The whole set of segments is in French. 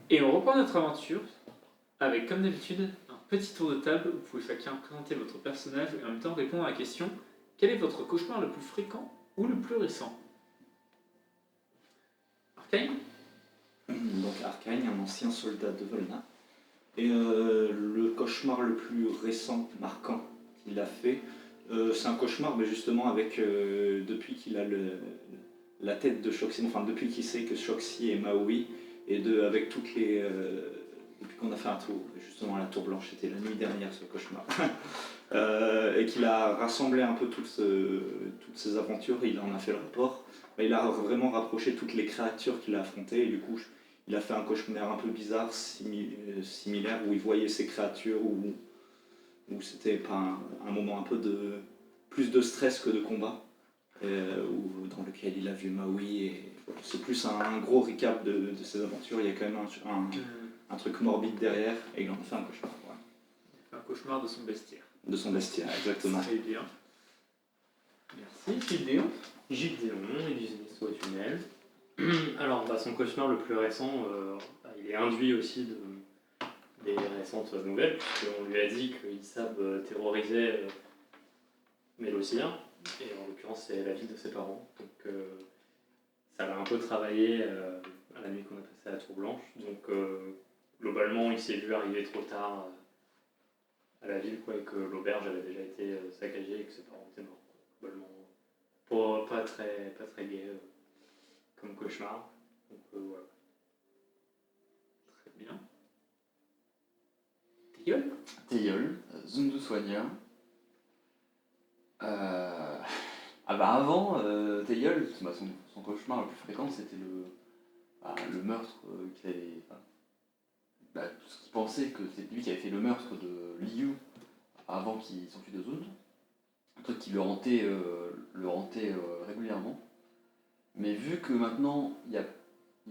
Et on reprend notre aventure avec, comme d'habitude, un petit tour de table où vous pouvez chacun présenter votre personnage et en même temps répondre à la question quel est votre cauchemar le plus fréquent ou le plus récent? Arcane? Donc Arcane, un ancien soldat de Volna. Et le cauchemar le plus récent, marquant qu'il a fait, c'est un cauchemar mais justement avec depuis qu'il a la tête de Shoxi, enfin depuis qu'il sait que Shoxi est Maui, et avec toutes les... depuis qu'on a fait un tour, justement à la Tour Blanche, c'était la nuit dernière ce cauchemar, et qu'il a rassemblé un peu toutes ces aventures, il en a fait le rapport, il a vraiment rapproché toutes les créatures qu'il a affrontées, et du coup il a fait un cauchemar un peu bizarre, similaire, où il voyait ces créatures, où c'était pas un moment un peu plus de stress que de combat, dans lequel il a vu Maui, et c'est plus un gros recap de ses aventures, il y a quand même un truc morbide derrière, et il en a fait un cauchemar. Ouais. Il fait un cauchemar de son bestiaire. De son bestiaire, exactement. Très bien. Merci, Gildéon. Gildéon, illusionniste au tunnel. Alors, son cauchemar le plus récent, il est induit aussi des récentes nouvelles, puisqu'on lui a dit que Issab terrorisait Mélosir, et en l'occurrence c'est la vie de ses parents. Donc ça l'a un peu travaillé à la nuit qu'on a passée à la Tour Blanche. Donc globalement, il s'est vu arriver trop tard à la ville, quoi, et que l'auberge avait déjà été saccagée et que ses parents étaient morts. Globalement, pas très gai comme cauchemar. Donc voilà. Très bien. Théiol? Théiol, Zundu Soigna. Avant, Théiol, son cauchemar le plus fréquent, c'était le meurtre qu'il avait. Tout ce qu'il pensait que c'était lui qui avait fait le meurtre de Liu avant qu'il s'enfuit de Zund. Un truc qui le hantait régulièrement. Mais vu que maintenant, il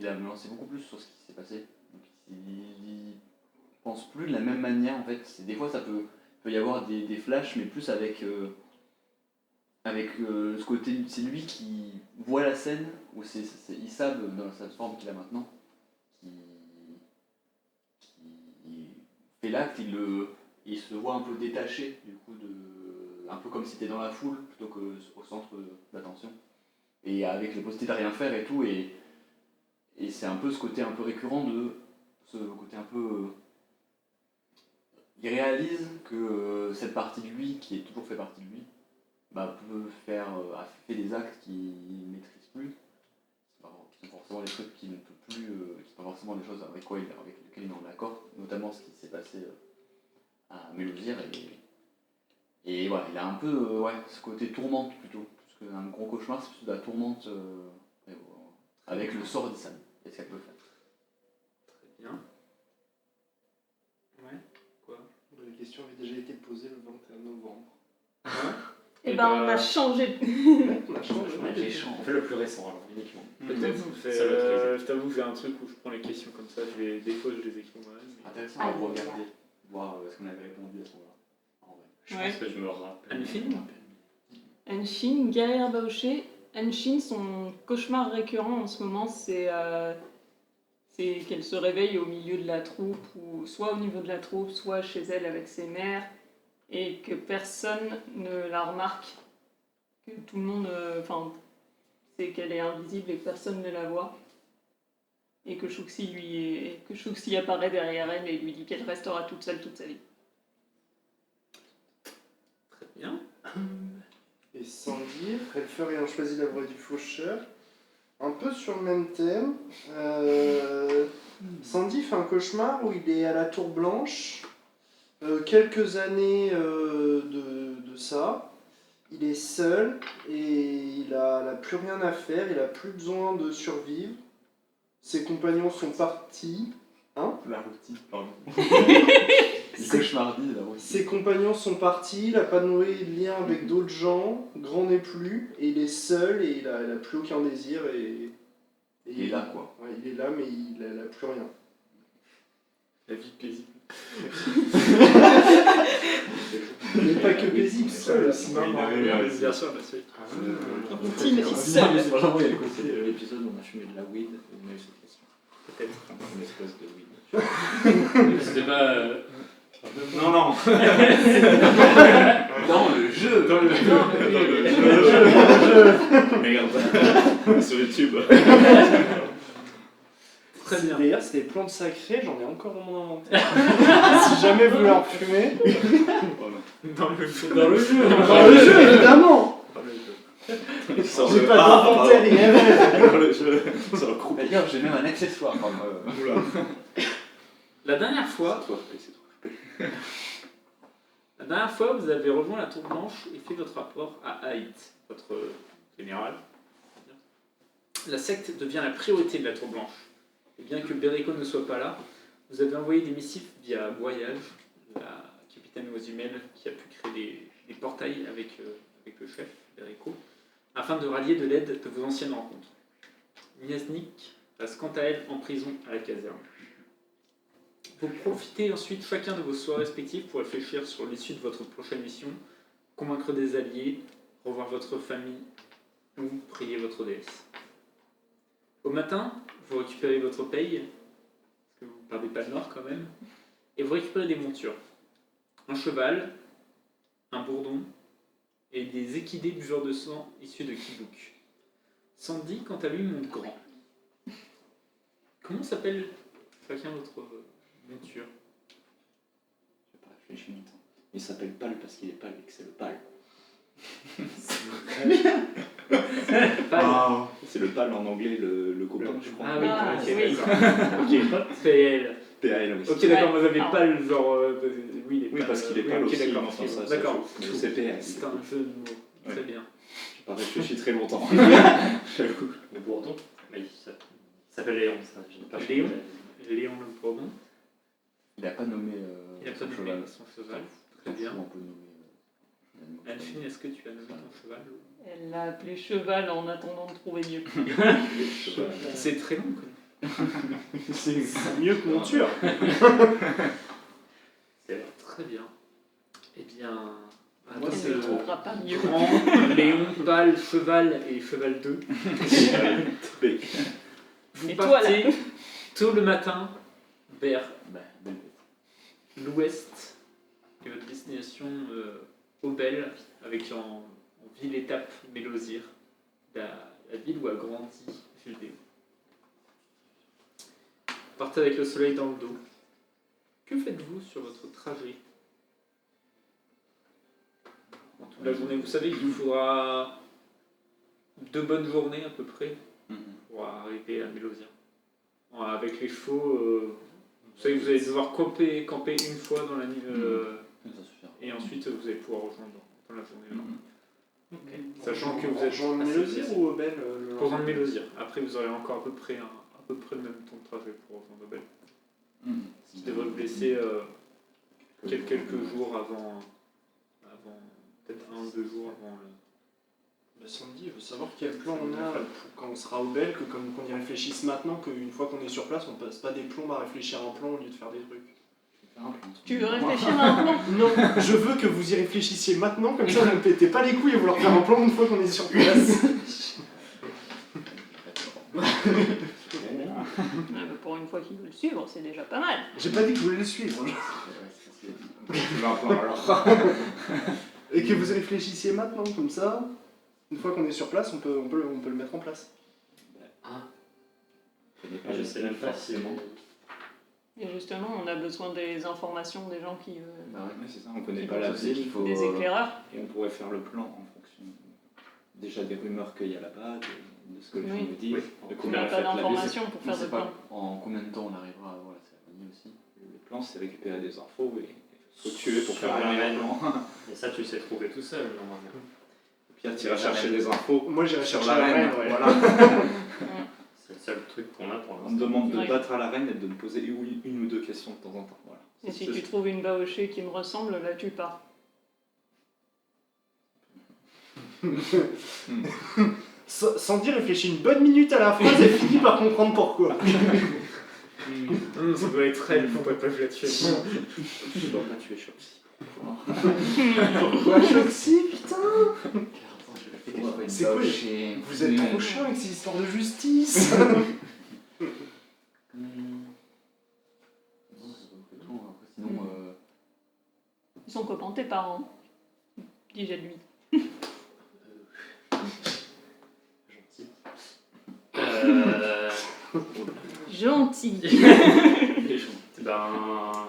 a lancé beaucoup plus sur ce qui s'est passé, donc il pense plus de la même manière en fait. Des fois, ça peut y avoir des flashs, mais plus avec ce côté, c'est lui qui voit la scène, ou c'est Issab dans sa forme qu'il a maintenant, qui fait l'acte, il se voit un peu détaché du coup, un peu comme si c'était dans la foule plutôt qu'au centre d'attention. Et avec les possibilités de rien faire et tout, et c'est un peu ce côté un peu récurrent ce côté un peu... il réalise que cette partie de lui, qui est toujours fait partie de lui, a fait des actes qu'il ne maîtrise plus, qui sont forcément des trucs qu'il ne peut plus, qui sont pas forcément des choses avec lesquelles il est en accord, notamment ce qui s'est passé à Mélosir, et voilà, il a un peu ce côté tourmente plutôt. Un gros cauchemar, c'est plutôt de la tourmente avec le sort d'Issab et ce qu'elle peut faire. Très bien. Ouais, quoi? La question avait déjà été posée le 21 novembre. Et on a changé. On a changé. On fait le plus récent alors, uniquement. Peut-être, je t'avoue que j'ai un truc où je prends les questions comme ça, des fois je les écris moi-même. Intéressant à regarder, voir ce qu'on avait répondu à ce moment-là. Je pense que je me rappelle. Anshin, guerrière Baoché. Anshin, son cauchemar récurrent en ce moment, c'est qu'elle se réveille au milieu de la troupe, ou soit au niveau de la troupe, soit chez elle avec ses mères, et que personne ne la remarque, que tout le monde, c'est qu'elle est invisible et que personne ne la voit, et que Shuxi apparaît derrière elle et lui dit qu'elle restera toute seule toute sa vie. Très bien. Et Sandy, Relfer ayant choisi la voie du faucheur, un peu sur le même thème. Sandy fait un cauchemar où il est à la Tour Blanche, quelques années de ça. Il est seul et il n'a plus rien à faire, il n'a plus besoin de survivre. Ses compagnons sont partis. La routine, pardon. Cauchemardie, la routine. Ses compagnons sont partis, il n'a pas noué de lien avec d'autres gens, grand n'est plus, et il est seul et il n'a plus aucun désir. Et il est là, quoi. Ouais, il est là, mais il n'a plus rien. La vie paisible. Mais pas que paisible, seul aussi. Bien sûr, la suite. Routine et seul. Vraiment, il y a le côté de l'épisode où on a fumé de la weed, et on a eu cette question. peut-être. Une espèce de oui. C'était pas. Non, non. Dans le jeu. Dans le Merde. Sur YouTube. Très bien. D'ailleurs, c'est des plantes sacrées, j'en ai encore dans mon inventaire. Si jamais vous voulez en fumer. Dans le jeu. Dans le jeu. Dans le jeu, évidemment. Dans le jeu. J'ai pas d'inventaire IRL. Dans le jeu. Sur le groupe. D'ailleurs, j'ai même un accessoire comme. Oula. La dernière fois, vous avez rejoint la Tour Blanche et fait votre rapport à Haït, votre général. La secte devient la priorité de la Tour Blanche. Et bien que Berico ne soit pas là, vous avez envoyé des missifs via Voyage, la capitaine Oisumel, qui a pu créer des portails avec le chef, Berico, afin de rallier de l'aide de vos anciennes rencontres. Miasnik passe quant à elle en prison à la caserne. Vous profitez ensuite chacun de vos soirs respectifs pour réfléchir sur l'issue de votre prochaine mission, convaincre des alliés, revoir votre famille ou prier votre déesse. Au matin, vous récupérez votre paye, parce que vous ne perdez pas le nord quand même, et vous récupérez des montures. Un cheval, un bourdon et des équidés buveurs de sang issus de Kibouk. Sandy, quant à lui, monte grand. Comment s'appelle chacun votre monture? J'ai pas réfléchi longtemps. Il s'appelle Pal parce qu'il est pâle et que c'est le Pal. C'est le Pal en anglais, le copain, je crois. Ah oui, Ah, ok, oui. d'accord. Ok, PL. PAL, oui. Ok, d'accord, vous avez Ah. pas le genre. Oui, il est Oui, pas- parce qu'il est oui, pâle ok, aussi. d'accord, enfin, ok, ça, d'accord. mais c'est PAL. C'est un jeu de mots. Ouais. Très bien. J'ai pas réfléchi très longtemps. J'avoue. Le bourdon. Mais il s'appelle Léon, ça. Je n'ai pas Léon. Léon le Bourdon. Il a pas nommé Il a pas son nommé cheval. son cheval. Très bien. On peut nommer. Anfine, est-ce que tu as nommé ton cheval? Elle l'a appelé cheval en attendant de trouver mieux. C'est très long, quoi. C'est mieux que monture. Très bien. Eh bien, Moi, Elle c'est ne le trouvera pas mieux. Grand, Léon, Pâle, Cheval et Cheval 2. Vous Et toi, partez tôt le matin vers Bah, belle bête. l'ouest et votre destination Aubel, avec en ville-étape Mélosir, la ville où a grandi Judéo. Partez avec le soleil dans le dos. Que faites-vous sur votre trajet dans toute la journée? Vous savez qu'il vous faudra 2 bonnes journées à peu près pour arriver à Mélosir. Avec les chevaux, vous savez que vous allez devoir camper une fois dans la nuit, Ça suffira. et ensuite vous allez pouvoir rejoindre dans la journée. Sachant que vous êtes Jean assez Mélosir blessé. ou Aubel Pour rejoindre Mélosir. Après, vous aurez encore à peu près le même temps de trajet pour rejoindre Aubel. Qui devrait vous laisser quelques jours avant peut-être 1 ou 2 jours avant Sandy, il veut savoir quel plan on a pour quand on sera au Bel, qu'on y réfléchisse maintenant, qu'une fois qu'on est sur place, on passe pas des plombs à réfléchir à un plan au lieu de faire des trucs. Tu veux réfléchir à un plan? Non, je veux que vous y réfléchissiez maintenant, comme ça vous ne pétez pas les couilles à vouloir faire un plan une fois qu'on est sur place. Pour une fois qu'il veut le suivre, c'est déjà pas mal. J'ai pas dit que je voulais le suivre. Tu veux un plan alors? Et que vous y réfléchissiez maintenant, comme ça, une fois qu'on est sur place, on peut le mettre en place. Je sais même pas si. Et justement, on a besoin des informations des gens qui Bah ouais, c'est ça, on connaît Qui pas vont la se- ville, il faut. des éclaireurs. Et on pourrait faire le plan en fonction déjà des rumeurs qu'il y a là-bas, de ce que les gens Oui. nous disent, de On combien n'a elle pas fait la visite. d'informations pour On faire sait de pas plan. en combien de temps on arrivera à voir la cérémonie aussi. Le plan, c'est récupérer des infos et faut tuer pour faire Sur un la meilleur reine. plan. Et ça, tu sais trouver tout seul, normalement. Puis tu iras chercher des infos. Moi j'irai Sur chercher la la reine, reine, ouais. voilà. C'est le seul truc qu'on a pour On me l'instant. demande de Ouais. battre à la reine et de me poser une ou 2 questions de temps en temps. Voilà. Et si C'est- tu trouves une baochée qui me ressemble, là tu pars. Sandy réfléchit une bonne minute à la phrase et finit par comprendre pourquoi. Ça doit être elle, faut pas jouer là-dessus. Je dois pas tuer Choxy. Pourquoi Choxy, putain? C'est quoi, Vous êtes trop chiant avec ces histoires de justice. sont comment tes parents? Dis-je à lui. Gentil. Euh, Gentil. ben,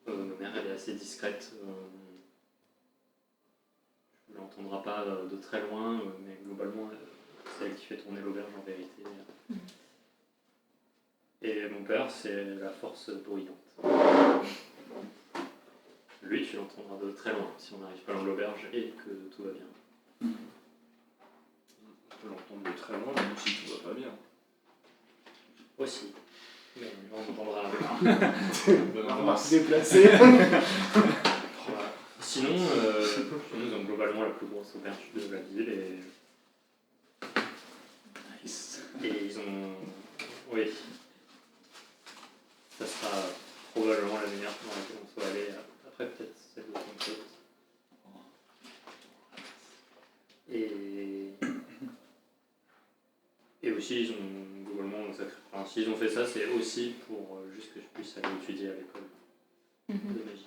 ma mère, elle est assez discrète. Je ne l'entendra pas de très loin, mais globalement, c'est elle qui fait tourner l'auberge en vérité. Et mon père, c'est la force bruyante. Lui, tu l'entendras de très loin si on n'arrive pas dans l'auberge et que tout va bien. On peut l'entendre de très loin, même si tout va pas bien. Aussi. Mais on entendra avec. On va se déplacer. Voilà. Sinon, ils ont globalement la plus grosse auberge de la ville et ils ont. Oui. Ça sera probablement la meilleure dans laquelle on soit allé. Après, peut-être celle de Pentecôte. Et aussi, ils ont globalement un sacré. Enfin, s'ils ont fait ça, c'est aussi pour juste que je puisse aller étudier à l'école de magie,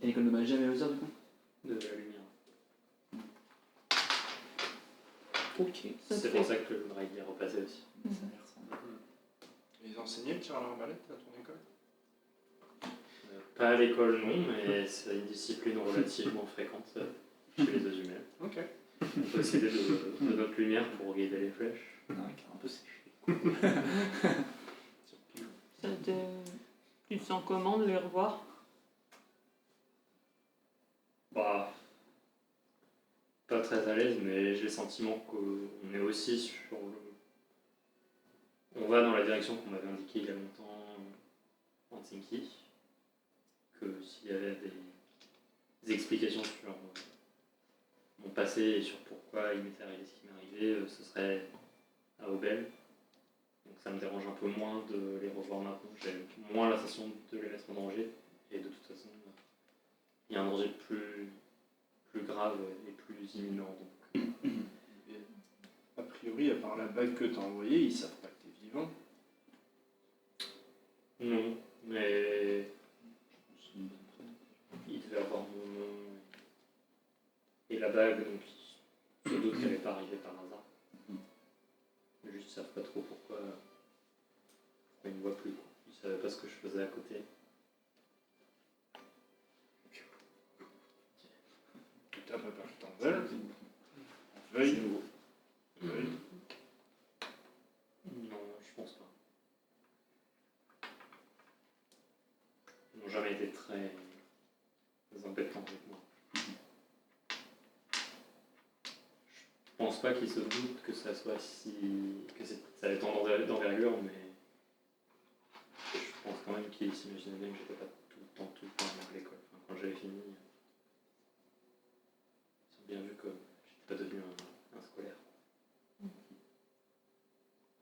Et l'école de magie à Mélusard du coup? de la lumière. Ok. Ça te C'est fait- pour ça que je voudrais y repasser aussi. Ils enseignaient le tir à l'arbalète à ton école? Pas à l'école, non, mais c'est une discipline relativement fréquente chez les Azumel. Ok. On peut s'aider de notre lumière pour guider les flèches. Non, il est un peu séché. Tu te sens comment de les revoir? Bah, pas très à l'aise, mais j'ai le sentiment qu'on est aussi sur le. On va dans la direction qu'on m'avait indiquée il y a longtemps en Tsinky. Que s'il y avait des explications sur mon passé et sur pourquoi il m'était arrivé ce qui m'est arrivé, ce serait à Aubel. Donc ça me dérange un peu moins de les revoir maintenant. J'ai moins la sensation de les mettre en danger. Et de toute façon, il y a un danger plus grave et plus imminent. Donc, A priori, à part la bague que t'as envoyée, ils savent pas que t'es vivant. non, mais il devait avoir mon nom et la bague, donc sans doute qu'elle n'est pas arrivée par hasard. Mais juste, ils savent pas trop pourquoi ils ne me voient plus. Quoi. Ils savaient pas ce que je faisais à côté. T'as pas perdu ton vol. Veuille. Veuille. Non, je pense pas. Ils n'ont jamais été très embêtants avec moi. Je pense pas qu'ils se doutent que ça soit ça ait tant d'envergure, mais je pense quand même qu'ils s'imaginaient bien que j'étais pas tout le temps à l'école. Enfin, quand j'avais fini, ils ont bien vu que j'étais pas devenu un scolaire.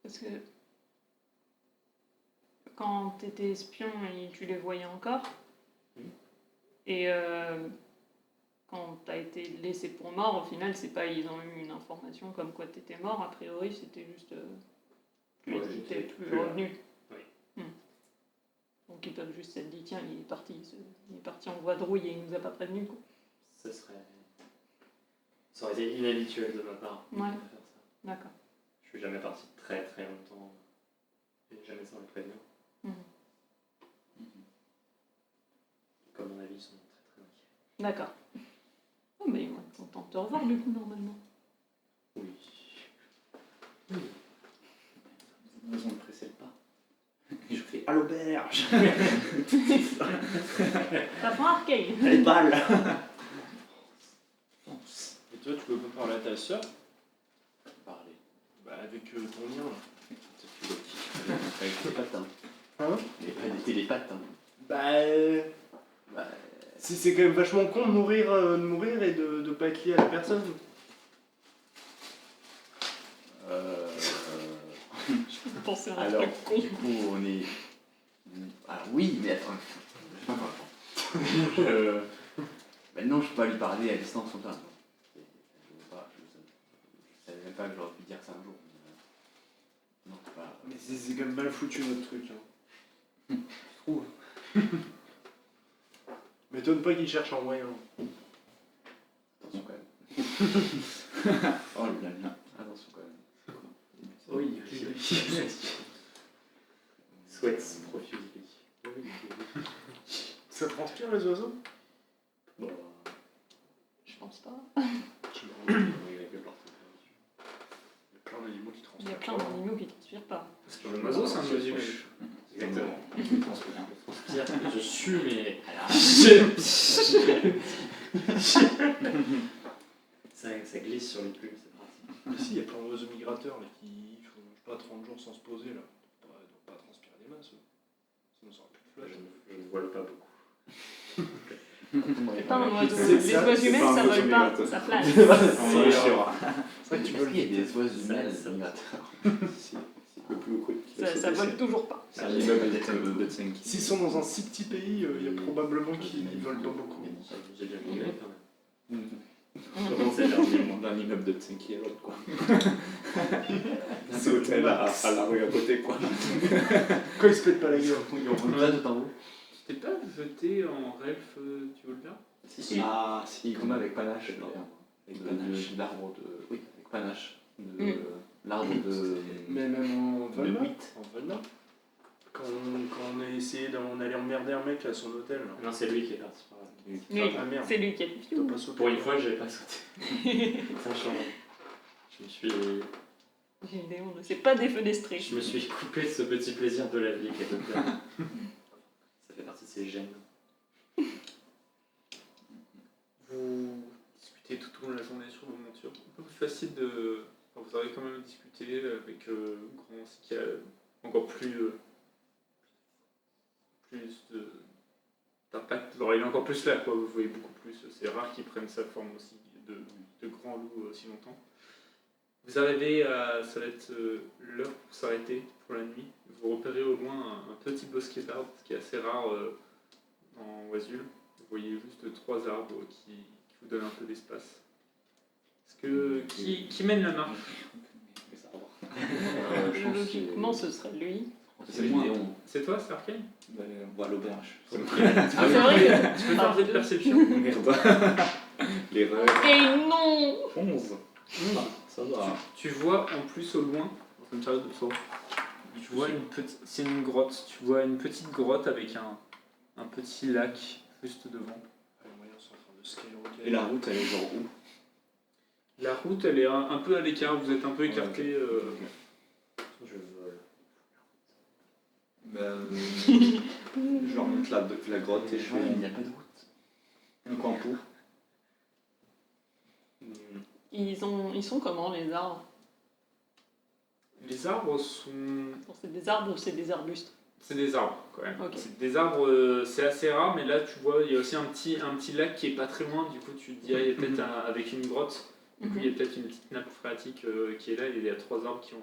Parce que quand tu étais espion, tu les voyais encore. Et quand tu as été laissé pour mort, au final, c'est pas ils ont eu une information comme quoi tu étais mort. A priori, c'était juste Ouais, tu j'étais n'étais plus plus là. revenu. Oui. Donc ils peuvent juste s'être dit tiens, il est parti en vadrouille et il nous a pas prévenu. Quoi. Ça aurait été inhabituel de ma part Ouais. de faire ça. D'accord. Je suis jamais parti très très longtemps et jamais sans les prévenir. Comme à mon avis, ils sont très très inquiets. D'accord. Oh, mais ils vont être contents de te revoir du coup, normalement. Oui. Vous avez raison de presser le pas. Et je fais à l'auberge. Ça prend Arcane. Les balles. Et toi, tu peux pas parler à ta soeur? Parler. Bah, avec ton lien là. Avec les pattes, hein. Hein? Les pattes, hein. Bah. C'est quand même vachement con de mourir et de pas être lié à la personne. Je pensais à un Alors, truc con. du coup, on est. Ah oui, mais attends, je sais pas comment. Maintenant, je peux pas lui parler à distance comme ça. Je savais même pas que j'aurais pu dire ça un jour. Non, c'est pas. Mais c'est quand même mal foutu notre truc. Hein. Je trouve. m'étonne pas qu'il cherche un moyen. Attention quand même. Oh là là. Attention quand même. Oui, Sweats profusely. Ça transpire les oiseaux? Bon, Je pense pas. Il y a plein d'animaux qui Il y a transpirent. plein d'animaux qui transpirent pas. Parce que le oiseau, c'est un oiseau. exactement. Je suis, mais. ça glisse sur les plumes, c'est pratique. Ici, il y a plein d'oiseaux migrateurs là, qui font je sais pas, 30 jours sans se poser. Là. Ils doivent pas transpirer des masses. Sinon, ça aurait plus de flash. Je ne vole pas beaucoup. C'est pas un oiseau. c'est Les ça, oiseaux c'est humains, pas un ça oiseau vole pas, migrateur. ça plane. C'est sûr. C'est vrai que tu veux. Il y a des oiseaux humains migrateurs. C'est le plus haut qu'il a Ça sauté, vole toujours pas. c'est un immeuble de Tsenki. S'ils sont dans un si petit pays, il y a probablement qu'ils volent pas beaucoup. J'ai déjà vu quand même. Comment Comment c'est c'est leur d'un immeuble de Tsenki à l'autre, quoi. C'est hôtel à la rue à côté, quoi. Quand ils se pètent pas la gueule. Ils ont plein de temps. Tu t'es pas jeté en Relf du Volga? Si. Ah, si, Comme avec panache. Avec panache. De l'arbre de. Oui, avec panache. De Mm. l'arbre de. Mais même en de Volna. wheat. En Volna. Quand on a essayé on allait emmerder un mec à son hôtel. Là. Non, c'est lui qui est parti par là. Lui, Ah merde. c'est lui qui a T'as fait. pas sauté. Pour une fois, j'ai pas sauté. Franchement, je me suis. On ne s'est pas défenestré. Je me suis coupé de ce petit plaisir de la vie qui est de faire. Ça fait partie de ces gènes. Vous discutez tout au long de la journée sur vos montures. Un peu plus facile de. Enfin, vous avez quand même discuté avec Grand, ce qui a encore plus d'impact. Alors, il est encore plus là, quoi. Vous voyez beaucoup plus. C'est rare qu'il prenne sa forme aussi de grand loup aussi longtemps. Vous arrivez à. Ça va être l'heure pour s'arrêter pour la nuit. Vous repérez au loin un petit bosquet d'arbres, ce qui est assez rare en Oisul. Vous voyez juste 3 arbres qui vous donnent un peu d'espace. Qui mène la marche? Je pense Logiquement, ce serait lui. C'est moi. C'est toi, c'est Arcane? Ben, on voit l'auberge. C'est vrai que. Tu peux faire un jet de perception? Merde. L'erreur. Et non 11. Ça va. Tu vois en plus au loin, dans une période de force, tu vois c'est une grotte. Tu vois une petite grotte avec un petit lac juste devant. Les moyens sont en train de skyrocker. Et la route, elle est genre où? La route, elle est un peu à l'écart. Vous êtes un peu écarté. Je vole. Ben, je leur montre la grotte et je fais Il n'y a pas de route. un campo. Ils sont comment, les arbres? Les arbres sont. C'est des arbres ou c'est des arbustes? C'est des arbres quand même. Ok. C'est des arbres, c'est assez rare, mais là tu vois, il y a aussi un petit lac qui est pas très loin. Du coup, tu te dis, il y a peut-être avec une grotte. Du coup, il y a peut-être une petite nappe phréatique qui est là. Il y a 3 arbres qui ont.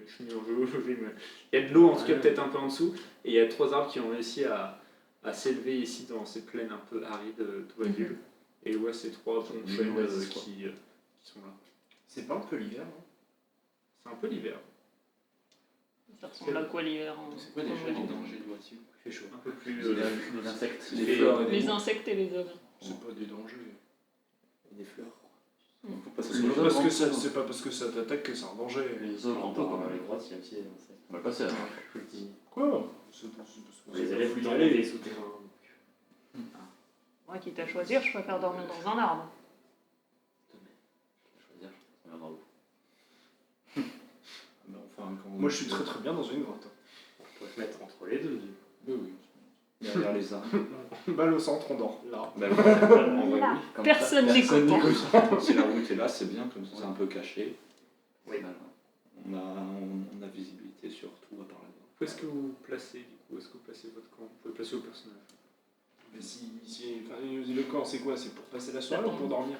Je suis nul en géologie, mais il y a de l'eau en tout cas, peut-être un peu en dessous. Et il y a 3 arbres qui ont réussi à s'élever ici dans ces plaines un peu arides d'Oisul. Et ouais, ces 3 bons chênes oasis, quoi. qui sont là. C'est pas un peu l'hiver, non? C'est un peu l'hiver. Ça ressemble à quoi l'hiver? C'est quoi déjà les dangers de voiture? Il fait chaud. Un peu plus. Les insectes. Les fleurs et les Les mots. insectes et les ogres. C'est pas des dangers. Des fleurs. Faut pas se C'est sauver. pas parce que ça- c'est pas parce que ça t'attaque que c'est un danger. Les ogres un peu Dans comme les grottes, il y a aussi des insectes. On va le passer là. Je vous le dis. Quoi? C'est parce que Les ça élèves faut y dans aller. les souterrains. Moi, quitte à choisir, je préfère dormir dans un arbre. Je vais choisir, ça va bravo. Ben, enfin, quand Moi, je suis très très bien dans une grotte. On peut se mettre entre les deux. Du coup. Oui, oui. Derrière les arbres. Balle au centre, on dort. Là. Ben, en vrai, Là. oui. Comme Personne ça, n'écoute. n'écoute. Si la route est là, c'est bien, comme ça c'est un peu caché. Oui. On a visibilité sur tout à part là-dedans. Où est-ce que vous placez du coup? Où est-ce que vous placez votre camp? Vous pouvez placer au personnage. Mais enfin, le camp, c'est quoi? C'est pour passer la soirée ou pour dormir?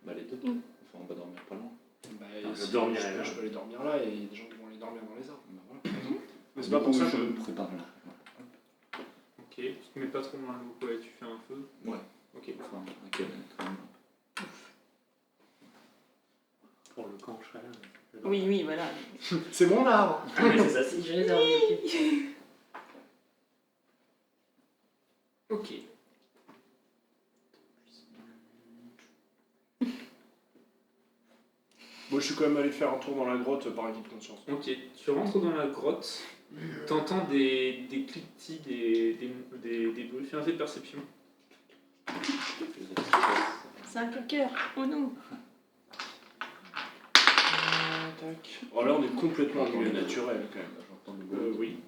Bah les deux. Mm. Enfin, on va dormir pas loin. Bah, je si dormirai là. je peux aller dormir là et il y a des gens qui vont aller dormir dans les arbres. Bah, voilà. Mais c'est pas pour ça que que je prépare là. Ok, tu te mets pas trop loin de l'eau, ouais, tu fais un feu. Ouais. Ok. Enfin, ok, quand même. Pour le camp, je serai là. Oui, oui, voilà. c'est mon arbre. Ah, mais c'est ça, si j'ai réservé. Ok. Moi, je suis quand même allé faire un tour dans la grotte par acquis de conscience. Ok, tu rentres dans la grotte, t'entends des cliquetis, des bruits. Fais un jet de perception. 5 à cœur. Oh non. Tac. Alors là, on est complètement en milieu naturel quand même. J'entends le bruit. Oui.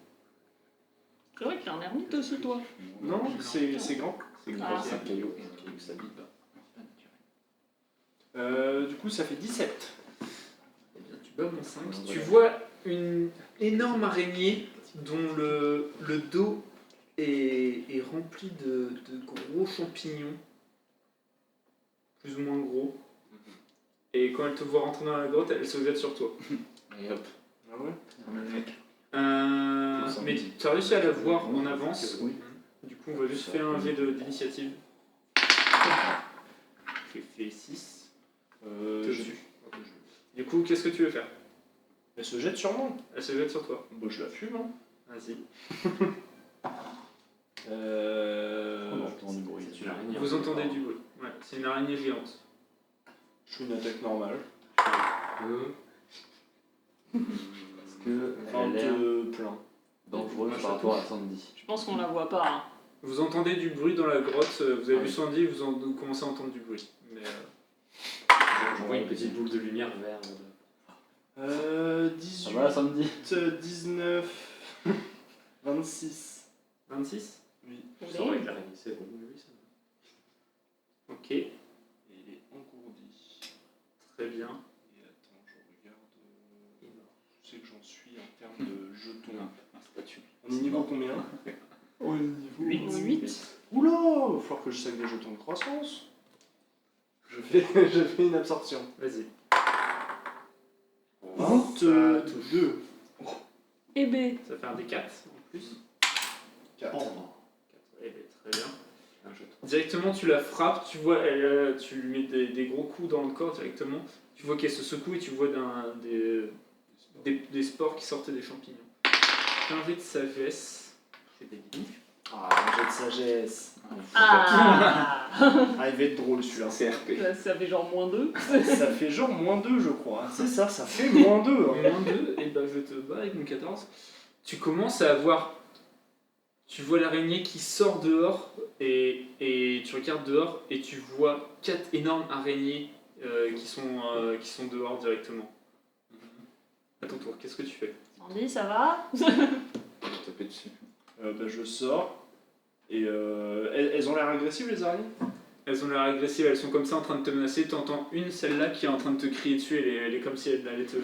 C'est vrai que t'es un ermite aussi, toi. Non, c'est grand. C'est Ah. c'est un caillou que ça vit pas. Du coup, ça fait 17. Eh bien, tu bats mon 5. Tu vois une énorme araignée dont le dos est rempli de gros champignons, plus ou moins gros. Et quand elle te voit rentrer dans la grotte, elle se jette sur toi. Et hop. Ah ouais. Mais tu as réussi à la voir en avance. Oui. Du coup, on va juste faire un jet d'initiative. J'ai fait 6. Je- Du coup, qu'est-ce que tu veux faire? Elle se jette sur moi. Elle se jette sur toi. Bah, je la fume, hein. Vas-y. On entend du bruit. C'est une araignée. Vous entendez du bruit. Ouais, c'est une araignée géante. Je fais une attaque normale. Est-ce que elle a Enfin, l'air plein. dangereuse par rapport à Sandy? Je pense qu'on la voit pas. Hein. Vous entendez du bruit dans la grotte. Vous avez vu Sandy, vous commencez à entendre du bruit. Mais Je vois une petite boule de lumière vert. 18, Ça va Sandy? 19, 26. 26. Oui. C'est vrai que l'araignée, c'est bon. Oui, ça va. Ok. Et il est engourdi. Très bien. Et attends, je regarde. Je sais que j'en suis en termes de jetons. On est niveau combien? On est niveau 8. Oula, il va falloir que je sac des jetons de croissance. Je fais une absorption. Vas-y. 22. Et B. Ça fait un D4 en plus. 4. Eh bien, très bien. Directement, tu la frappes, tu vois, tu lui mets des gros coups dans le corps directement. Tu vois qu'elle se secoue et tu vois des spores qui sortent des champignons. Fais un jet de sagesse. C'est des guides. Ah, un jet de sagesse. Ah. Ah, il va être drôle celui-là. CRP. Ça fait genre -2. Ça fait genre -2, je crois. C'est ça, ça fait -2. Hein. Moins 2, et ben je te bats avec mon 14. Tu commences à avoir. Tu vois l'araignée qui sort dehors et tu regardes dehors et tu vois 4 énormes araignées qui sont dehors directement. À ton tour, qu'est-ce que tu fais? Sandy, ça va? Taper dessus. Bah, je sors. Et elles ont l'air agressives les araignées? Elles ont l'air agressives, elles sont comme ça en train de te menacer. Tu entends une, celle-là, qui est en train de te crier dessus. Elle est comme si elle allait te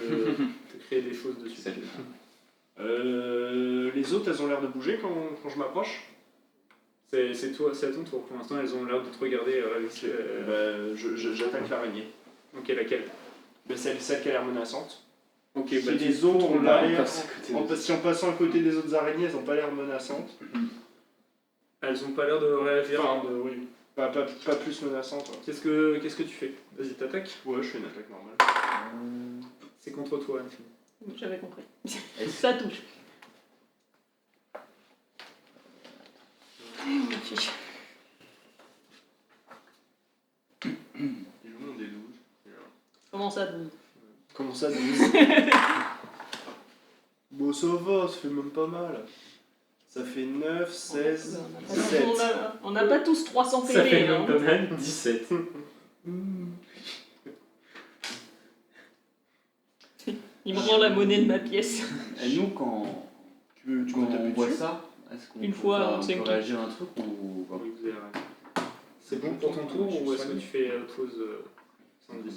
crier des choses dessus. Les autres, elles ont l'air de bouger quand je m'approche? C'est toi, c'est à ton tour. Pour l'instant, elles ont l'air de te regarder. J'attaque l'araignée. Ok, laquelle? Mais celle qui a l'air menaçante. Ok, Si bah les autres ont pas l'air. Si en on passant à côté des autres araignées, elles ont pas l'air menaçantes. elles ont pas l'air de réagir. Enfin, oui. Pas plus menaçantes. Ouais. Qu'est-ce que tu fais? Vas-y, t'attaques. Ouais, je fais une attaque normale. C'est contre toi, Anne-Fille. J'avais compris. Ça touche. Ma fiche. Et je monte des 12. Comment ça 12? Comment ça, 12? Bon, ça va, ça fait même pas mal. Ça fait 9, 16, 17. On n'a pas tous 300 Ça fait PV. même Hein. pas mal, 17. Il me rend la monnaie de ma pièce. Et nous, quand Tu veux on taper voit dessus? ça, est-ce qu'on Une peut, fois, faire- on on sait peut que- réagir à un truc ou pas? Oui, vous avez raison. C'est bon pour ton tour ou est-ce que tu fais autre chose, Sandy?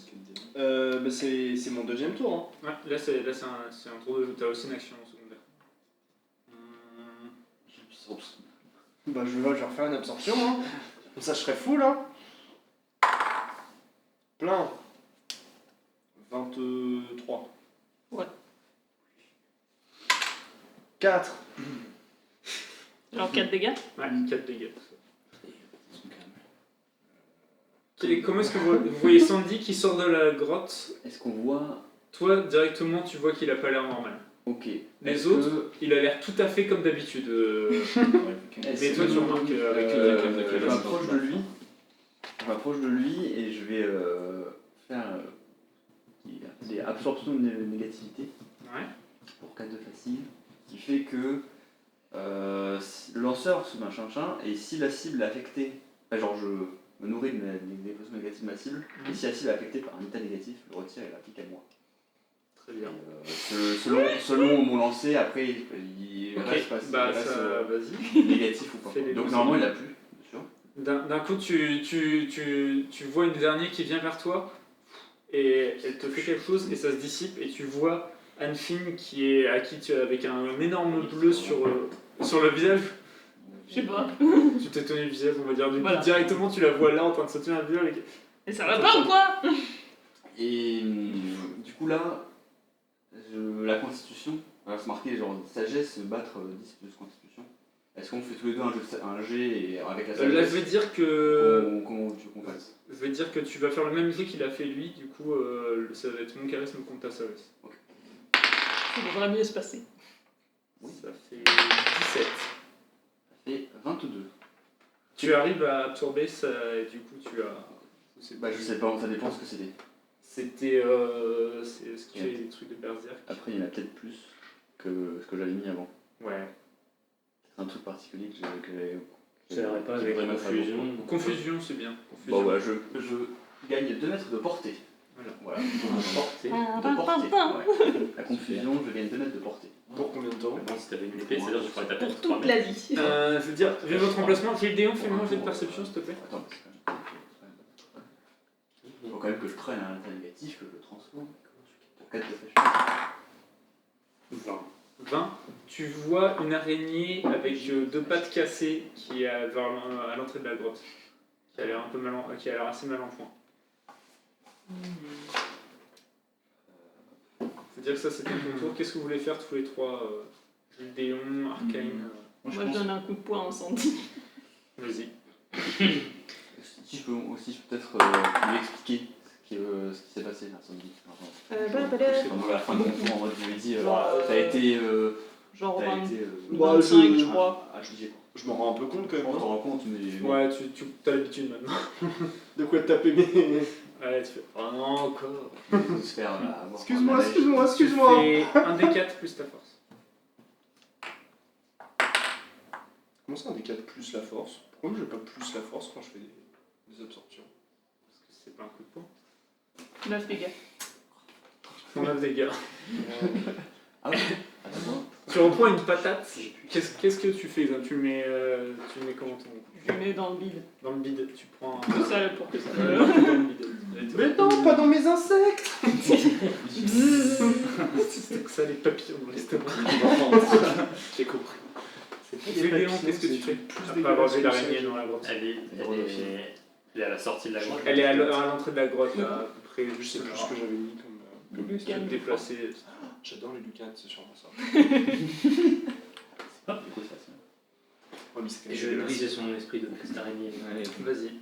Bah c'est mon deuxième tour. Hein. Ouais, là c'est un tour de jeu. T'as aussi une action secondaire. Bah je vais refaire une absorption. Hein. Comme ça je serai full. Hein. Plein. 23. Ouais. 4. Genre 4 dégâts. Ouais, 4 dégâts. Comment est-ce que vous voyez Sandy qui sort de la grotte? Est-ce qu'on voit... Toi, directement, tu vois qu'il a pas l'air normal. Ok. Les Est-ce autres, que- il a l'air tout à fait comme d'habitude. Est-ce Mais toi, que- tu remarques avec je m'approche de lui. Je m'approche de lui et je vais faire qui est des absorptions de négativité Ouais. pour 4 de facile, qui fait que le lanceur se machin, et si la cible est affectée, genre je me nourris des émotions négatives de ma cible, et si la cible est affectée par un état négatif, je le retire et l'applique à moi. Très bien. Selon mon lancer, après il Ok, reste pas bah il reste, ça, vas-y. négatif ou pas. Fais les Donc lancers. normalement il a plus, bien sûr. D'un coup, tu vois une dernière qui vient vers toi et elle te fait quelque chose et ça se dissipe et tu vois Anne-Fine à qui tu avec un énorme bleu sur le visage. Je sais pas. Tu t'es tenu le visage, on va dire. Du coup, Voilà. directement, tu la vois là en train de se tenir le visage. Avec... Et ça va pas ou quoi? Et du coup là, la constitution, on va se marquer genre sagesse, battre 10 plus constitution. Est-ce qu'on fait tous les deux un jet et avec la sagesse Là, je vais dire que. Comment tu veux qu'on fasse? Je vais dire que tu vas faire le même jet qu'il a fait lui, du coup, ça va être mon charisme contre ta sagesse. Ça devrait mieux se passer. Ça fait 17. Ça fait 22. Tu arrives à absorber ça et du coup, tu as. Bah je sais pas, ça dépend ce que c'était. C'était. C'est ce qui fait des trucs de berserk. Après il y en a peut-être plus que ce que j'avais mis avant. Ouais. C'est un truc particulier que j'avais. Ça irait pas avec vraiment confusion. Confusion, c'est bien. Confusion. Bon bah je gagne 2 mètres de portée. Voilà. De portée. Ouais. La confusion, je gagne 2 mètres de portée. Pour combien de temps? Bon, si t'avais une épée, c'est-à-dire que tu pourrais taper Pour pour 3 toute mètres. la vie. Je veux dire, vu votre emplacement, Gildéon, fais-moi un jet de perception, s'il te plaît. Attends, il faut quand même que je prenne un état négatif, que je le transforme. Pour 4 de flèche. 20. Tu vois une araignée avec 2 pattes cassées qui est à l'entrée de la grotte. Qui a l'air assez mal en point. C'est-à-dire que ça c'était ton tour. Qu'est-ce que vous voulez faire tous les trois Gildéon, Arcane Moi je donne un coup de poing incendie. Vas-y. Si je peux peut-être lui expliquer ce qui s'est passé, l'incendie. À la fin de mon tour, en mode, je lui ai dit, t'as été. Genre T'as 20, été. 25 je crois. Je m'en rends un peu compte quand Je même. m'en rends compte, mais. Ouais, tu as l'habitude maintenant. De quoi te taper mes. Ouais, tu fais. Oh non, encore. De se faire avoir. Excuse-moi. Tu fais un des 4 plus ta force. Comment ça, un des 4 plus la force? Pourquoi j'ai pas plus la force quand je fais des absorptions? Parce que c'est pas un coup de poing. 9 dégâts. On a des dégâts. Ah ouais. Attends. Tu reprends une patate. Qu'est-ce que tu fais? Tu mets comment ton. Je le mets dans le bide. Dans le bide, tu prends un. Tout ça pour que ça me... Dans le bide. Mais non, pas dans mes insectes. C'est que ça, les papillons dans l'estomac. J'ai compris. Gildéon, qu'est-ce que tu fais? Après avoir vu l'araignée dans la grotte. Elle est à la sortie de la grotte. Elle est à l'entrée de la grotte, là, à peu près Je sais juste plus là. ce que j'avais mis comme. Tu peux te déplacer. J'adore les Lucans, c'est sûrement ça. Du coup, ça, c'est. Ouais, mais c'est quand Et même je vais dégueulasse. briser son esprit de cette araignée. Allez, Vas-y.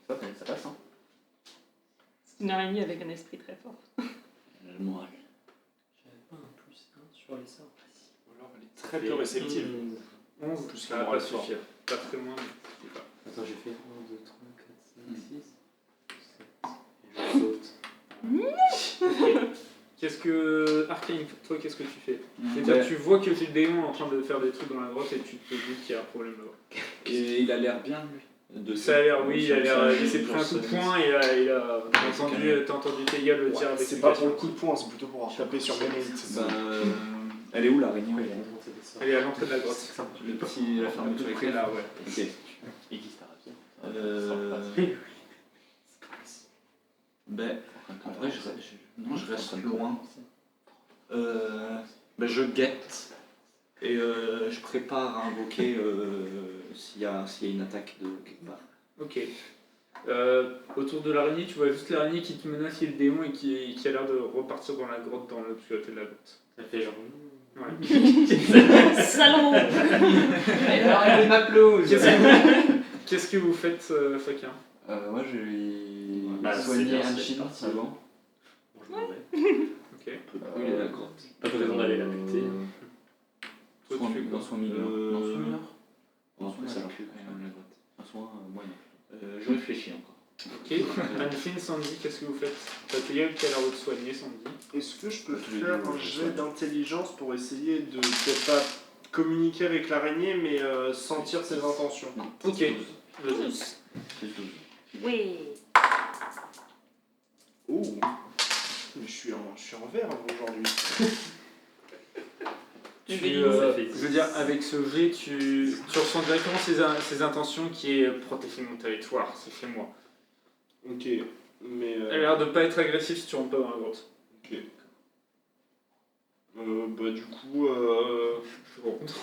ça passe, hein. C'est une araignée avec un esprit très fort. Le moral. J'avais pas un plus 1 sur les sorts. Ou alors elle est très peu réceptive. 11, Plus ça la va pas morale forte. suffire. Pas très loin, mais je sais pas. Attends, j'ai fait 1, 2, 3, 4, 5, 6, 7. Et je saute. Qu'est-ce que. Arcane, toi, qu'est-ce que tu fais? C'est-à-dire, tu vois que Gildéon est en train de faire des trucs dans la grotte et tu te dis qu'il y a un problème là-bas. Et il a l'air bien, lui. Ça a l'air, oui, il s'est pris un coup de poing et t'as entendu Théia le dire avec C'est pas pour le coup de poing, c'est plutôt pour taper sur mes limites. Elle est où l'araignée? Elle est à l'entrée de la grotte. Le petit, la fermeture Elle est là, ouais. Ok. Aiguise ta rapière. Ben, en vrai, je reste loin. Ben, je guette et je prépare à invoquer s'il y a une attaque de quelque part. Ok. Autour de l'araignée, tu vois juste l'araignée qui te menace Gildéon et qui a l'air de repartir dans la grotte, dans l'obscurité de la grotte. Ça fait genre. Ouais. Salaud. Alors, elle m'applaudit. Qu'est-ce que vous faites chacun? Moi, je vais c'est soigner bien, un c'est chine parti. avant. Bon, je m'en vais. Ok. Oui, il est la grotte. Pas de raison d'aller la buter. Toi, tu fais quoi? Un soin mineur. Bon, après, ça leur fait quand même la grotte. Un soin moyen. Je réfléchis un Anfine, Sandy, qu'est-ce que vous faites? T'as Théo qui a l'air de te soigner, Sandy. Est-ce que je peux Tous les faire deux, un je jet soigne. d'intelligence pour essayer de peut-être pas communiquer avec l'araignée, mais sentir ses intentions? Non. Ok. 12. Vas-y. C'est 12. Oui. Oh, mais je suis en vert aujourd'hui. Tu, Ça fait je veux dire, avec ce jet, tu ressens directement ses intentions qui est protéger mon territoire, c'est chez moi. Ok, mais. Elle a l'air de pas être agressive si tu rentres pas dans la grotte. Ok. Bah du coup, Je vous rencontre.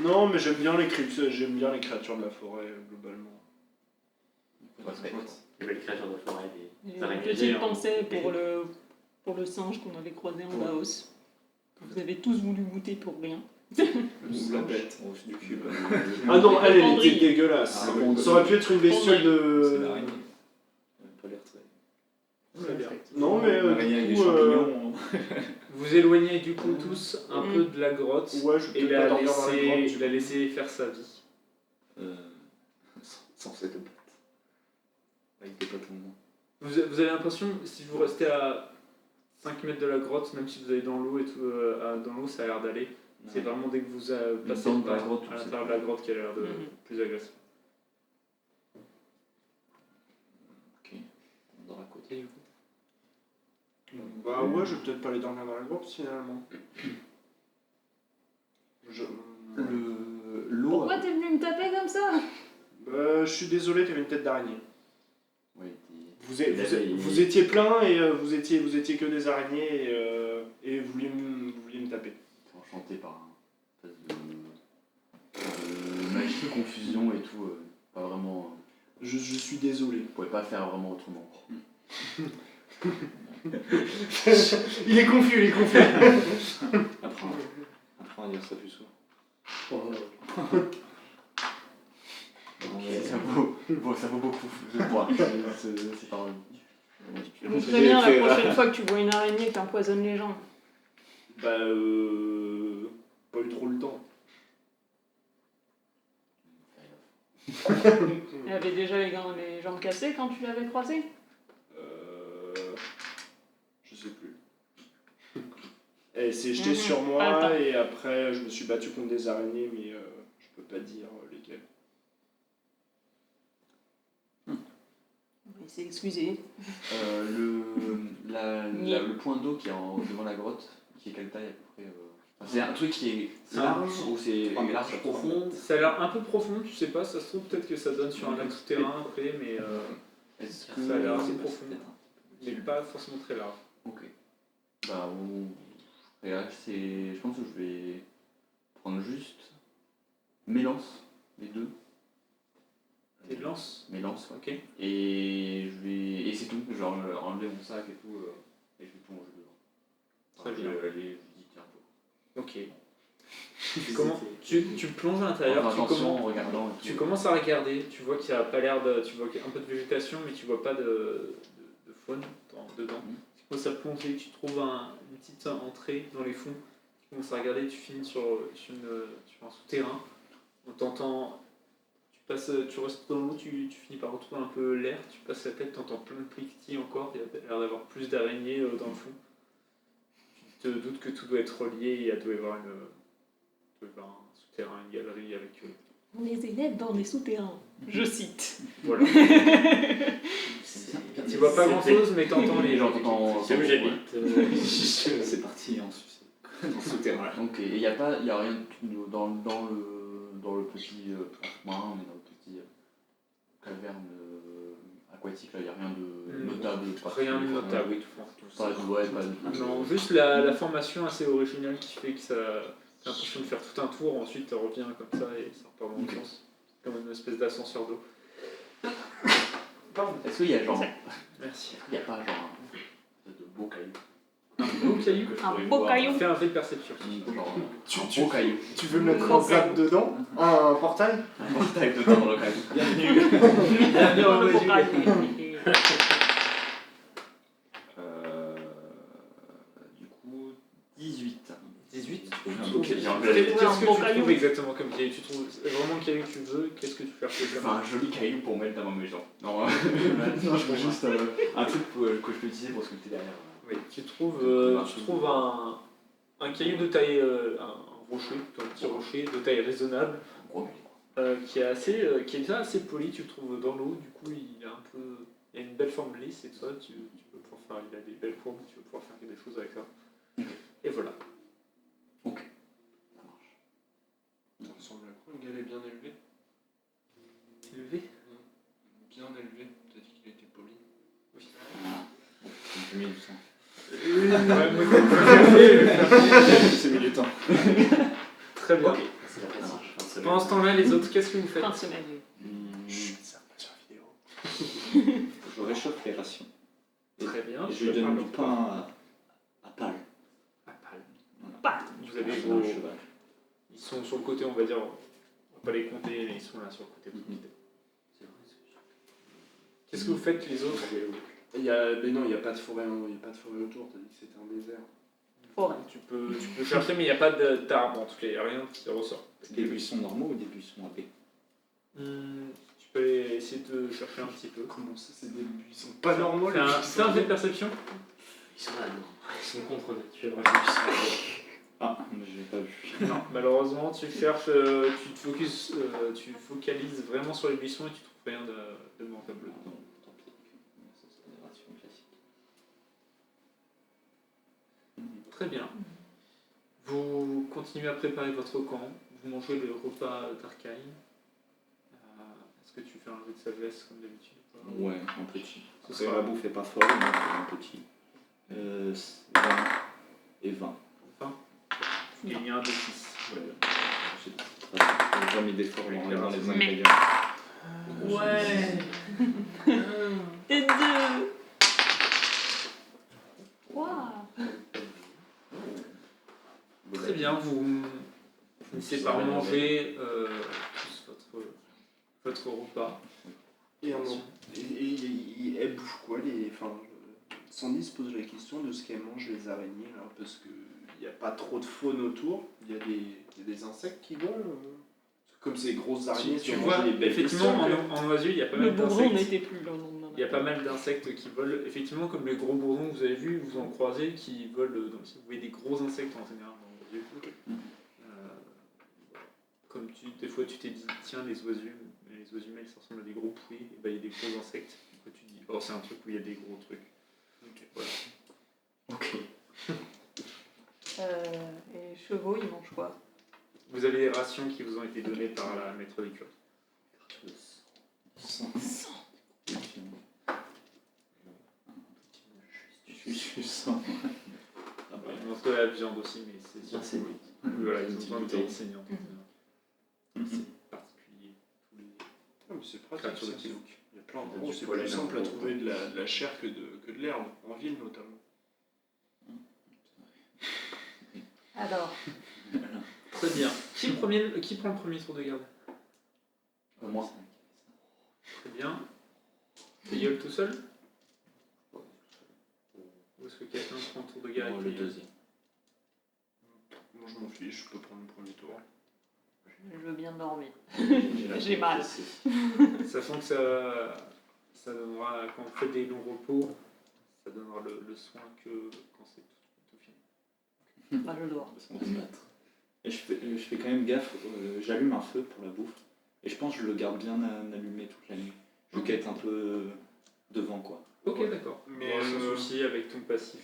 non mais j'aime bien les créatures de la forêt globalement. Ouais, c'est chouette. Les belles créatures de forêt, J'ai des une araignées petite géantes. pensée pour le singe qu'on avait croisé en Laos. Vous avez tous voulu goûter pour rien. Ou la bête. On du cul. Ah non, elle était Pendrille. dégueulasse. Ah, bon, Ça aurait pu être une bestiole C'est de. l'araignée. Elle a pas l'air très. Très bien. Non mais L'araignée avec du des coup, champignons. Vous éloignez du coup tous un peu de la grotte ouais, je vais et peut-être pas dormir dans la grotte. la laisser faire sa vie. Sans cette patte. Avec des pattes en moins. Vous avez l'impression, si vous restez à 5 mètres de la grotte, même si vous allez dans l'eau et tout, dans l'eau ça a l'air d'aller. C'est vraiment dès que vous passez Dans la grotte, à c'est l'intérieur de la grotte qu'elle a l'air de plus agressive. Ok. On dort à côté du coup. Bah ouais, je vais peut-être pas aller dormir dans la grotte finalement. L'eau. Pourquoi t'es venu me taper comme ça? Je suis désolé, t'avais une tête d'araignée. Oui, Vous étiez plein et vous étiez que des araignées et vous vouliez me taper. enchanté par un espèce de magie, de confusion et tout. Pas vraiment. Je suis désolé. On pouvait pas faire vraiment autrement. Il est confus. Apprends à dire ça plus souvent. Ça vaut beaucoup. C'est pas vrai. Je vous préviens, la prochaine fois que tu vois une araignée qui empoisonne les gens. Bah pas eu trop le temps. Elle avait déjà les jambes cassées quand tu l'avais croisée. Je sais plus. Elle s'est jetée sur Pas le moi temps. et après je me suis battu contre des araignées mais je peux pas dire lesquelles. Il s'est excusé. Le point d'eau qui est devant la grotte, qui est quelle taille à peu près c'est un truc qui est large ou c'est large profond? Ça a l'air un peu profond, tu sais pas, ça se trouve peut-être que ça donne sur un lac souterrain après, mais Est-ce ça a l'air assez c'est profond, mais pas forcément très large. Ok. Bah, je pense que je vais prendre juste mes lances, les deux. Tes lances. Mes lances, ouais. Ok. Et c'est tout. Je vais enlever mon sac et tout, et je vais tout manger dedans. Très Je bien. vais aller, je dis tiens, Ok. Tu plonges à l'intérieur, en regardant. tu commences à regarder, tu vois qu'il y a pas l'air de. Tu vois qu'il y a un peu de végétation, mais tu vois pas de faune dedans. Tu commences à plonger, tu trouves une petite entrée dans les fonds, tu commences à regarder, tu finis sur un souterrain, on t'entend. Tu restes dans l'eau, tu finis par retrouver un peu l'air, tu passes la tête, tu entends plein de cliquetis encore, il y a l'air d'avoir plus d'araignées dans le fond. Tu te doutes que tout doit être relié, il doit y avoir un souterrain, une galerie avec eux. On les élève dans des souterrains. Je cite. Voilà. Tu vois pas grand chose, mais t'entends les gens. C'est où j'habite. C'est parti en Suisse. Dans ce souterrain. Donc, il n'y a rien dans le petit parchemin, mais dans le petit caverne aquatique, là, il n'y a rien de notable. Rien de notable, oui, tout Pas de. Non, juste la formation assez originale qui fait que ça. T'as l'impression de faire tout un tour, ensuite tu reviens comme ça et ça repart dans le sens. Comme une espèce d'ascenseur d'eau. Pardon. Est-ce qu'il y a genre. Merci. Il n'y a pas genre un de beau caillou? Un beau caillou. Un beau caillou. Fais un jet de perception. Genre un beau caillou. Tu veux mettre un zap dedans? Un portail? Un portail dedans dans le caillou. Bienvenue en Un beau Belgique. caillou. Du coup, 18. 18. J'ai un beau caillou. Qu'est-ce trouver un que bon tu caillou. trouves exactement comme caillou? Tu trouves vraiment le caillou que tu veux? Qu'est-ce que tu cherches exactement? Enfin, un joli caillou pour mettre dans ma maison. Non, non je veux juste un truc que je peux utiliser pour sculpter derrière. Oui, tu trouves un caillou de taille, un rocher, un petit rocher de taille raisonnable, Gros, qui est déjà assez poli, tu le trouves dans l'eau, du coup il a une belle forme lisse et tout ça, tu peux pouvoir faire, il a des belles courbes, tu peux pouvoir faire des choses avec ça. Et voilà. Ok. Ça marche. Ça ressemble à quoi? Un galet bien élevé? Élevé? Bien élevé. T'as dit qu'il était poli. Oui. J'ai mis du temps. C'est mis du temps. Très bien. Ok, c'est la classique. Pendant ce temps-là, les autres, qu'est-ce que vous faites? Fin de semaine. Ça passe sur la vidéo. Je réchauffe les rations. Très bien. Et je lui donne du pain à Pâle. Ah, pâle. Pas. Vous avez C'est vos... un cheval. Ils sont sur le côté, on va dire, on va pas les compter, mais ils sont là sur le côté. Qu'est-ce que vous faites les autres? Mais non, il n'y a pas de forêt autour. T'as dit que c'était un désert. Forêt. Tu peux chercher, mais il n'y a pas d'arbres en tout cas, il n'y a rien qui ressort. Des buissons normaux ou des buissons épais? Tu peux essayer de chercher un petit peu. Comment ça, c'est des buissons pas normaux? C'est un jet de perception? Ils sont là, non. Ils sont contre nature. Ah, mais je l'ai pas vu. Non, malheureusement, tu cherches, tu focalises vraiment sur les buissons et tu trouves rien de rentable dedans. Tant pis. Ça, c'est des rations classiques. Très bien. Vous continuez à préparer votre camp, vous mangez le repas d'Arkane. Est-ce que tu fais un jeu de sagesse comme d'habitude? Ouais, un petit. Ce Après, sera- la bouffe est pas folle, donc un petit. 20 et 20. Il y a un de 6. J'ai pas mis d'effort dans les ingrédients. Ouais. Et 2. Waouh. Très bien, vous finissez par manger tous votre repas. Et elle bouffe quoi Sandy se pose la question de ce qu'elle mange les araignées là, parce qu'il n'y a pas trop de faune autour. Il y a des insectes qui volent. Comme ces grosses araignées. Tu qui ont vois, mangé les belles effectivement, bestioles. en oiseau, il y a pas Le mal bourdon d'insectes. n'était plus le lendemain. Il y a pas mal d'insectes qui volent. Effectivement, comme les gros bourdons que vous avez vus, vous en croisez, qui volent. Donc, si vous voyez des gros insectes en général dans vos yeux. Comme des fois, tu t'es dit, tiens, les oiseaux humains, ça ressemble à des gros pouilles. Et ben, il y a des gros insectes. Donc, tu dis, oh, c'est un truc où il y a des gros trucs. Voilà. Ok. Et chevaux, ils mangent quoi? Vous avez des rations qui vous ont été données par la maître d'écurie. 100. Je suis 100. Il en faut la viande aussi, mais c'est sûr. C'est Voilà, ils ont Une besoin de petite enseignants. C'est particulier. Tous les Ah, mais c'est pratique. créatures de ça, Kilouk. Il y a plein Du d'endroits où c'est pollen, plus simple un à peu. trouver de la chair que de l'herbe, en ville notamment. Alors, Très bien. Qui prend le premier tour de garde? Moi. Très bien. Théiol tout seul? Ou est-ce que quelqu'un prend le tour de garde? Le avec Théiol? deuxième. Moi je m'en fiche, je peux prendre le premier tour. je veux bien dormir. J'ai J'ai mal. Sachant que ça donnera, quand on fait des longs repos, ça donnera le soin que quand c'est tout fini. Bah, je dors. Parce qu'on va se battre. Et je fais quand même gaffe, j'allume un feu pour la bouffe, et je pense que je le garde bien allumé toute la nuit. Je quête un peu devant, quoi. Ok, d'accord. Mais, Mais sans souci avec ton passif.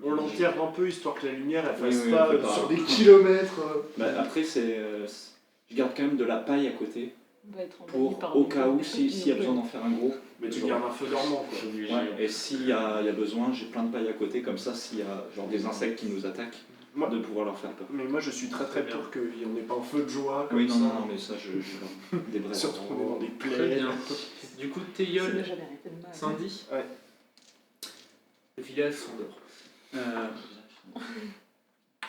On l'enterre un peu histoire que la lumière elle Oui, fasse oui, pas on peut pas. sur des kilomètres. Bah, après, je garde quand même de la paille à côté, On va être envahi par pour au des cas où, trucs s'il y a besoin d'en faire un gros. Mais tu gardes un feu dormant quoi. Ouais, et s'il y a besoin, j'ai plein de paille à côté, comme ça, s'il y a genre des insectes qui nous attaquent, Moi- de pouvoir leur faire peur. Mais moi je suis très Très bien. pour qu'il n'y en ait pas un feu de joie comme Oui, non, ça. non, mais ça, je leur des vrais. Surtout qu'on est dans des Très plaies. bien. Du coup, Théiol, J'avais arrêté de mal. Sandy, Ouais. le village s'endort.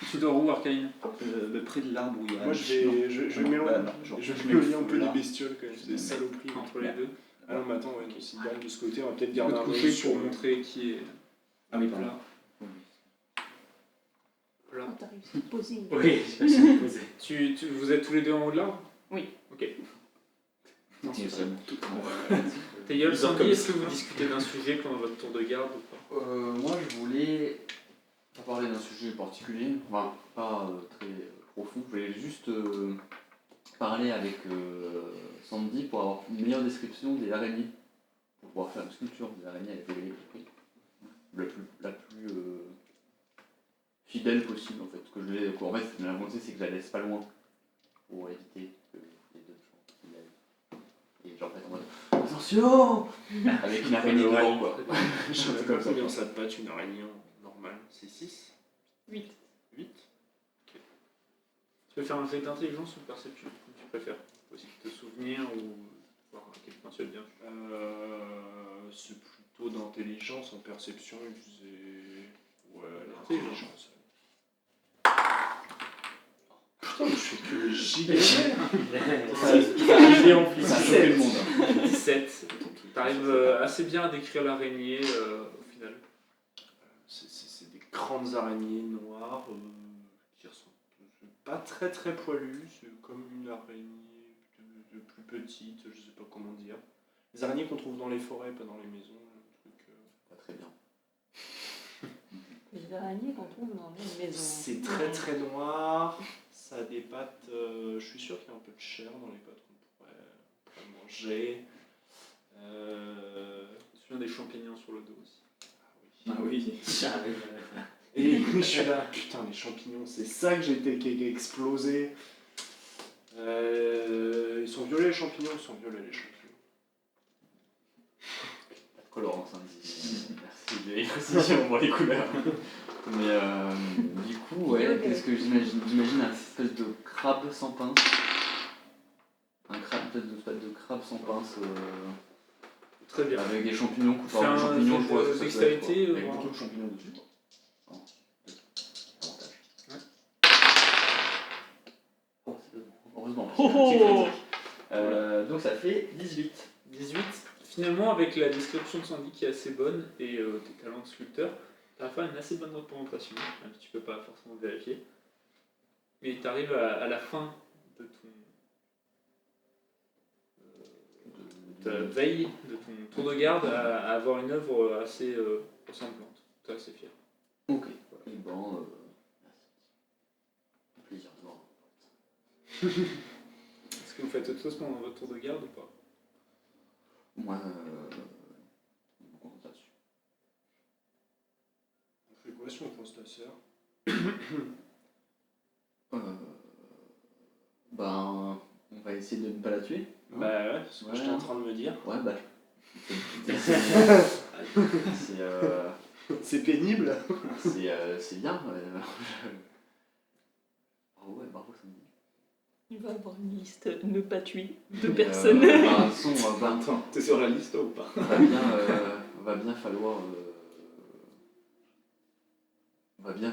Tu dors où, Arcane? Près de l'arbre où il y a. Moi je vais m'éloigner. non, genre, Je je vais mets m'éloigner un le peu feu des là. bestioles quand même, c'est des saloperies. Entre les deux. Ah non mais attends, ouais, si garde de ce côté, on va peut-être Tu garder peux te un coucher œil sur pour montrer qui est Ah oui, pardon. là. Oui. Plat. Oh, t'as réussi à te poser. Oui, je suis posé. Vous êtes tous les deux en haut de l'arbre? Oui. Ok. Non, Et c'est ça- Théiol, Ils sortent Sandy, comme est-ce que vous discutez d'un sujet pendant votre tour de garde ou pas? Moi, je voulais pas parler d'un sujet particulier, enfin, pas très profond. Je voulais juste parler avec Sandy pour avoir une meilleure description des araignées, pour pouvoir faire une sculpture des araignées avec la plus fidèle possible en fait. Que je l'ai, en fait, la volonté c'est que je la laisse pas loin pour éviter que les deux gens qui l'aillent. Et genre, en fait, en mode attention avec une araignée devant quoi. Je sais même Comme pas ça. combien ça te patte une araignée normale. C'est 6 8. 8 Tu peux faire un jet d'intelligence ou de perception, comme tu préfères. Aussi te souvenir ou voir à quel point tu as bien. C'est plutôt d'intelligence en perception. Ouais, Intelligence. Putain, je fais que giga. Ça a choqué le monde. 17. T'arrives assez bien à décrire l'araignée au final. C'est des grandes araignées noires qui ressemblent pas très très poilues. C'est comme une araignée de plus petite, je sais pas comment dire. Les araignées qu'on trouve dans les forêts, pas dans les maisons. Un truc, Pas très bien. Les araignées qu'on trouve dans les maisons. c'est très très noir. Ça a des pattes. Je suis sûr qu'il y a un peu de chair dans les pattes qu'on pourrait manger. Je me souviens des champignons sur le dos aussi. Ah oui. Et je suis là, putain, les champignons, c'est ça que qui a explosé. Ils sont violets les champignons, ils sont violets les champignons. Pas de colorant, Sandy. Merci de l'expression pour les couleurs. Mais du coup, ouais, qu'est-ce que j'imagine? J'imagine un espèce de crabe sans pince. Une espèce de crabe sans pince. Très bien. Avec des champignons, Fais coupeurs de un champignons, jet je vois de ce que ça peut dextérité, être, quoi. Avec voir. beaucoup de champignons dessus. Quoi. Avantage. Ouais. Oh, c'est bon. Heureusement. Oh, oh. Donc ça fait 18. 18. Finalement, avec la description de Sandy qui est assez bonne et tes talents de sculpteur, tu arrives à faire une assez bonne représentation, même si tu peux pas forcément vérifier. Mais tu arrives à la fin de ta veille, de ton tour de garde, à avoir une œuvre assez ressemblante. Tu es assez fier. Ok. Et bon, merci. Plaisir de voir. Est-ce que vous faites autre chose pendant votre tour de garde ou pas? Moi, je me concentre là-dessus. On fait quoi si on pose ta sœur? Ben, on va essayer de ne pas la tuer. Bah ouais, c'est ce que Ouais. j'étais en train de me dire. Ouais, bah. C'est pénible. C'est bien. Bravo, ouais, bravo, ça me dit. Il va avoir une liste ne pas tuer de Bah, personnes. de toute façon, Attends, t'es sur la liste ou pas? va bien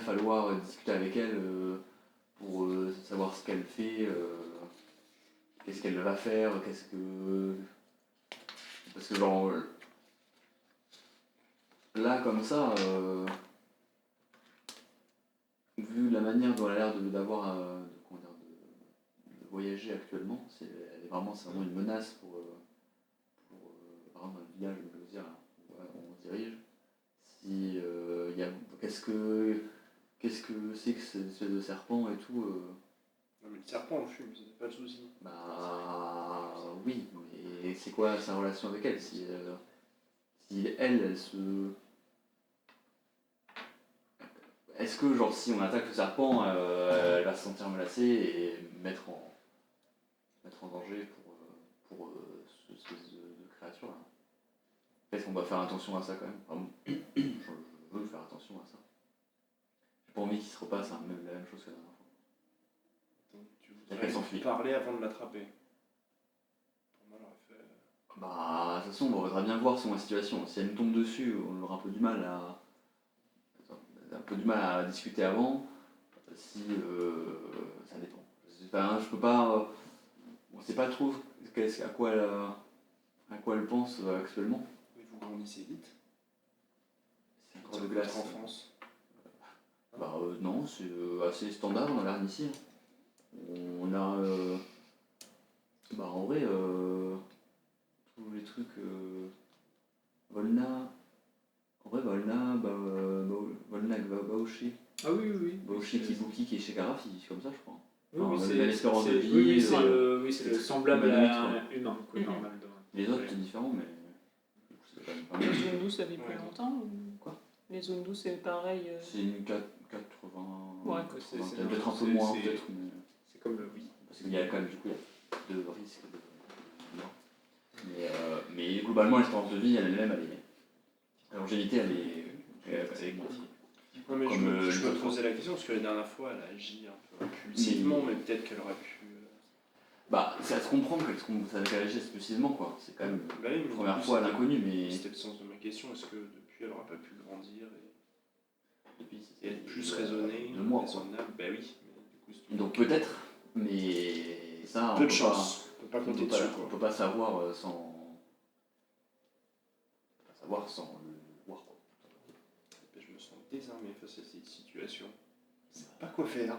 falloir discuter avec elle pour savoir ce qu'elle fait, qu'est-ce qu'elle va faire, parce que genre là comme ça, vu la manière dont elle a l'air d'avoir de voyager actuellement, c'est vraiment une menace pour par exemple, dans le village de Lozère, où on se dirige. Si qu'est-ce que c'est que cette espèce de serpent et tout. Non mais le serpent on le fume, c'est pas le souci. Bah oui, mais c'est quoi sa relation avec elle? Si elle se... Est-ce que genre si on attaque le serpent, elle va se sentir menacée et mettre en danger pour cette espèce de créature là? Est-ce qu'on va faire attention à ça quand même? Enfin, je veux faire attention à ça. J'ai pas envie qu'il se repasse la même chose que la dernière fois. Donc tu Elle s'enfuit. voudrais parler avant de l'attraper. Pour moi, elle aurait fait... Bah, de toute façon, on voudrait bien voir son situation. Si elle nous tombe dessus, on aura un peu du mal à discuter avant. Si ça dépend. Je peux pas. On sait pas trop à quoi elle pense actuellement. Mais vous grandissez vite. C'est encore de glace. Votre enfance. Non, c'est assez standard dans l'Arne ici. On a. En vrai, tous les trucs. Volna. En vrai, Volna, Volna, Baoshi. Ah oui. Baoshi Kibuki qui est chez Garaf, il est comme ça, je crois. Oui, Enfin, c'est l'espérance de vie. oui, c'est le semblable à limite, humain, quoi, normal. Les autres, c'est différent, mais. C'est quand même pas Les mal. zones douces, ça vit plus longtemps ou... Quoi? Les zones douces, c'est pareil. C'est une 80. Ouais, c'est Peut-être un peu moins, peut-être. Mais... C'est comme le oui. Parce qu'il y a quand même du coup il y a de risques de mort. Mais globalement l'espérance de vie elle-même la longévité elle est moitié. Ouais, mais Comme, je me posais la question parce que la dernière fois elle a agi un peu impulsivement, mais peut-être qu'elle aurait pu. Ça se comprend qu'elle agisse impulsivement quoi. C'est quand même Bah oui, mais la première du coup, fois à c'était- l'inconnu mais. C'était le sens de ma question, est-ce que depuis elle aurait pas pu grandir Et puis et être plus raisonnée, de moi quoi. raisonnable? Bah oui, mais du coup, Donc peut-être, mais ça peu on de peut chance, on peut pas pas, compter on peut pas, dessus on quoi. peut pas savoir sans le voir quoi. Je me sens désarmé face à cette situation. Je sais pas quoi faire.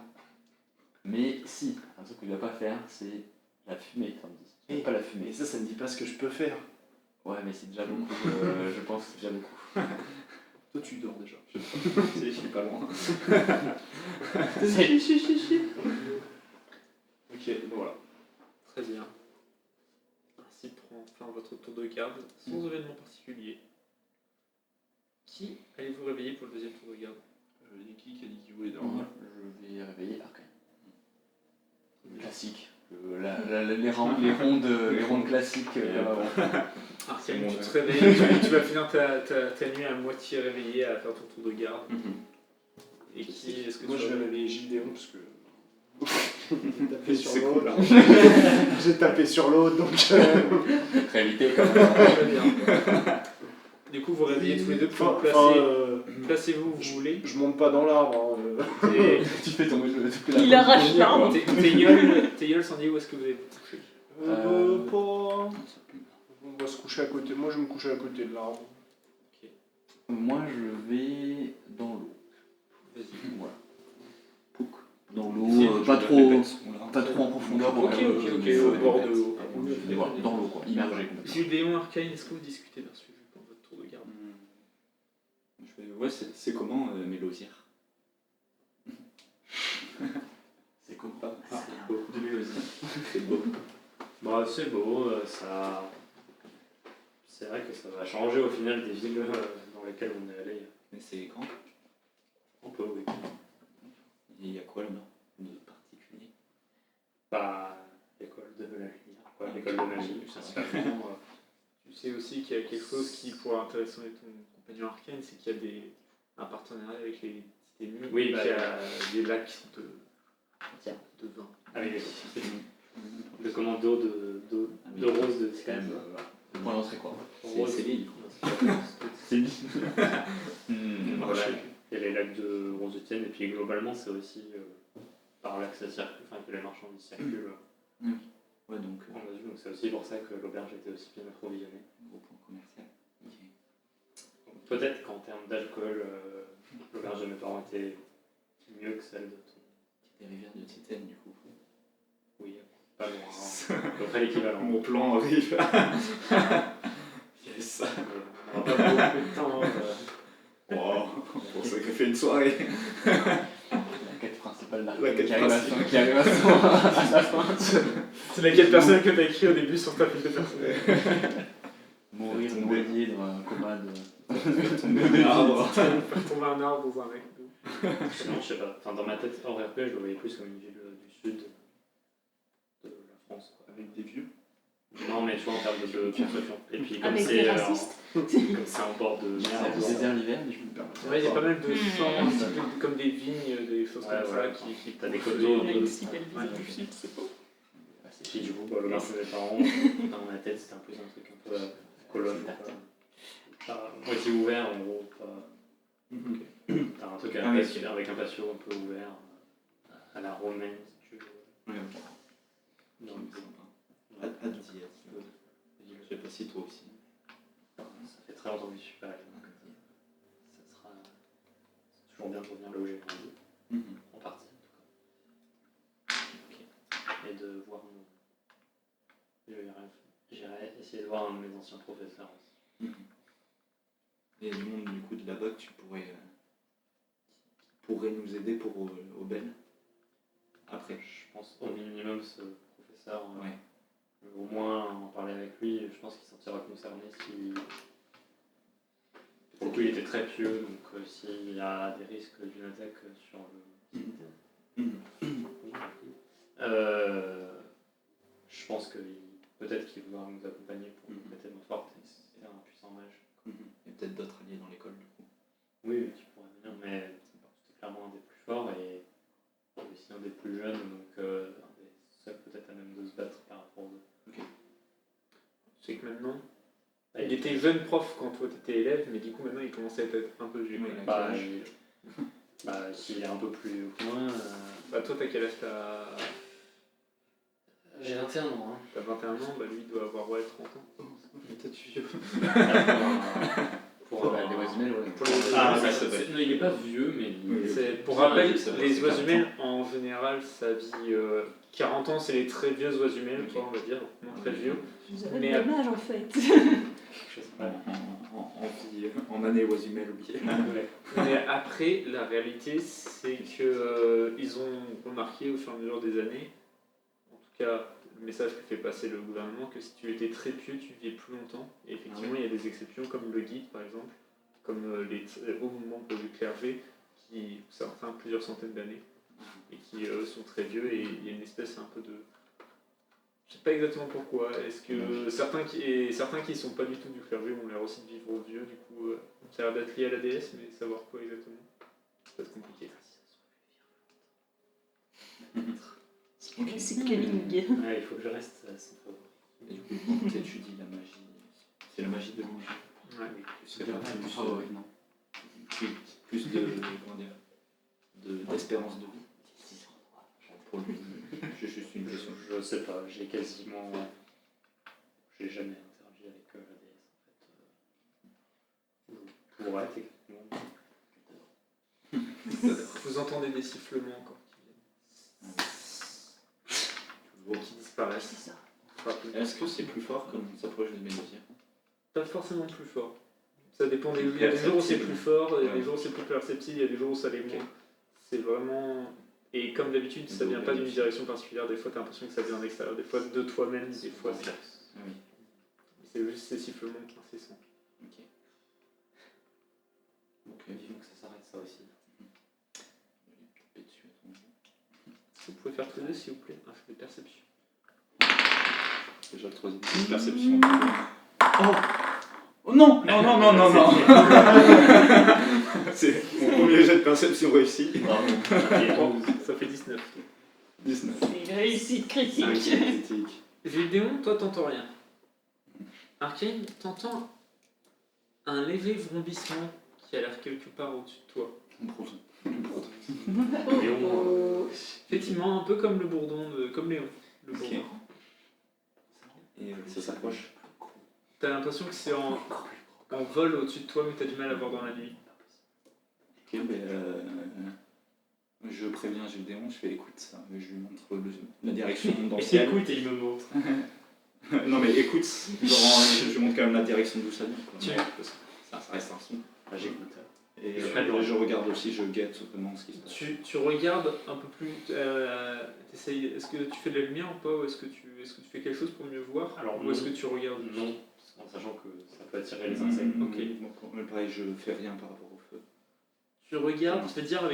Mais si, un truc qu'il ne va pas faire, c'est la fumée, ça me dit. Et- Pas la fumée. Mais ça me dit pas ce que je peux faire. Ouais, mais c'est déjà beaucoup. Je pense que c'est déjà beaucoup. Toi tu dors déjà. Je suis pas loin. Ok, bon, voilà. Très bien. Ainsi prend fin votre tour de garde sans événement particulier. Qui allez-vous réveiller pour le deuxième tour de garde? Qui a dit qu'il voulait dormir? Je vais réveiller Arcane. Classique. Les rondes classiques. Arcane, bon, tu ouais. te réveilles, tu vas finir ta nuit à moitié réveillée à faire ton tour de garde. Et qui est-ce que Moi tu je vas vais réveiller? réveiller Gideon parce que. J'ai tapé sur C'est l'autre. cool, hein. J'ai tapé sur l'autre donc. Très évité quand même. Très bien. Du coup, vous réveillez tous les deux pour placez-vous où vous voulez. Je monte pas dans l'arbre. Et Tu fais tomber le. Il arrache l'arbre. tes gueules sont dit où est-ce que vous allez vous coucher? On va se coucher à côté. Moi je vais me coucher à côté de l'arbre. Moi je vais dans l'eau. Vas-y. Voilà. Pouc. Dans Si, l'eau, pas trop en profondeur. Ok, au bord de l'eau. Mais voilà, dans l'eau quoi, immergé. Gideon, Arcane, est-ce que vous discutez d'un sujet pour votre tour de garde? Ouais, c'est comment Mélosière? C'est cool. C'est beau. De Mélosière. C'est beau. Bah, c'est beau, ça. C'est vrai que ça va changer au final des villes dans lesquelles on est allé. Mais c'est grand. Un peu, oui. Et il y a quoi là-bas de particulier? Bah, l'école de la lumière, quoi, l'école de magie, principalement. Tu sais aussi qu'il y a quelque chose qui pourrait intéresser ton compagnon Arcane, c'est qu'il y a un partenariat avec les cités nues, Oui, et bah, qu'il y a des lacs de vin. Ah oui, le commando de rose de C'est quand même le point d'entrée quoi. Rose. C'est l'île. C'est lui. Voilà, il y a les lacs de Rose-Étienne, et puis globalement, c'est aussi par là que ça circule, enfin que les marchandises circulent Ouais, donc en Asie, donc c'est aussi pour ça que l'auberge était aussi bien approvisionnée. gros point commercial. Ok. Donc, peut-être qu'en termes d'alcool, l'auberge de mes parents était mieux que celle de ton. Des rivières de Titane du coup. Oui, pas loin, hein. À peu près l'équivalent. Mon plan arrive. Yes. On n'aura pas beaucoup de temps. Wow, on s'est fait une soirée. La quête principale La d'Arcane quête qui arrive principale. à la fin. C'est laquelle personne que tu as écrit au début sur ta fiche de personnage? Mourir noyé dans un coma de. Tomber d'un arbre. Faire tomber un arbre dans un mec. Sinon, je sais pas. Enfin, dans ma tête, hors RP, je le voyais plus comme une ville du sud de la France, quoi. Avec des vieux. Non, mais tu vois, en termes de construction. Et puis, comme Avec c'est des en- racistes. comme c'est en bord de mer, C'est le désert l'hiver, mais je me permets. Ouais, il y a pas mal de champs, un petit peu comme des vignes, des choses Ouais, comme voilà. ça qui T'as des poussent coteaux, les- un peu. Une si belle visite du sud, c'est beau. Et puis, du coup, bah, le marché des parents, dans ma tête, c'était un peu un truc un peu colonne. Pas moitié ouvert, en gros. T'as un truc Ah oui. avec un patio un peu ouvert, à la romaine, si tu veux. Ouais, ok. Dans Donc, le- sympa. Hâte d'y être. Je sais pas si toi aussi. Ça fait très longtemps que je suis pas allé, donc ça sera toujours pour bien revenir là où j'ai grandi, Mhm. en partie en tout cas. Et de voir j'irai essayer de voir un de mes anciens professeurs aussi. Mhm. Et le monde du coup de là-bas que tu pourrais nous aider pour Aubel après. Je pense au minimum ce professeur, Ouais. au moins en parler avec lui, je pense qu'il s'en sentira concerné si... Pour le coup, il était très pieux, donc s'il y a des risques d'une attaque sur le site, Mhm. je pense que peut-être qu'il voudra nous accompagner pour nous prêter main forte, et c'est un puissant mage. Mhm. Et peut-être d'autres alliés dans l'école du coup. Oui, tu pourrais venir, mais c'était clairement un des plus forts et aussi un des plus jeunes, donc un des seuls peut-être à même de se battre par rapport aux autres. C'est que maintenant, Ah, il était jeune prof quand toi t'étais élève, mais du coup maintenant il commençait à être un peu vieux. Oui, quoi. S'il est un peu plus haut que moi, Bah toi t'as quel âge? T'as j'ai 21 ans. Hein. t'as 21 ans, bah lui il doit avoir 30 ans. Peut-être vieux. Pour Les Oisemel, ouais. Pour les Ah, Oisemel, non, il est pas vieux, mais Pour rappel, c'est vrai, les c'est Oisemel en général ça vit 40 ans, c'est les très vieux Oisemel, Ok. quoi, on va dire, non très vieux. Vous avez Mais le même âge en fait. je sais pas. En année Oisemel oublié. Mais après, la réalité c'est que ils ont remarqué au fur et à mesure des années, en tout cas le message que fait passer le gouvernement, que si tu étais très pieux, tu vivais plus longtemps. Et effectivement, il y a des exceptions comme le guide par exemple, comme les hauts membres du clergé, qui certains plusieurs centaines d'années, et qui sont très vieux, et il y a une espèce un peu de... Je sais pas exactement pourquoi, est-ce que certains qui sont pas du tout du clergé ont l'air aussi de vivre au vieux, du coup ça a l'air d'être lié à la déesse, mais savoir quoi exactement, ça va être compliqué. C'est Kelling. Ouais, il faut que je reste à son faveur. Et du coup, quand tu étudies la magie, c'est la magie de l'illusion. Ouais. C'est pas plus de comment dire, d'espérance de vie. Pour lui, j'ai juste une question. Je sais pas, j'ai jamais interagi avec la déesse en fait. Je pourrais techniquement. Vous entendez des sifflements encore qui disparaissent. Est-ce que c'est plus fort comme on s'approche des Médosiens? Pas forcément plus fort. Ça dépend des... Il y a des jours où c'est plus fort, il y a des jours où c'est plus perceptible, il y a des jours où ça l'est moins. C'est vraiment... Et comme d'habitude, ça vient pas d'une direction particulière, des fois t'as l'impression que ça vient de l'extérieur, des fois de toi-même, des fois c'est... Ah oui. C'est juste ces sifflements incessants. Ok. Il faut que ça s'arrête ça aussi. Vous pouvez faire tous les deux s'il vous plaît, un jeu de perception. Déjà le troisième. Perception. Oh non. C'est mon premier jet de perception réussi. Ça fait 19. 19. C'est une réussite critique. Critique. Gédéon, toi t'entends rien. Arcane, t'entends un léger vrombissement qui a l'air quelque part au-dessus de toi. Effectivement, un peu comme le bourdon, comme Léon. Le Ok. bourdon. Et ça s'approche. T'as l'impression que c'est en vol au-dessus de toi, mais t'as du mal à voir dans la nuit. Ok, je préviens Gédéon, je fais écoute ça, je lui montre la direction dans le ciel. Écoute et il me montre. Non mais écoute, genre, je lui montre quand même la direction d'où ça vient. Quoi. Tu- Ça reste un son. Ah, j'écoute. Et Je je regarde aussi, je guette vraiment ce qui se passe. Tu regardes un peu plus. Est-ce que tu fais de la lumière ou pas, ou est-ce que tu fais quelque chose pour mieux voir, Alors, ou est-ce que tu regardes Non, en sachant que ça peut attirer les insectes. Ok. Donc, pareil, je fais rien par rapport au feu. Tu regardes, je vais te dire,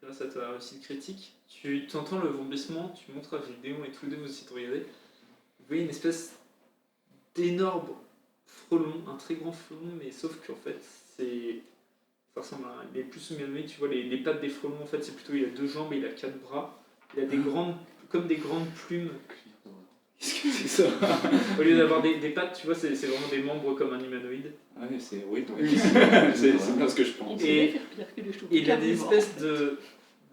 grâce à ta réussite critique, tu entends le vrombissement, tu montres à Gédéon et tous les deux vous essayez de regarder. Vous voyez une espèce d'énorme frelon, un très grand frelon, mais sauf qu'en fait, ça ressemble à il est plus humanoïde, tu vois, les pattes des frelons, en fait, c'est plutôt, il a 2 jambes et il a 4 bras. Il a comme des grandes plumes. Qu'est-ce que c'est ça? Au lieu d'avoir des pattes, tu vois, c'est vraiment des membres comme un humanoïde. Ah oui, c'est c'est bien ce que je pense. Et- faire pire que les chevaux. Et il a des espèces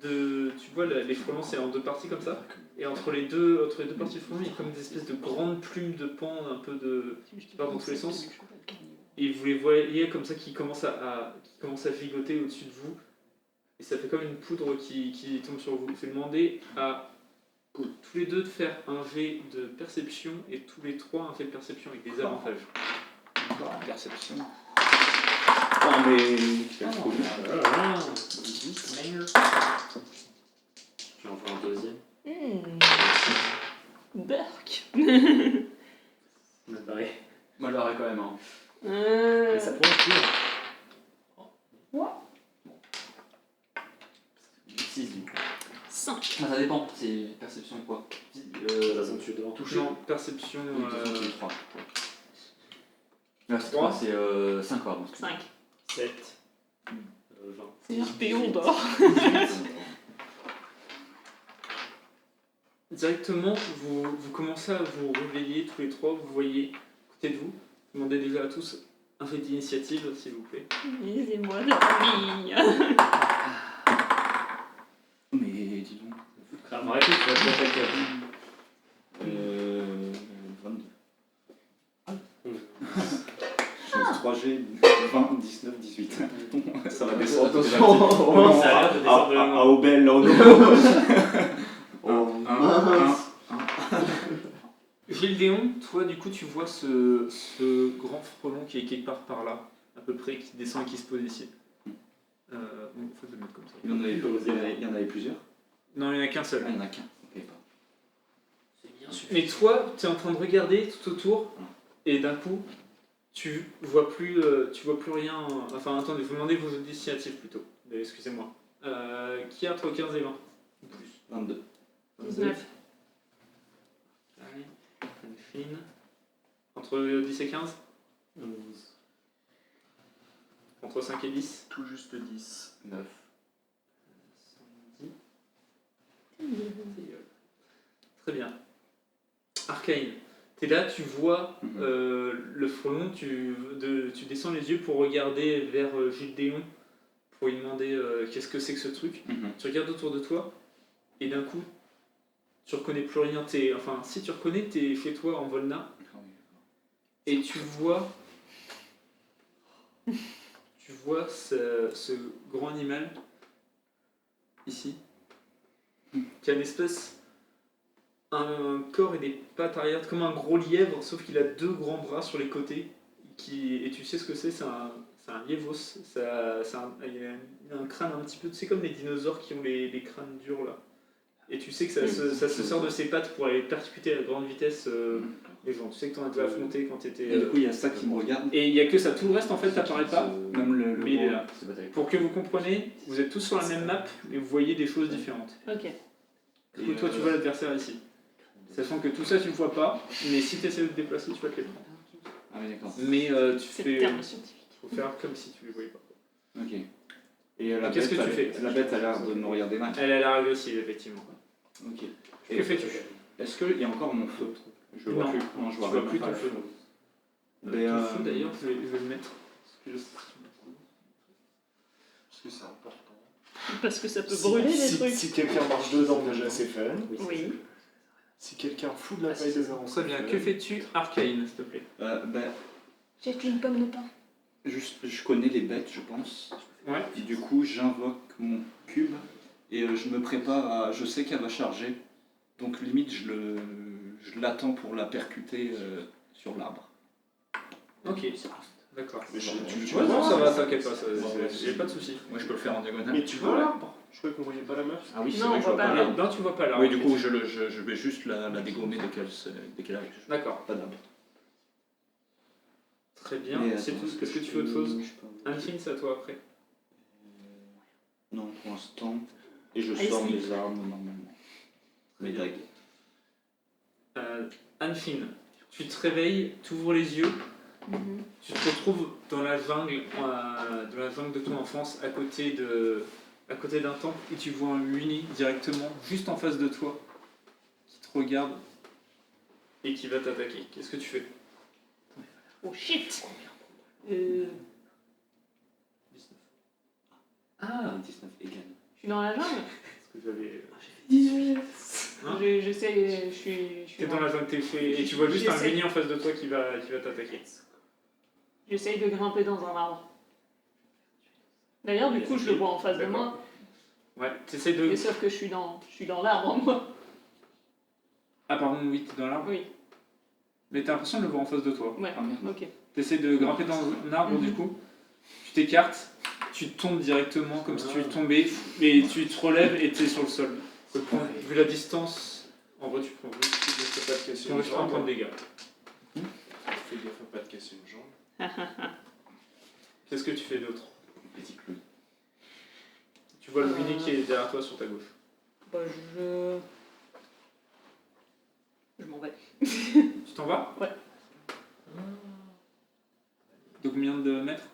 tu vois, les frelons, c'est en 2 parties comme ça. Et entre les deux parties de frelons, il y a comme des espèces de grandes plumes de pan, un peu de... part dans tous les sens. Et vous les voyez comme ça qui commencent à gigoter au-dessus de vous. et ça fait comme une poudre qui tombe sur vous. Je vais demander à tous les deux de faire un jet de perception et tous les trois un jet de perception avec des avantages. Encore la perception. Oh mais quel trou. Tu en fais un deuxième. Burk. Mal barré. Mal barré quand même. Hein. Mais ça pourrait être pire. 6 du coup. 5. Ah, ça dépend, c'est perception quoi. De toute façon, tu dois Toucher. Non, perception. Oui, de toute façon, tu es 3. C'est Trois. 3, c'est 5 pardon. 5. 7. 20. C'est un péon d'or. Directement, vous commencez à vous réveiller tous les trois, vous voyez à côté de vous. Demandez déjà à tous un jet d'initiative, s'il vous plaît. Lisez-moi de famille. Mais dis donc. Arrêtez, tu vas te attaquer. 22. 3G, 20, 19, 18. Ça va descendre. Oh, ça a l'air de descendre de À loin. Aubel, là, Oh, mince. Gildéon, toi du coup tu vois ce grand frelon qui est quelque part par là, à peu près, qui descend et qui se pose ici. Bon, faut le mettre comme ça. Il y en avait plusieurs. Non, il n'y en a qu'un seul. Ah, il n'y en a qu'un. Ok, pas. C'est bien sûr. Mais toi, tu es en train de regarder tout autour, et d'un coup, tu vois plus rien. Enfin, attendez, vous demandez vos initiatives plutôt. Excusez-moi. Qui a entre 15 et 20 ou plus 22. 19. Allez, Anne-Fine. Entre 10 et 15 11. Entre 5 et 10 tout juste 10. 9. 10. Très bien. Arcane. T'es là, tu vois le frelon, tu descends les yeux pour regarder vers Gildéon, pour lui demander qu'est-ce que c'est que ce truc. Tu regardes autour de toi, et d'un coup, tu reconnais plus rien. Enfin, si tu reconnais, t'es chez toi en Volna, et tu vois ce grand animal, ici, qui a une espèce... un corps et des pattes arrière comme un gros lièvre, sauf qu'il a deux grands bras sur les côtés. Et tu sais ce que c'est un liévos. Il a un crâne un petit peu, c'est comme les dinosaures qui ont les crânes durs là. Et tu sais que ça se sort de ses pattes pour aller percuter à grande vitesse les gens. Tu sais que t'en as déjà affronté quand t'étais. Et du coup, il y a ça qui me regarde. Et il n'y a que ça, tout le reste en fait t'apparaît pas. Même le Mais il est là. C'est bataille. Pour que vous compreniez, vous êtes tous sur la même map, mais vous voyez des choses différentes. Ok. Du coup, toi tu vois l'adversaire ici. Sachant que tout ça tu le vois pas, mais si tu essaies de te déplacer, tu vas te les prendre. Ah oui, d'accord. Mais tu C'est fais. le terme scientifique. Faut faire comme si tu les voyais pas. Ok. Et la Qu'est-ce bête, que tu fais la bête a l'air de me regarder mal. Elle a l'air agressive, effectivement. Ok. Que fais-tu? Est-ce qu'il y a encore mon feu? Je le vois Non. plus. Non, je Tu vois vois rien. plus ton feu. Mais, Ton feu d'ailleurs, je vais le mettre. Parce que c'est important. Parce que ça peut brûler des trucs. Si quelqu'un marche dedans, déjà c'est fun. Oui. Si quelqu'un fout de la paille dedans, Très bien. Que fais-tu, Arcane, s'il te plaît? Jette une pomme de pain. Juste, je connais les bêtes, je pense. Ouais. Et du coup, j'invoque mon cube et je me prépare à. Je sais qu'elle va charger, donc limite, je l'attends pour la percuter sur l'arbre. Ok. D'accord. Mais tu Ouais, vois, non, ça va, t'inquiète pas, Ouais, j'ai pas de soucis. Moi, je peux le faire en diagonale. Mais tu vois l'arbre? Je croyais qu'on voyait pas la meuf. Ah oui, c'est Non, vrai on que je voit vois pas pas l'arbre. l'arbre. Non, tu vois pas là. Oui, du coup, je vais juste la dégommer dès qu'elle arrive. D'accord. Pas d'arbre. Très bien. Mais C'est attends, tout. Est-ce que tu fais autre chose? je peux- Anfine, c'est à toi après. Non, pour l'instant. Et je Allez, sors sleep. mes armes normalement. Mes dagues. Anfine, tu te réveilles, tu ouvres les yeux, tu te retrouves dans la jungle de ton enfance, à côté d'un temple, et tu vois un Uni directement, juste en face de toi, qui te regarde et qui va t'attaquer. Qu'est-ce que tu fais? Oh shit. 19. Ah, 19 égal. Je suis dans la jungle. Parce que j'avais. 18. Hein J'essaie, je suis T'es dans la jungle, et tu vois juste un J'essaie. Uni en face de toi qui va t'attaquer. J'essaye de grimper dans un arbre. D'ailleurs, du coup, je le vois en face de moi. Ouais, t'essaies de. Mais sauf que je suis dans l'arbre, moi. Ah, pardon, oui, t'es dans l'arbre. Oui, Mais t'as l'impression de le voir en face de toi. ouais, Ah, merde. ok. T'essaies de grimper dans un arbre, du coup. Tu t'écartes, tu tombes directement comme si tu tombais, mais tu te relèves et t'es sur le sol. Vu la distance, en vrai, tu prends juste. Fais pas de casser Tu prends une juste un point de jambe. dégâts. Fais gaffe à pas de casser une jambe. Qu'est-ce que tu fais d'autre? Petit clou. Tu vois le Winnie qui est derrière toi sur ta gauche. Bah, je m'en vais. Tu t'en vas? Ouais. De combien de mètres?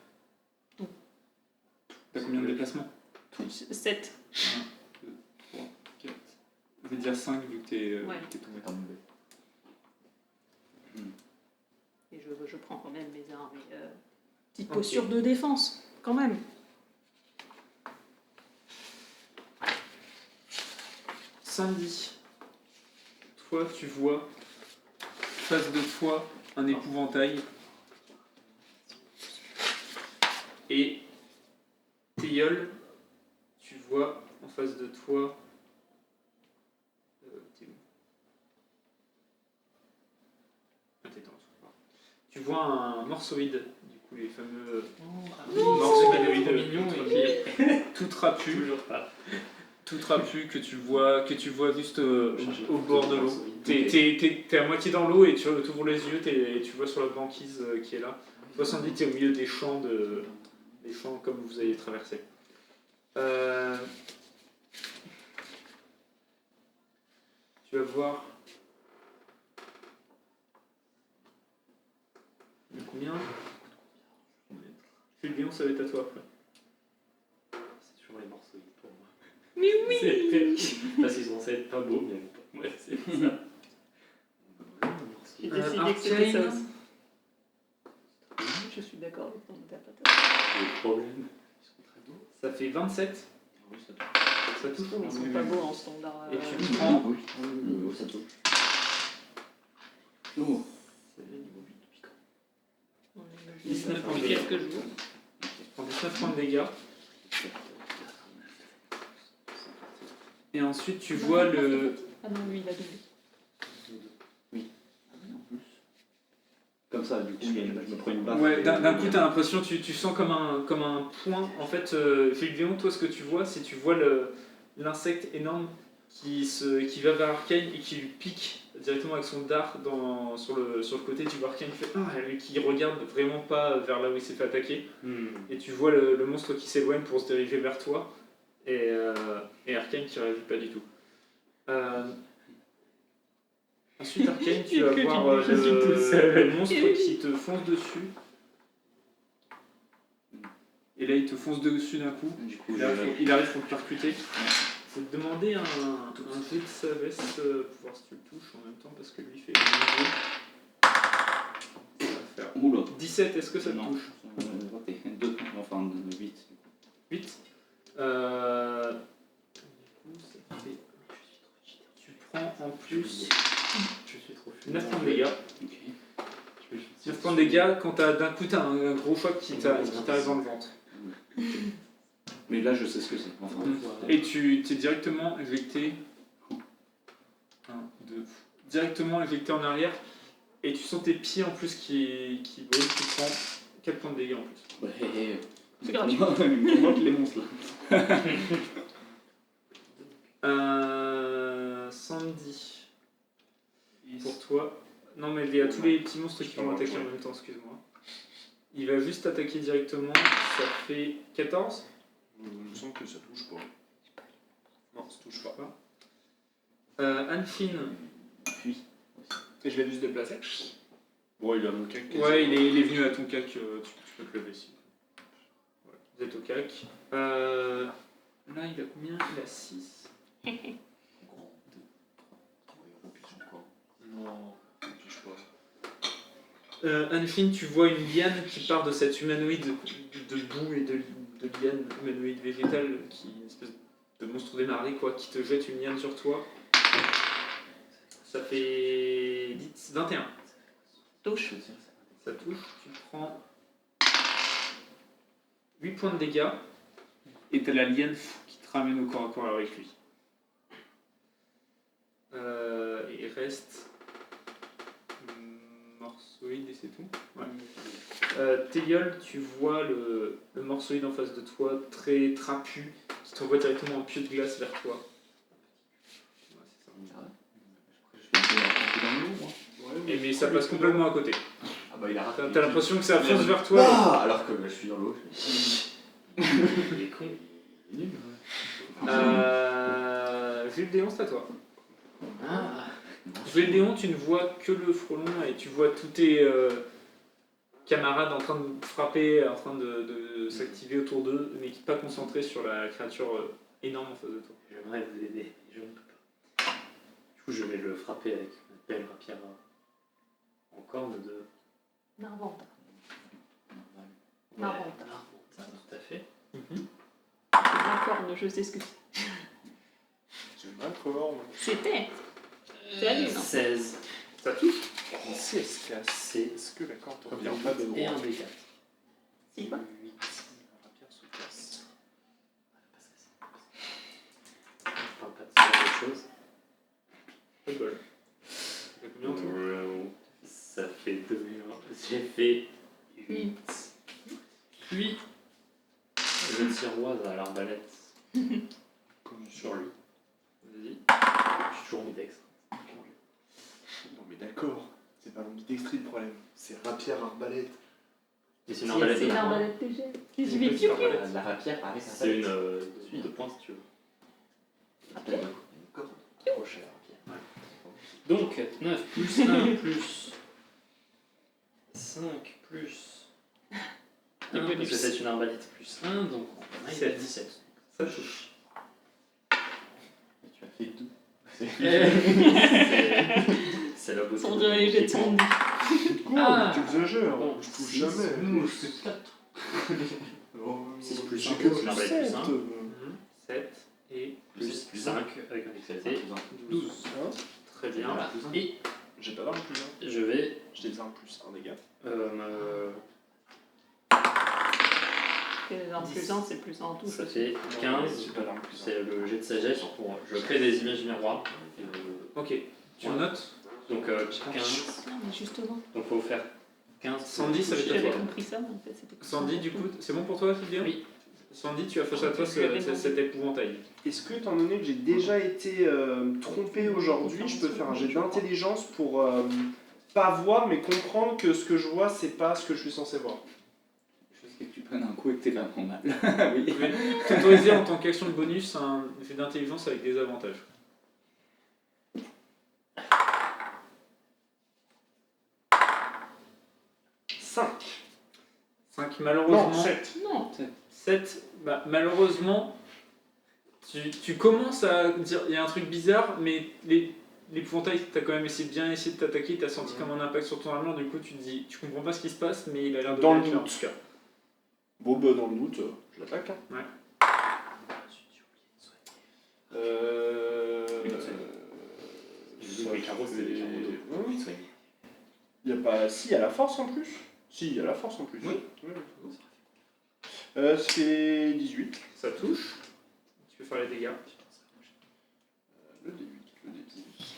Tout. T'as combien de déplacements? 7. 1, 2, 3, 4. Je vais dire 5 vu que t'es Ouais. tombé. T'es tombé. Et je prends quand même mes armes et petite Ok. posture de défense, quand même. Sandy, toi tu vois face de toi un épouvantail et Théiol, tu vois en face de toi t'es où? Ah, t'es en dessous, pardon. Tu vois un morsoïde, du coup les fameux morceaux humanoïdes mignon et tout trapu. toujours pas. Tout trapu que tu vois juste au bord de l'eau. T'es- T'es à moitié dans l'eau et tu ouvres les yeux et tu vois sur la banquise qui est là. 70, t'es au milieu des champs comme vous avez traversé. Tu vas voir. Il y a combien? Fulbion, ça va être à toi après. C'est toujours les morceaux pour moi. Mais oui. Parce qu'ils sont censés être pas beaux, mais ouais, c'est ça. J'ai décidé que c'était ça aussi. Je suis d'accord avec ton interprétation. Le problème, ils sont très beaux. Ça fait 27. Oui, ça Ça touche. Ils sont pas beaux en standard. Et tu prends. Oui, ça touche. Oh. C'est le niveau 8 depuis quand? On est 19 depuis en quelques jours. Tu prends 19 points de dégâts. Et ensuite tu vois le. Ah non, lui il a doublé. Comme ça, du coup, je me prends une baffe. Ouais, d'un coup, t'as l'impression, tu sens comme un point. En fait, Fulvion, toi, ce que tu vois, c'est tu vois l'insecte énorme qui va vers Arcane et qui lui pique directement avec son dard sur le côté. Tu vois Arcane qui fait et qui regarde vraiment pas vers là où il s'est fait attaquer. Et tu vois le monstre qui s'éloigne pour se diriger vers toi. Et Arcane qui réagit pas du tout. Ensuite, Arcane, tu vas voir le monstre qui te fonce dessus. Et là, il te fonce dessus d'un coup. Du coup, Il arrive pour te percuter. Faut te demander un jet de savesse pour voir si tu le touches en même temps parce que lui fait le niveau. Ça va faire Oula. 17, est-ce que ça te Non. touche? Raté. 2, enfin 8. 8. Du coup, ça fait. Tu prends en plus Je suis trop 9 points de dégâts. Ok. 9 points de dégâts quand d'un coup t'as un gros choc qui t'arrive dans le ventre. Mais là, je sais ce que c'est. Enfin, Et tu t'es directement éjecté. 1, 2. Directement éjecté en arrière. Et tu sens tes pieds en plus qui brûlent. Tu prends 4 points de dégâts en plus. ouais. C'est gratuit. Comment les monstres là? Sandy. Pour toi. Non, mais il y a tous les petits monstres qui vont attaquer en même temps, excuse-moi. Il va juste attaquer directement. Ça fait 14. Il me semble que ça touche pas. Non, ça touche pas. Anfine. Puis. Et je vais juste déplacer. Bon, il a mon cac. Ouais, il est venu à ton cac. Tu peux te lever ici. Voilà, vous êtes au cac. Là, il a combien? Il a 6. Non, ça touche pas. Anfine, tu vois une liane qui part de cet humanoïde de boue et de liane humanoïde végétale, qui est une espèce de monstre démarré, quoi, qui te jette une liane sur toi. Ça fait 21. Touche. Ça touche, tu prends 8 points de dégâts et t'as la liane qui te ramènes au corps à corps avec lui. Il reste Morsoïde et c'est tout. Ouais. Théiol, tu vois le Morsoïde en face de toi, très trapu, qui t'envoie directement un pieu de glace vers toi. Ouais, c'est ça. Je vais essayer de dans le lot, moi. Et mais ça passe complètement à côté. Ah bah il a raté. T'as l'impression que ça fonce vers toi. Ah, alors que je suis dans l'eau. Il est con. Il est nul. Jules Déon, c'est à toi. Ah. Jules Déon, tu ne vois que le frelon et tu vois tous tes camarades en train de frapper, en train de s'activer autour d'eux, mais pas concentrés sur la créature énorme en face de toi. J'aimerais vous aider, je ne peux pas. Du coup, je vais le frapper avec une belle rapière en corne de... Narvanta. Ouais, Narvanta. tout à fait. La corne, je sais ce que c'est. C'est ma corne. C'était. C'est à lui, non 16. Ça touche. C'est escasse. C'est Est-ce que la corne te revient pas de et droit un D4. Si, quoi 8. La rapière se casse. Je parle pas de ce genre de choses. Pas de bol. Ça fait combien toi Ça fait 2. J'ai fait 8. Puis, je tire Oise à l'arbalète Comme sur lui. Vas-y. Je suis toujours ambidextre. Non mais d'accord, c'est pas l'ambidextrie le problème, c'est rapière arbalète. Et c'est une arbalète C'est de une poing. arbalète TG. Qui se Une vit petite piou piou. arbalète. La rapière avec sa C'est une de pointe si tu veux. Trop cher. Donc, 9 plus 1 plus 5 plus 1, parce que c'est une arbalète plus 1, donc on a 17. Ça touche. Tu as fait tout. C'est la beauté. On dirait les jets de Sandy. Quoi Ah. Tu exagères, Bon, je touche six, jamais. nous, c'est 4. Oh, 6 plus j'ai 1, que c'est l'arbalète plus plus 7. 1. 7 et Plus 5 avec un dextérité. 12. Hein Très bien. Voilà. Et J'ai pas d'arme plus 1. je vais J'ai des armes plus 1 dégâts. me... Les armes plus 1, c'est plus 1 en tout. Ça fait 15. J'ai pas d'arme plus 1. C'est le jet de sagesse pour... Je crée des images miroirs. Ok. Tu Ouais. notes. Donc 15. Non, mais justement. Donc faut faire 15. Sandy, ça va être à J'avais toi. compris ça, mais en fait, c'était plus Sandy, ça. du coup, c'est bon pour toi, Fidèle Oui. Sandy, tu as face à toi cet épouvantail. Est-ce que, étant donné que j'ai déjà été trompé aujourd'hui, je peux faire un jet d'intelligence pour pas voir mais comprendre que ce que je vois, c'est pas ce que je suis censé voir? Jusqu'à ce que tu prennes un coup et que t'es vraiment mal. Oui. Tu peux t'autoriser en tant qu'action de bonus un effet d'intelligence avec des avantages. 5, malheureusement. Non, 7. Non. 7, bah, malheureusement, tu commences à dire il y a un truc bizarre, mais l'épouvantail, t'as quand même bien essayé de t'attaquer, t'as senti comme un impact sur ton armure, du coup tu te dis, tu comprends pas ce qui se passe, mais il a l'air de Dans bien le faire, en doute. tout cas. Bon, bah, dans le doute, je l'attaque. Hein. Ouais. Les carreaux, c'est les carreaux d'eau. Oui. Il y a pas... Si, il y a la force en plus. Si, il y a la force en plus. Oui. Ça fait 18. Ça touche. Tu peux faire les dégâts. Le D8, le D10.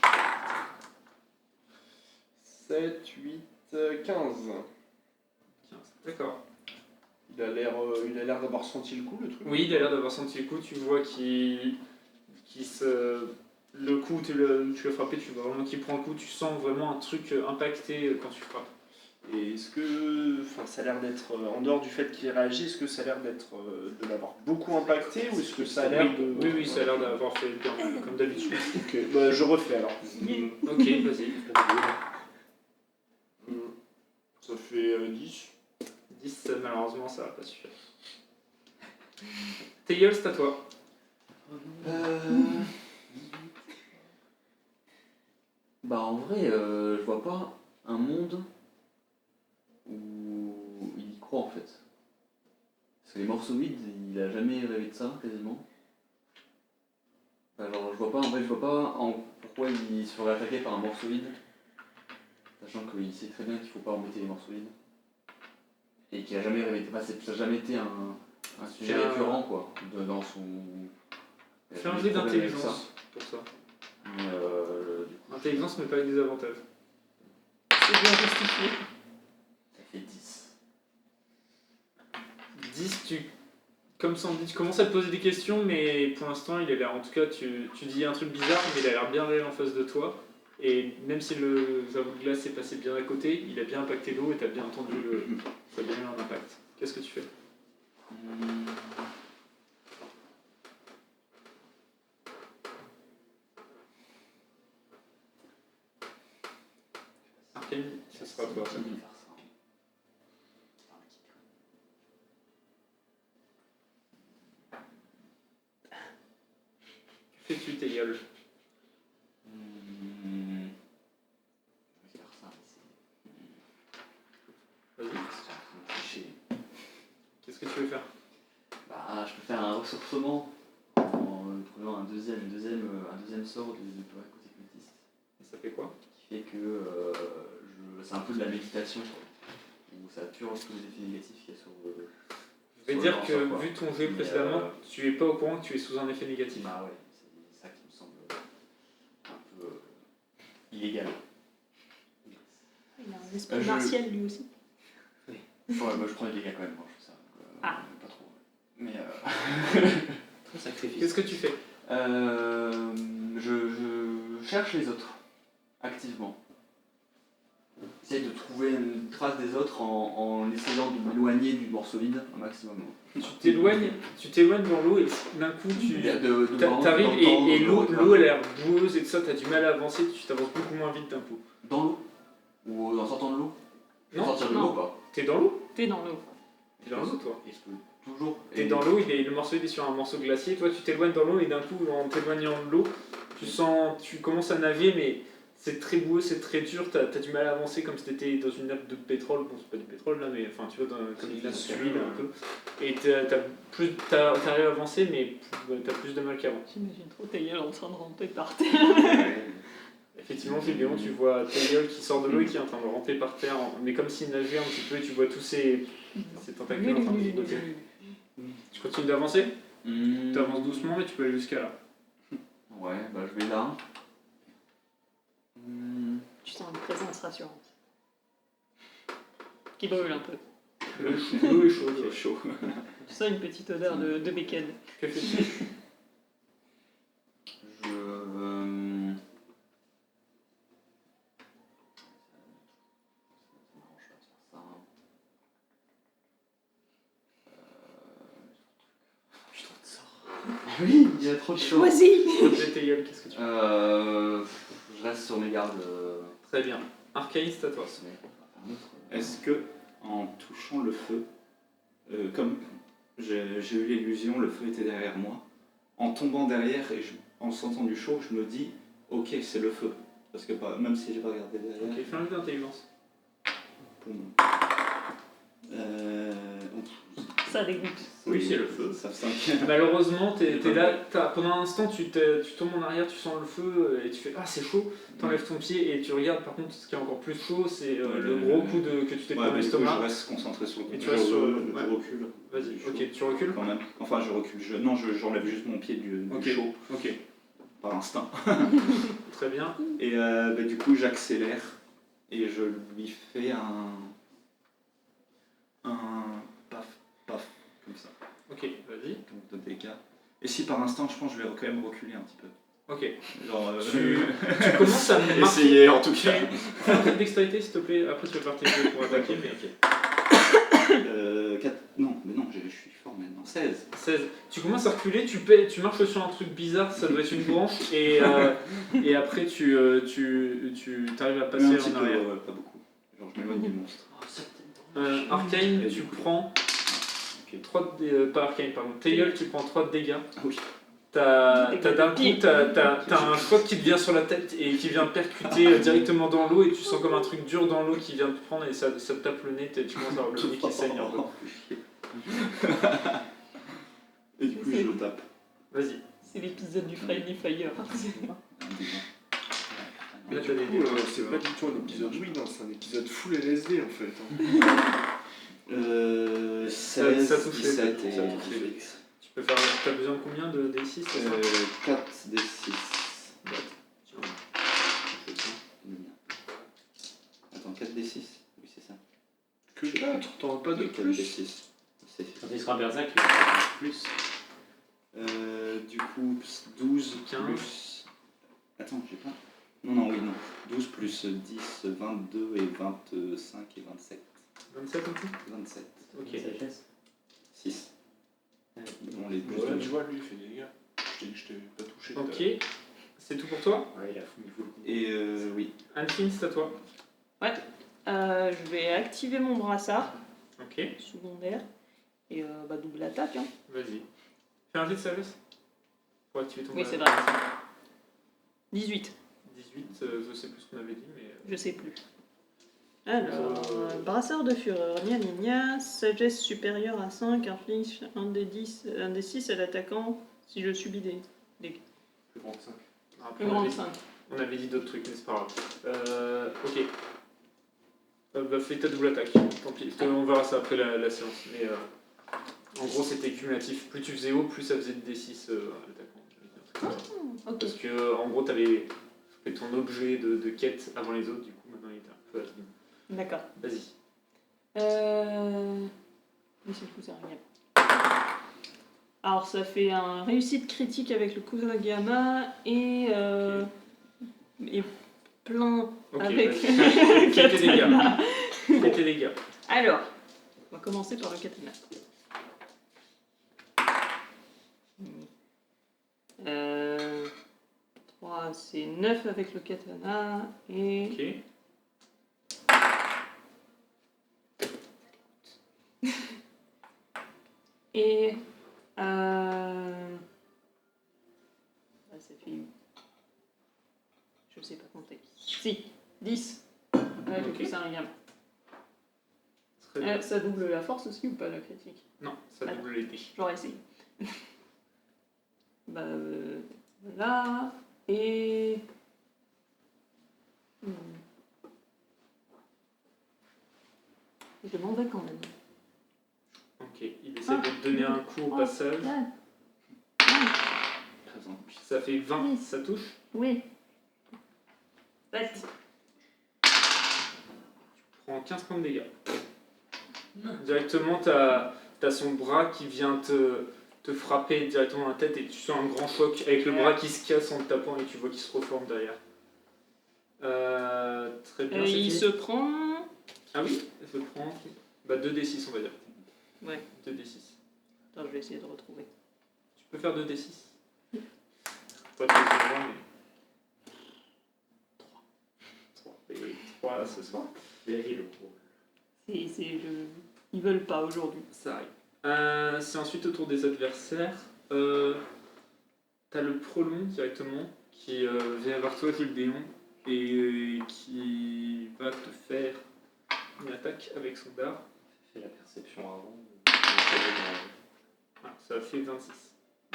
7, 8, 15. 15. D'accord. Il a l'air d'avoir senti le coup, le truc. Oui, il a l'air d'avoir senti le coup, tu vois qu'il se... Le coup où tu l'as frappé, tu vois vraiment qu'il prend le coup, tu sens vraiment un truc impacté quand tu frappes. Et est-ce que, enfin, ça a l'air d'être, en dehors du fait qu'il réagit, est-ce que ça a l'air d'être, de l'avoir beaucoup impacté ou est-ce que ça a l'air de... Oui, ça a l'air d'avoir fait bien, comme d'habitude. Ok, bah je refais alors. Ok, vas-y. Ça fait 10. 10, malheureusement, ça va pas suffire. Théiol, c'est à toi. Bah en vrai, je vois pas un monde où il y croit en fait. Parce que les morceauides, il a jamais rêvé de ça quasiment. Enfin, genre, je vois pas pourquoi il serait attaqué par un morceauide, sachant qu'il sait très bien qu'il faut pas embêter les morceauides. Et qu'il a jamais rêvé, enfin, ça a jamais été un sujet C'est un- récurrent quoi, dans son Fais un J'ai jet des problèmes avec d'intelligence pour ça. Mais, du coup, Intelligence, mais pas avec des avantages. C'est bien justifié. ça fait 10. 10, comme Sandy, tu commences à te poser des questions, mais pour l'instant, il a l'air. En tout cas, tu dis un truc bizarre, mais il a l'air bien réel en face de toi. Et même si le savon de glace est passé bien à côté, il a bien impacté l'eau et t'as bien entendu ça a bien eu un impact. Qu'est-ce que tu fais? Arcane, ça sera toi. Je vais faire ça. Fais-tu tes gueules? Je vais faire ça. Vas-y. C'est un cliché. Qu'est-ce que tu veux faire? Bah, je peux faire un ressourcement en prenant un deuxième sort de côté cultiste. Et ça fait quoi? Qui fait que c'est un peu de la méditation, où ça purge tous les effets négatifs qu'il y a sur Je vais sur dire le que, lanceur, quoi. vu ton jet Mais, précédemment, tu es pas au courant que tu es sous un effet négatif. Bah ouais, c'est ça qui me semble un peu illégal. Il a un esprit Je- martial lui aussi. Ouais, bah, je prends les dégâts quand même, moi, je fais ça. Donc, Ah. pas trop. Mais Trop sacrifice. Qu'est-ce que tu fais? je cherche les autres, activement. J'essaie de trouver une trace des autres en essayant de m'éloigner du morceau vide un maximum. Tu t'éloignes dans l'eau et d'un coup t'arrives et l'eau elle a l'air boueuse et tout ça, t'as du mal à avancer, tu t'avances beaucoup moins vite d'un coup. Dans l'eau? Ou en sortant de l'eau? Non, Sortir de non. l'eau ou pas? T'es dans l'eau? T'es dans l'eau. T'es dans l'eau toi? Est-ce que toujours? T'es dans l'eau, le morceau il est sur un morceau glacier, toi tu t'éloignes dans l'eau et d'un coup en t'éloignant de l'eau, tu commences à nager mais c'est très boueux, c'est très dur, t'as du mal à avancer comme si t'étais dans une nappe de pétrole, bon c'est pas du pétrole là mais enfin tu vois comme une nappe d'huile un peu, et t'arrives à avancer mais t'as plus de mal qu'avant. J'imagine trop Taïel en train de ramper par terre. Effectivement Fébéon, tu vois Taïol qui sort de l'eau et qui est en train de ramper par terre, mais comme s'il nageait un petit peu et tu vois tous ces tentacules en train de gigoter. Tu continues d'avancer? Tu avances doucement mais tu peux aller jusqu'à là. Ouais, bah je vais là. Tu sens une présence rassurante. Qui brûle un peu. L'eau est chaude. C'est chaud. Tu sens une petite odeur de bacon. Que fais-tu? Oui, il y a trop de choses. Choisis. S'il te plaît, Taïol, qu'est-ce que tu fais? Je reste sur mes gardes. Très bien. Arcane, c'est à toi. Est-ce que, en touchant le feu, comme j'ai eu l'illusion, le feu était derrière moi, en tombant derrière et en sentant du chaud, je me dis, ok, c'est le feu. Parce que même si j'ai pas regardé derrière. Ok, fais un jeu d'intelligence. Boum. Ça dégoûte. Oui, c'est le feu. Ça fait 5. Malheureusement, t'es là, pendant un instant, tu tombes en arrière, tu sens le feu et tu fais ah c'est chaud, t'enlèves ton pied et tu regardes. Par contre, ce qui est encore plus chaud, c'est le gros coup que tu t'es pris dans l'estomac. Je reste concentré sur le coup. Et tu restes sur le. Je recule. Vas-y, ok, tu recules. Quand même. Enfin, je recule. Non, j'enlève juste mon pied du chaud. Ok, Par instinct. très bien. Et du coup, j'accélère et je lui fais un paf, paf, comme ça. Ok, vas-y. Donc de dégâts. Et si par instant, je pense que je vais quand même reculer un petit peu. Ok. Genre, Tu commences à marquer. essayer en tout cas. Fais un jet de dextérité s'il te plaît. Après, tu vas faire tes jeux pour attaquer, mais ok. 4... Non, mais non, je suis fort maintenant. 16. 16. Tu commences à reculer, tu marches sur un truc bizarre, ça doit être une branche, et après tu arrives à passer Un petit en peu, arrière. pas beaucoup. Genre, je m'éloigne du monstre. Arcane, Et tu du coup. prends Ok. 3 de pas Arcane, pardon. Taïol, tu prends 3 de dégâts. Ah oui. T'as d'un coup, t'as un choc qui te vient sur la tête et qui vient percuter directement dans l'eau, et tu sens comme un truc dur dans l'eau qui vient te prendre et ça te tape le nez, tu commences à avoir le nez qui saigne un peu. Et du coup, je le tape. Vas-y. C'est l'épisode du Friendly Fire. Un dégât. Mais Là, du t'as des coup, dégâts. c'est pas du tout un épisode Win, c'est un épisode full LSD en fait. 16, ça touche les 17 têtes, et ça touche les 18. Tu peux faire. T'as besoin besoin de combien de D6 c'est ça 4 des 6. Attends, 4 des 6 Oui, c'est ça. Que 4, t'en as pas de 4 des plus 6. C'est Quand il sera berserk, il va faire plus. Du coup, 12 15. plus... Attends, j'ai pas... Non, oui, non. 12 plus 10, 22 et 25 et 27. 27 en tout 27. Ok. Sagesse. 6. Bon, les plus Ouais, de- tu vois, lui, il fait des dégâts. Je t'ai dit que je t'ai pas touché. tout à Ok. l'heure. C'est tout pour toi Ouais, il faut le coup. Et oui. Anne-Fine, c'est à toi. Je vais activer mon brassard Ok. secondaire et double attaque. Hein. Vas-y. Fais un jet de sagesse pour activer ton Oui, c'est bras. vrai. 18, 18, je sais plus ce qu'on avait dit, mais. je sais plus. Alors, brassard de fureur, gna gna gna, sagesse supérieure à 5, inflige 1 des 6 à l'attaquant si je subis des dégâts. Plus grand que 5. Après, Plus grand que 5. on avait dit d'autres trucs, mais c'est pas grave. Ok. Fais ta double attaque. Tant pis. On verra ça après la séance. Mais en gros, c'était cumulatif. Plus tu faisais haut, plus ça faisait de D6 à l'attaquant. Ok. Parce que, en gros, t'avais fait ton objet de quête avant les autres, du coup, maintenant il était un peu abîmé. D'accord. Vas-y. Mais c'est le coup, ça rien. Alors, ça fait un réussite critique avec le Kusagama et plein Ok, avec. vas-y. Fais tes dégâts. Fais tes dégâts. Alors, on va commencer par le katana. 3, c'est 9 avec le katana et. Ok. Et. Ça fait. Je sais pas compter. Si, 10. Avec Ok. le Kusarigama. Très bien. Ça double la force aussi ou pas la critique? Non, ça double les dés. J'aurais essayé. Voilà. Et. Je demandais quand même. Ok, il essaie de te donner un coup au passage. Ça fait 20, Oui. ça touche. Oui. 7. Prends 15 points de dégâts. Directement, t'as son bras qui vient te frapper directement dans la tête et tu sens un grand choc avec le bras qui se casse en te tapant et tu vois qu'il se reforme derrière. Très bien, c'est Il fini. se prend. Ah oui, il se prend 2d6 on va dire. Ouais. 2d6. Attends, je vais essayer de retrouver. Tu peux faire 2d6. Pas très souvent, mais... 3. Et 3 ce soir. Ils veulent pas aujourd'hui. Ça arrive. C'est ensuite au tour des adversaires. T'as le prolong directement qui vient vers toi, Gildéon, et qui va te faire une attaque avec son dard. Fais la perception avant. Ah, ça fait 26.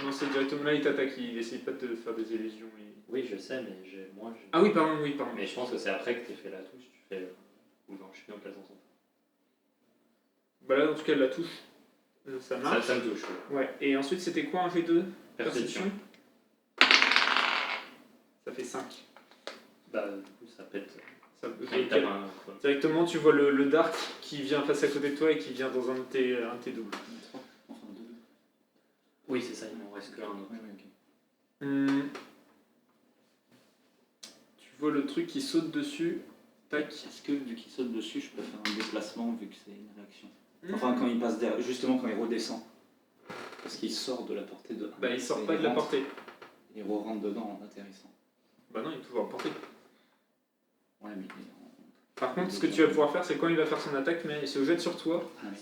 Non, c'est directement là, il t'attaque, il essaye pas de te faire des illusions. Oui, je sais, mais moi. Ah oui, pardon. Mais je pense que c'est après que tu fait la touche, tu fais. Ou non, je sais plus dans quel sens on fait. Bah là, en tout cas, la touche, ça marche. Ça me touche, ouais. Ouais, et ensuite, c'était quoi un G2 Perception. Ça fait 5. Bah, du coup, ça pète. Ça, Quand il tape un. directement, tu vois le Dark qui vient passer à côté de toi et qui vient dans un de tes doubles. Enfin, 2. Oui, c'est ça, il m'en reste qu'un autre. Ok. Tu vois le truc qui saute dessus. Tac. Est-ce que vu qu'il saute dessus, je peux faire un déplacement vu que c'est une réaction? Enfin, quand il passe derrière, justement quand il redescend. Parce qu'il sort de la portée de 1. Bah, il sort pas de la portée. Il rentre dedans en atterrissant. Bah non, il est toujours à portée. Ouais, mais. Par contre, ce que tu vas pouvoir faire, c'est quand il va faire son attaque, mais il se jette sur toi. Ah, oui.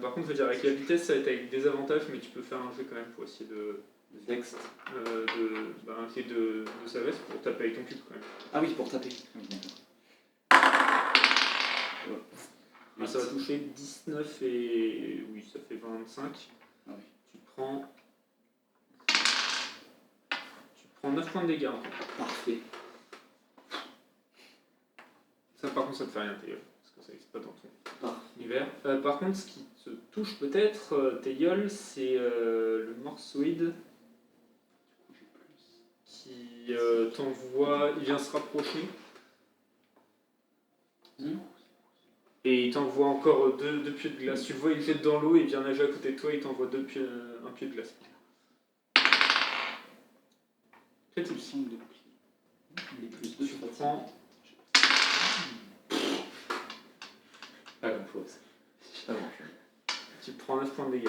Par contre, je veux dire, avec la vitesse, ça va être avec des avantages, mais tu peux faire un jeu quand même pour essayer de. Dex. Un jet de sagesse pour taper avec ton cube quand même. Ah oui, pour taper. Ah, ça va toucher 19 et. Oui, ça fait 25. Ah oui. Tu prends 9 points de dégâts en fait. Parfait. Ça, par contre, ça te fait rien, Théiol, parce que ça n'existe pas dans ton Parfait. univers. Par contre, ce qui te touche peut-être, Théiol, c'est le morsoïde qui t'envoie, il vient se rapprocher. Et il t'envoie encore deux pieds de glace. Tu le vois, il jette dans l'eau, il vient nager à côté de toi, il t'envoie un pied de glace. Qu'est-il semble de plus de tu prends Pas grand chose. Pas grand-chose. Tu prends 9 points de dégâts.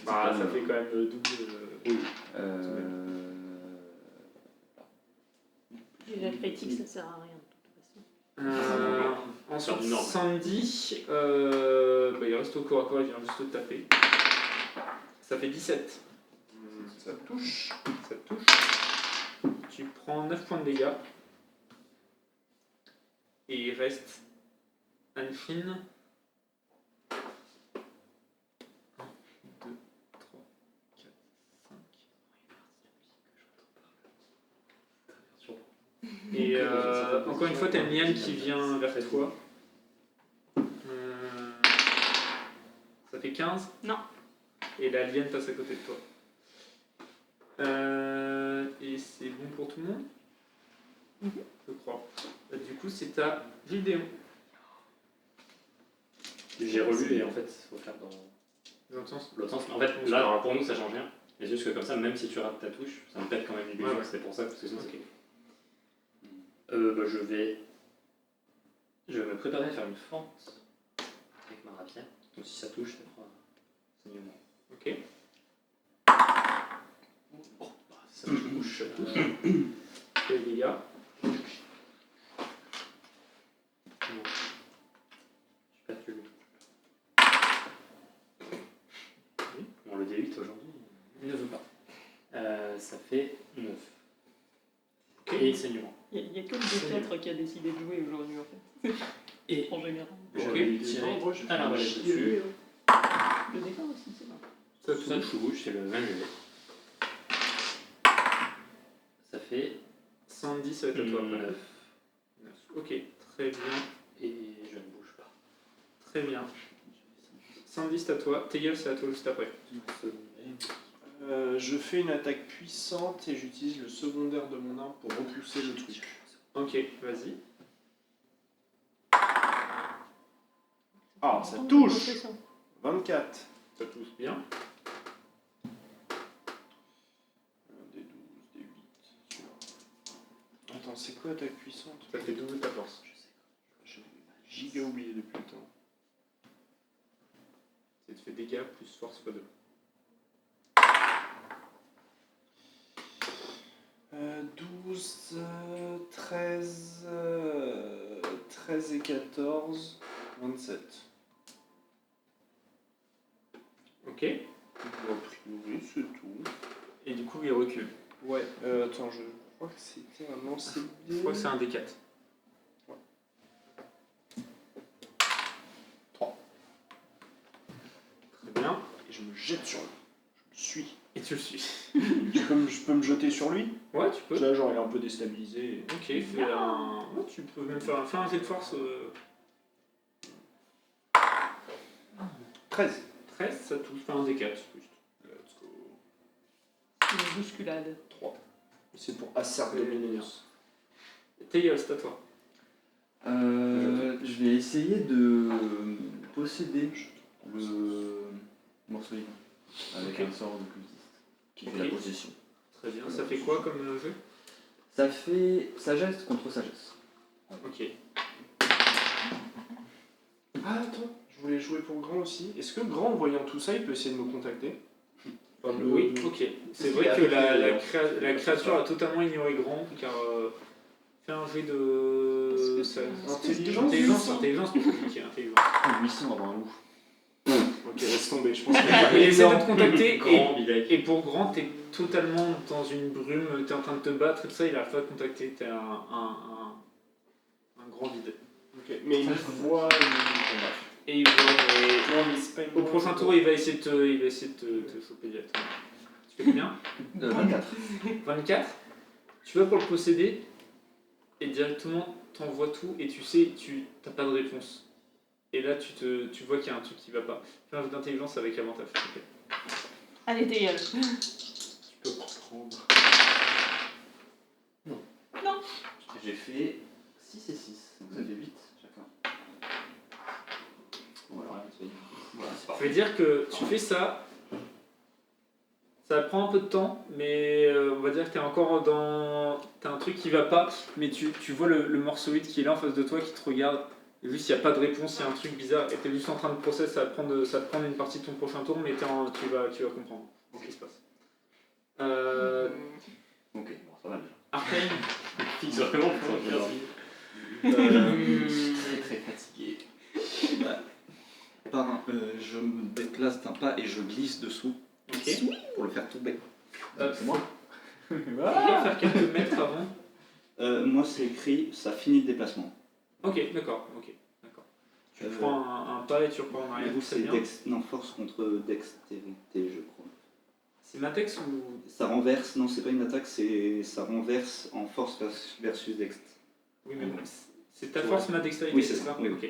Bah, Ça fait quand même double. Déjà critique, ça sert à rien de toute façon. Ensuite, du nord. Sandy, il reste au corps à corps, il vient juste te taper. Ça fait 17. Ça touche. Ça te touche. Tu prends 9 points de dégâts. Et il reste Anfine. 1, 2, 3, 4, 5. Et encore une fois, t'as une liane qui vient vers toi. Ça fait 15 ? Non. Et la liane passe à côté de toi. Et c'est bon pour tout le monde ? Je crois. Du coup, c'est à Gideon. J'ai relu et en fait, il faut faire dans Dans le sens. l'autre sens. En fait, là, alors, pour nous, ça change rien. Mais c'est juste que comme ça, même si tu rates ta touche, ça me pète quand même l'illusion. Ouais. C'est pour ça, parce que sinon, Ok. je vais me préparer à faire une fente avec ma rapière. Donc si ça touche, ça fera saignement. Ok. Ça touche. Quel dégâts ? Non. J'ai pas tué lui. Bon, le D8 aujourd'hui, il ne veut pas. Ça fait 9. Ok. Et saignement. Il n'y a que le D4 qui a décidé de jouer aujourd'hui en fait. Et En général. j'avais tiré à la relève dessus. Le D4 aussi, c'est bon. Ça Ça touche, c'est le même levé. Ça fait 110, ça va être à toi. 9. Ok, très bien. Et je ne bouge pas. Très bien. 110, c'est à toi. Tegel, c'est à toi juste après. Je fais une attaque puissante et j'utilise le secondaire de mon arme pour repousser le truc. Ok, vas-y. Ah, ça touche 24. Ça touche bien. Des 12, des 8. Attends, c'est quoi attaque puissante? Ça fait double ta force. J'ai giga oublié depuis le temps. Ça te fait dégâts plus force x2. 12, 13, 13 et 14, 27. Ok. A priori, c'est tout. Et du coup, il recule. Ouais, attends, je crois que c'était un lancer de Je dés. crois que c'est un D4. 3. Très bien. Et je me jette sur lui. Je le suis. Et tu le suis. Je peux me jeter sur lui? Ouais, tu peux. Là, genre, il est un peu déstabilisé. Ok, fais un. Ouais, tu peux même faire un jet de force. 13. 13, ça touche. Fais un D4 juste. Let's go. Une bousculade. 3. C'est pour acerbe dominance. Tegel, c'est à toi. Je vais essayer de posséder le morceau avec Ok. un sort de cultiste qui fait Ok. la possession. Très bien. Ça fait quoi comme jeu? Ça fait sagesse contre sagesse. Ok. Ah, attends, je voulais jouer pour Grand aussi. Est-ce que Grand, en voyant tout ça, il peut essayer de me contacter? Enfin, Oui, ok. C'est vrai que la créature a totalement ignoré Grand, car fais un jet de. Parce que ça- c'est Intelligence pour compliquer. Intelligence. 800 avant un loup. Ok, laisse tomber, je pense Il essaie de te contacter Grand, Bilek. et pour Grand, t'es totalement dans une brume, t'es en train de te battre et tout ça, il arrive pas à te contacter, t'es un grand vide. Ok, mais il voit Et il voit. Non, mais c'est pas une Au prochain tour, il va essayer de te choper directement. Tu fais combien? 24. 24. Tu vas pour le posséder et directement t'envoies tout et tu sais, tu t'as pas de réponse. Et là, tu vois qu'il y a un truc qui va pas. Fais un jeu d'intelligence avec avantage. Ok. Allez, tes gueules. Tu peux reprendre. Non. J'ai fait 6 et 6. Vous avez 8 chacun. Voilà, voilà, c'est Je parfait. veux dire que tu fais ça, ça prend un peu de temps, mais on va dire que t'es encore dans... T'as un truc qui va pas, mais tu vois le morceauide qui est là en face de toi, qui te regarde, et juste il n'y a pas de réponse, il y a un truc bizarre, et t'es juste en train de process, ça va te prendre une partie de ton prochain tour, mais tu vas comprendre ce qui se passe. Ok, bon, ça va bien. Arcane, Fixe vraiment pour le faire. Très très fatigué. Je me déplace d'un pas et je glisse dessous ok. pour le faire tomber. C'est moi. Tu dois faire quelques mètres avant. Moi, c'est écrit, ça finit le déplacement. Ok, d'accord. Tu prends un pas et tu reprends en Du arrière, coup, c'est c'est bien. force contre dextérité, je crois. C'est Matex ou... Ça renverse, non, c'est pas une attaque, ça renverse en force versus dext. Oui, mais bon, c'est ta force, ma dextérité, Oui, c'est ça, oui. Ok.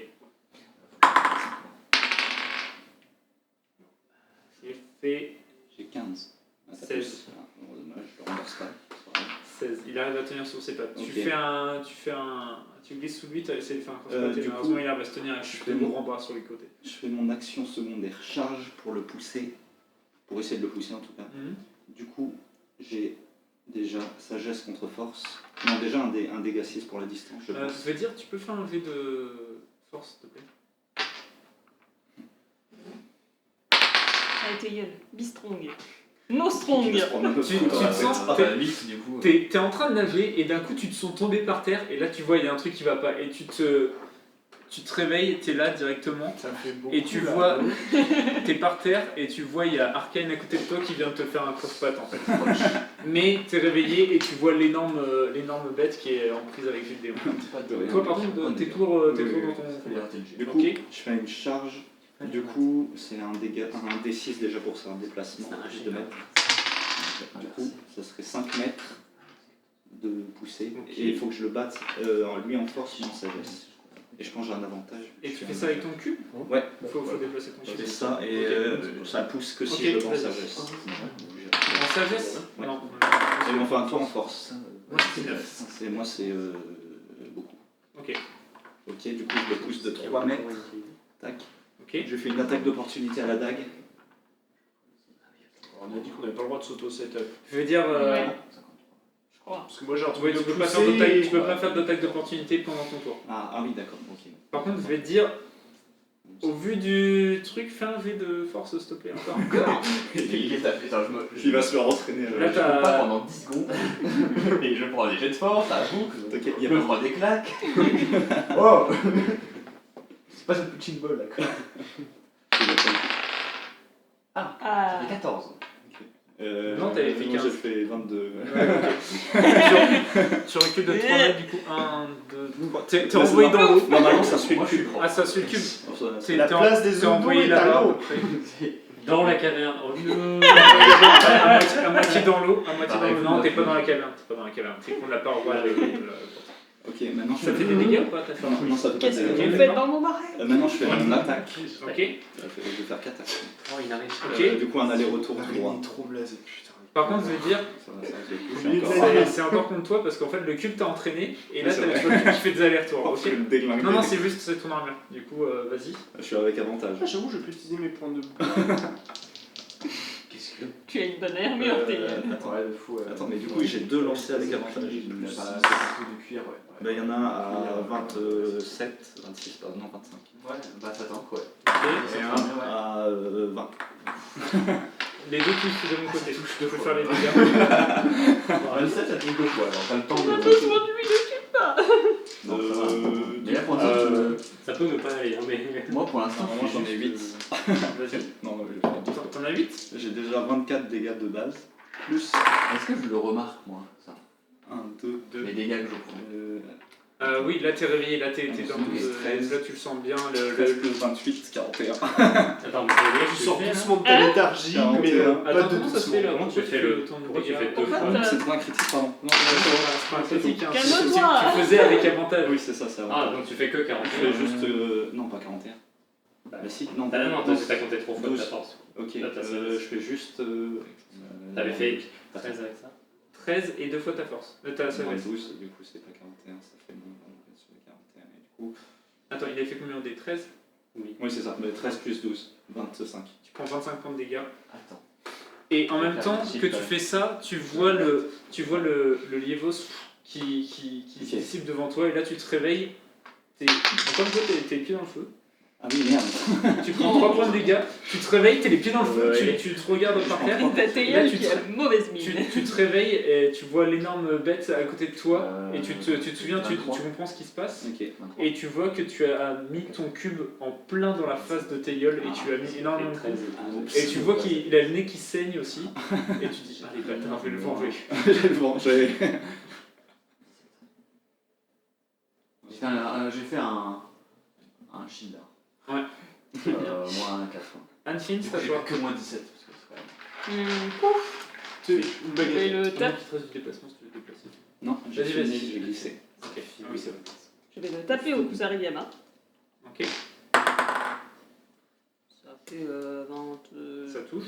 J'ai fait J'ai 15. Ah, ça 16. pousse. Ah, bon, dommage, je le renverse pas. C'est pas grave. 16. Il arrive à tenir sur ses pattes. Ok. Tu glisses sous lui, tu as essayé de faire un Du cross-patte, coup, malheureusement il arrive à se tenir avec je ses fais grands bras sur les côtés. Je fais mon action secondaire charge pour le pousser, pour essayer de le pousser en tout cas. Du coup, j'ai déjà sagesse contre force. Non, déjà un dégât 6 pour la distance, je pense. Je veux dire, tu peux faire un jet de force, s'il te plaît. Allez, tes gueules. Be strong. No strong. Tu te sens... Ah bah 8 du coup. T'es en train de nager et d'un coup tu te sens tomber par terre et là tu vois il y a un truc qui va pas et tu te réveilles, t'es là directement Ça fait beaucoup. et tu là. vois, t'es par terre et tu vois il y a Arcane à côté de toi qui vient de te faire un cross-patte en fait. Mais t'es réveillé et tu vois l'énorme bête qui est en prise avec le démon. Pas de rien. Toi par contre t'es toujours dans ton... Faut bien rater le jet. Du coup, Ok. je fais une charge. Du coup, c'est un D6 déjà pour ça, un déplacement de mètres. Du coup, ça serait 5 mètres de poussée. Ok. Et il faut que je le batte lui en force ou en sagesse. Et je pense que j'ai un avantage. Et tu fais ça avec ton cul? Ouais. Faut déplacer ton Je cul. fais ça et ça pousse que si Ok, je le bats en vas-y. sagesse. En sagesse? Ouais. Non. Et enfin, toi en force. Moi c'est 9. Moi, c'est beaucoup. Ok. Ok, du coup, je le pousse de 3 mètres. Tac. Ok. Je fais une attaque d'opportunité à la dague. On a dit qu'on n'avait pas le droit de s'auto-setup. Je veux dire... Ouais. Je crois. Parce que moi j'ai un Ouais, truc tu de peux pas pousser, faire d'attaque, tu peux ouais. pas faire d'attaque d'opportunité pendant ton tour. Ah oui, d'accord, ok. Par contre, je vais te dire, au vu du truc, fais un jet de force, s'il te plaît, encore. Il est tapé, attends, Il va se faire entraîner. Là, je t'as- joue pas pendant 10 secondes et je prends des jets de force à boucle, T'inquiète, il y je a me pas prends des claques. Oh c'est pas une punching ball là quoi. Ah. J'ai 14. Non, t'avais fait moi, 15. j'ai fait 22. Tu recules de 3 mètres, du coup, 1, 2, 3. T'es C'est envoyé dans l'eau. Normalement, ça suit Moi le je suis cube. grand. Ah, ça suit le cube. T'es La place des t'es eaux envoyé d'eau est à là-bas. l'eau. à peu près. Dans la caverne. Oh non. À moitié dans l'eau. À moitié dans Pareil, l'eau. Non, t'es pas dans la caverne. T'es contre la paroi avec la porte. Ok, maintenant je Ça fait des dégâts ou pas, ta femme? Non, ça fait pas Qu'est-ce de que dégâts. tu fais dans mon marais? Maintenant, je fais mon attaque. Ok. Je vais faire 4 actions. Oh, il arrive. Ok. Du coup, un aller-retour Ah, droit. il est trop blasé, putain. Par contre, je vais dire, Ça va, je vais Oubliez toucher de encore. c'est encore contre toi parce qu'en fait, le cube t'a entraîné et là, Ouais, c'est t'as le vrai. cube qui fait des allers-retours. Oh, Ok. je vais le déglinguer. Non, c'est juste c'est ton armure. Du coup, vas-y. Je suis avec avantage. Ah, j'avoue, je peux utiliser mes points de Qu'est-ce que. Tu as une bonne armure, tes gueules. Attends, Ouais, de fou. Attends, mais du coup, j'ai 2 lancers avec avantage. Il n'a pas de cuir, ouais. Bah, il y en a un à 27, 26, pardon, non, 25. Ouais, bah ça tank, ouais. Et un à 20. Les deux touchent de mon côté. Je peux faire les dégâts. 27, ça touche deux fois, alors t'as le temps On a de. besoin de lui, ne tue pas. Non, ça va. Mais là pour l'instant, Ça peut ne pas aller, hein, mais. moi pour l'instant, Normalement, j'en ai 8. Vas-y. Non, T'en as 8? j'ai déjà 24 dégâts de base. Plus est-ce que je le remarque, moi, ça 1, 2, Les dégâts que je prends. Oui, là t'es réveillé, là t'es dans le 13. là tu le sens bien. 13 plus 28, 41. Attends, mais Je sors tu fais, doucement de ta léthargie, mais pas Attends, de comment ça se doucement. fait là? Comment tu fais le- ton pourquoi tu dégât? fais deux fois Pourquoi C'est pas un critique, pardon. Non, C'est pas un critique, hein. Calme-toi. Tu faisais avec avantage. oui, c'est ça, c'est Ah, avantage. donc tu fais que 40. Je fais juste. Non, pas 41. Bah si, non, Ah non, t'as compté 3 fois de ta Douze. force. Ok, Là, t'as je fais juste. T'avais fait 13 avec ça. 13 et 2 fois ta force. T'as ça, moins ouais. 12, du coup c'est pas 41, ça fait moins 20 sur les 41. Et du coup. Attends, il avait fait combien des 13? Oui. Oui, c'est ça, mais 13 plus 12, 25. Tu prends 25 points de dégâts. Attends. Et en même Ah, temps si, que quand tu même. fais ça, tu vois le Lievos qui se Ok. dissipe devant toi et là tu te réveilles. Comme toi, t'es les pieds dans le feu. Ah oui, merde. Tu prends 3 points de dégâts, tu te réveilles, t'es les pieds dans le feu, Ouais. tu te regardes par terre. Et t'as Là, Théiol tu qui a te- une mauvaise Tu, mine. tu te réveilles et tu vois l'énorme bête à côté de toi et tu te souviens, tu 23. comprends ce qui se passe. Ok. Et tu vois que tu as mis ton cube en plein dans la face de Théiol et tu as mis énormément de coups. Et tu vois qu'il a le nez qui saigne aussi. Et tu dis, allez bâtard, je vais le venger. Je vais le venger. J'ai fait un shield là. Ouais. Moins 4. Anfin, c'est à J'ai toi. que moins 17 parce que c'est quand même. Et le tape, Qui te reste du déplacement si tu veux te déplacer. Non, j'ai Vas-y, fini, vas-y. j'ai glissé. Ok, ah oui, c'est vrai. je vais le taper au Kusarigama. Ok, Ça fait 22. ça touche.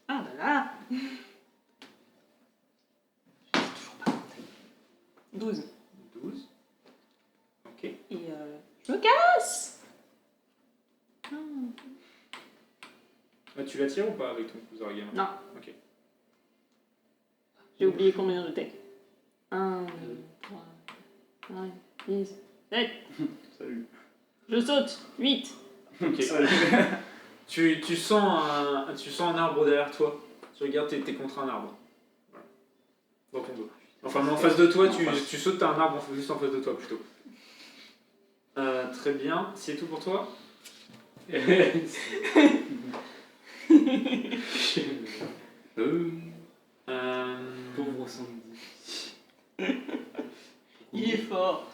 Ah là là. Je sais toujours pas compter. 12. 12. Ok. Et je me casse. Ah, tu la tires ou pas avec ton Kusarigama? Non. Ok. J'ai oublié combien j'étais. 1, 2, 3, 5, 6, 7. Salut. Je saute. 8. Ok. tu sens un arbre derrière toi. Tu regardes, t'es contre un arbre. Voilà. Dans ton dos. Enfin, non, en face de toi, tu sautes, t'as un arbre juste en face de toi plutôt. Très bien. C'est tout pour toi? Pauvre Sandy. Il est fort.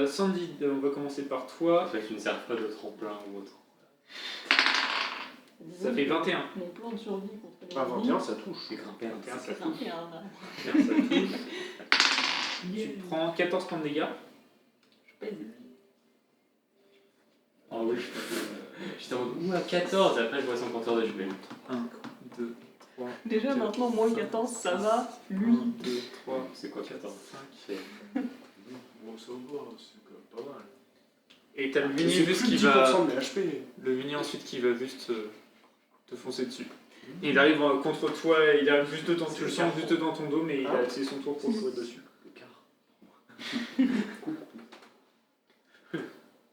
Sandy, on va commencer par toi. Fait qu'ils ne servent pas de tremplin ou autre. Ça fait 21. Mon plan de survie contre les Ah, 21, ça touche. C'est grimpé un 21, ça C'est touche. 21 là. Ça touche. Tu prends 14 points de dégâts. Je pèse. Ah oui. J'étais en mode, à 14, et après je vois son compteur de HP. 1, 2, 3. Déjà maintenant, moins 14, ça va. Lui. 1, 2, 3, C'est quoi 14 5. Bon, ça va, c'est quand même pas mal. Et t'as le C'est mini plus juste de qui 10% va. de mes HP. Le mini ensuite qui va juste te foncer dessus. Et il arrive contre toi, il arrive juste dans, tu le sens juste dans ton dos, mais c'est son tour pour courir dessus.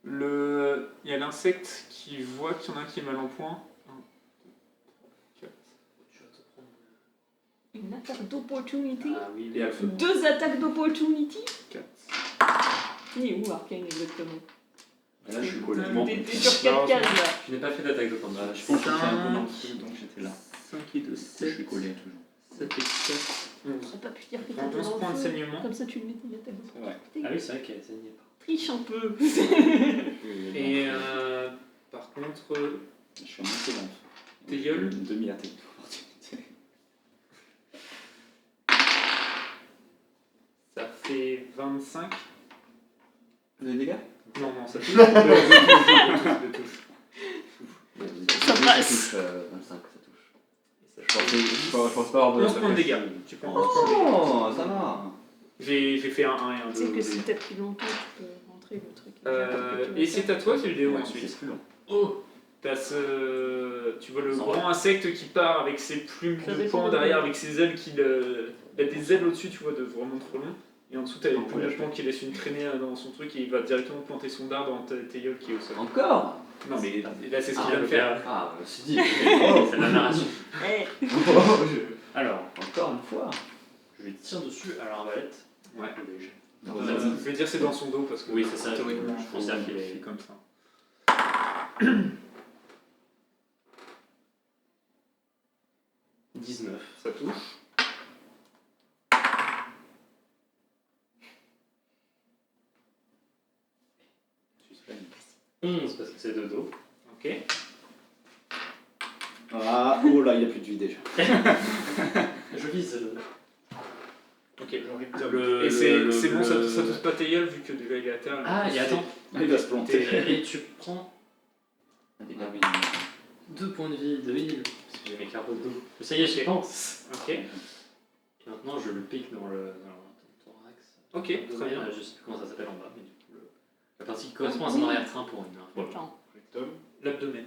Il y a l'insecte qui voit qu'il y en a un qui est mal en point. 1, 2, 3, 4. Une attaque d'opportunity. Ah oui, Et à feu. 2 attaques d'opportunity. 4. Il est où Arcane exactement? Là, je suis collé. T'es sur 4 cases là. Je n'ai pas fait d'attaque de combat. Je pense que j'étais un peu dans le feu, donc j'étais là. 5 et 2, Je 7. suis collé toujours. 7 et 4. J'aurais pas pu dire que Prends t'étais 11 dans points le de feu. saignement. Comme ça tu le mettais d'attaque C'est vrai. Ah oui, c'est vrai qu'elle saignait pas. Triche un peu. Et par contre, Je suis un peu dans le feu. Tes gueules. Une demi-attaque d'opportunité. ça fait 25. Des dégâts? Non, non, ça touche. Ça touche. Ça passe. 25, ça touche. Je pense pas avoir 11 points de dégâts. Tu prends 11 points de dégâts. Oh, ça va. J'ai fait un 1 et un 2. Tu sais que si t'as pris longtemps, tu peux rentrer le truc. Et c'est à toi, c'est le déo Ouais, ensuite. c'est plus long. Oh, tu vois le grand insecte qui part avec ses plumes Ça de dépend pan de- derrière, avec ses ailes il a des ailes au-dessus, tu vois, de vraiment trop long. Et en dessous, t'as les plumes de pan qui laissent une traînée dans son truc et il va directement planter son dard dans tes gueules qui est au sol. Encore? Non, mais là, c'est ce qu'il Ah, vient de faire. Ah, je me suis dit. C'est la narration. Eh, Alors, Encore une fois. je lui tire dessus à l'arbalète. Ouais. Ou léger. Je vais dire c'est dans son dos parce que Oui, c'est ça. théoriquement, Je considère qu'il est- fait comme ça. 19. Ça touche. Suspense. 11 parce que c'est de dos. Ok. Ah, oh là, il n'y a plus de vie déjà. Je vise le. Ok. J'ai envie de dire. Et c'est bon, ça touche pas tes gueules vu que déjà il est à terre. Ah, et attends, Il va se planter. et tu prends Ah oui. 2 points de vie de heal, parce que j'ai mes cartes d'eau. Ça y est, j'y pense. Ok. Et maintenant, je le pique dans le thorax. Ok, très bien. Je sais plus comment ça s'appelle en bas, mais du coup, la partie qui correspond à son arrière-train pour une info. Attends. Rectum. L'abdomen.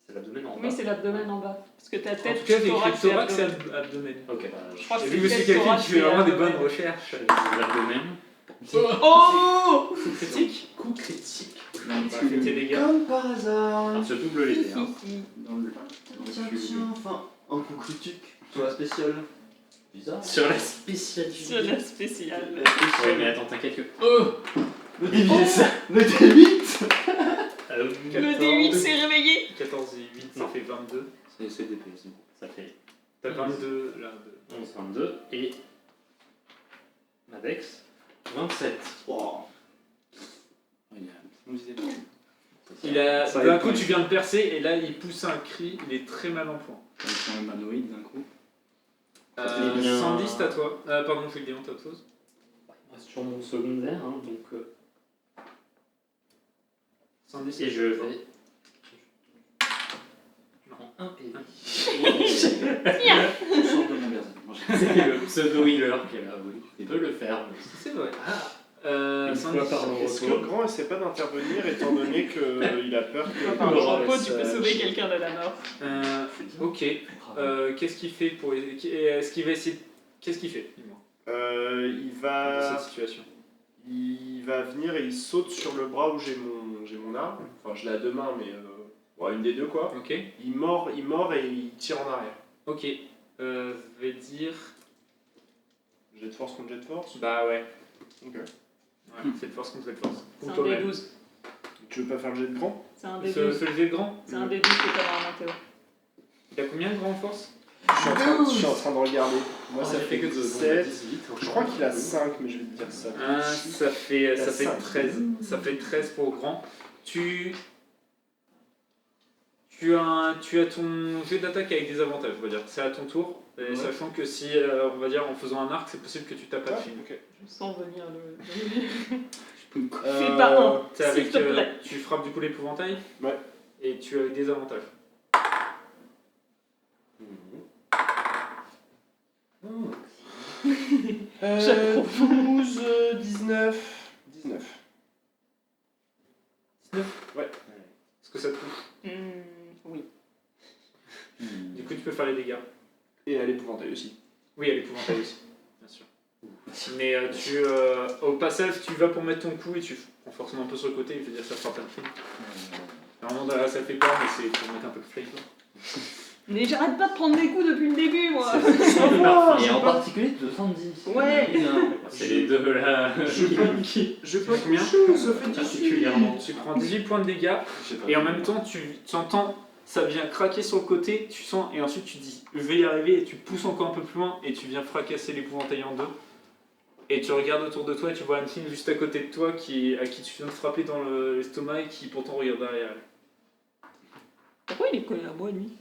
C'est l'abdomen en bas. Oui, c'est l'abdomen en bas. Parce que ta En tête, tout cas, avec thorax, thorax et abdomen. abdomen. Ok, bah, Je crois que Et c'est vu que c'est tête, quelqu'un thorax qui fait et vraiment des abdomen. bonnes recherches. l'abdomen. Oh coup critique. Coup critique. Bah, fais tes dégâts. Comme par hasard. Alors, se double les dés. Hein. Dans le enfin, un coup critique sur la spéciale. Bizarre. Sur la spécialité. Sur la spéciale. Ouais, mais attends, t'inquiète que. Le D8 Le D8 Le D8 s'est réveillé. 14 et 8, ça fait 22. C'est DP, c'est bon. Ça fait T'as 22 là. 11, 22 et. Madex 27. Wow. Il a. Ça D'un aide coup, pas. tu viens de percer et là, il pousse un cri. Il est très mal en point. Ils sont humanoïdes d'un coup. Eh bien- 110, c'est à toi. Pardon, je fais le démon, t'as autre chose. Il reste sur mon secondaire, hein, donc. 110 Et je vais. Je prends un et Je sors de mon berserk. c'est le pseudo-healer qui est là, oui. Il peut le faire. Mais... C'est vrai. Une fois par an. Est-ce que le grand essaie pas d'intervenir étant donné qu'il a peur que. Par le Laurent repos, laisse, tu peux sauver quelqu'un de la mort. Ok. Qu'est-ce qu'il fait pour. Est-ce qu'il va essayer. Qu'est-ce qu'il fait, dis-moi, Il dans va. cette situation? Il va venir et il saute sur le bras où j'ai mon arme. Enfin, je l'ai à deux mains, mais ouais, une des deux quoi. Ok. Il mord et il tire en arrière. Ok. Je vais dire. Jet de force contre jet de force. Bah ouais. Ok. Ouais, c'est de force contre cette force. C'est un Pour toi-même. D12. Tu veux pas faire le jet de grand? C'est un Ce D12. lever de grand. C'est un D12 que t'as dans Mathéo. Il a combien de grand en force? Je suis en train de regarder. Moi, ça fait que 17. 18. Je crois qu'il a 5, mais je vais te dire ça. Ça fait Il a 5. 13. Ça fait 13 pour grand. Tu as ton jet d'attaque avec des avantages, on va dire. C'est à ton tour. Et Ouais. sachant que si, on va dire, en faisant un arc, c'est possible que tu tapes à Ouais, film. ok. Je sens venir le. Fais Fais pas un, T'es s'il avec, te plaît. tu frappes du coup l'épouvantail. Ouais. Et tu as des avantages. Chapeau. 12, 19. 19. Est-ce que ça te touche? Oui. Du coup, tu peux faire les dégâts. Et à l'épouvantail aussi. Oui, à l'épouvantail aussi, bien sûr. Mais au passage, tu vas pour mettre ton coup et tu prends forcément un peu sur le côté, je veux dire, ça fera pas de film. Normalement, là, ça fait peur, mais c'est pour mettre un peu de flavor. Mais j'arrête pas de prendre des coups depuis le début, moi. Et en particulier de 70. Ouais. C'est les deux là. Je peux combien? Ça fait Particulièrement. Tu prends 18 points de dégâts et en même temps, tu entends ça vient craquer sur le côté, tu sens, et ensuite tu dis je vais y arriver et tu pousses encore un peu plus loin et tu viens fracasser l'épouvantail en deux. Et tu regardes autour de toi et tu vois Anne-Fine juste à côté de toi à qui tu viens de frapper dans l'estomac et qui pourtant regarde derrière elle. Pourquoi il est collé à moi, lui?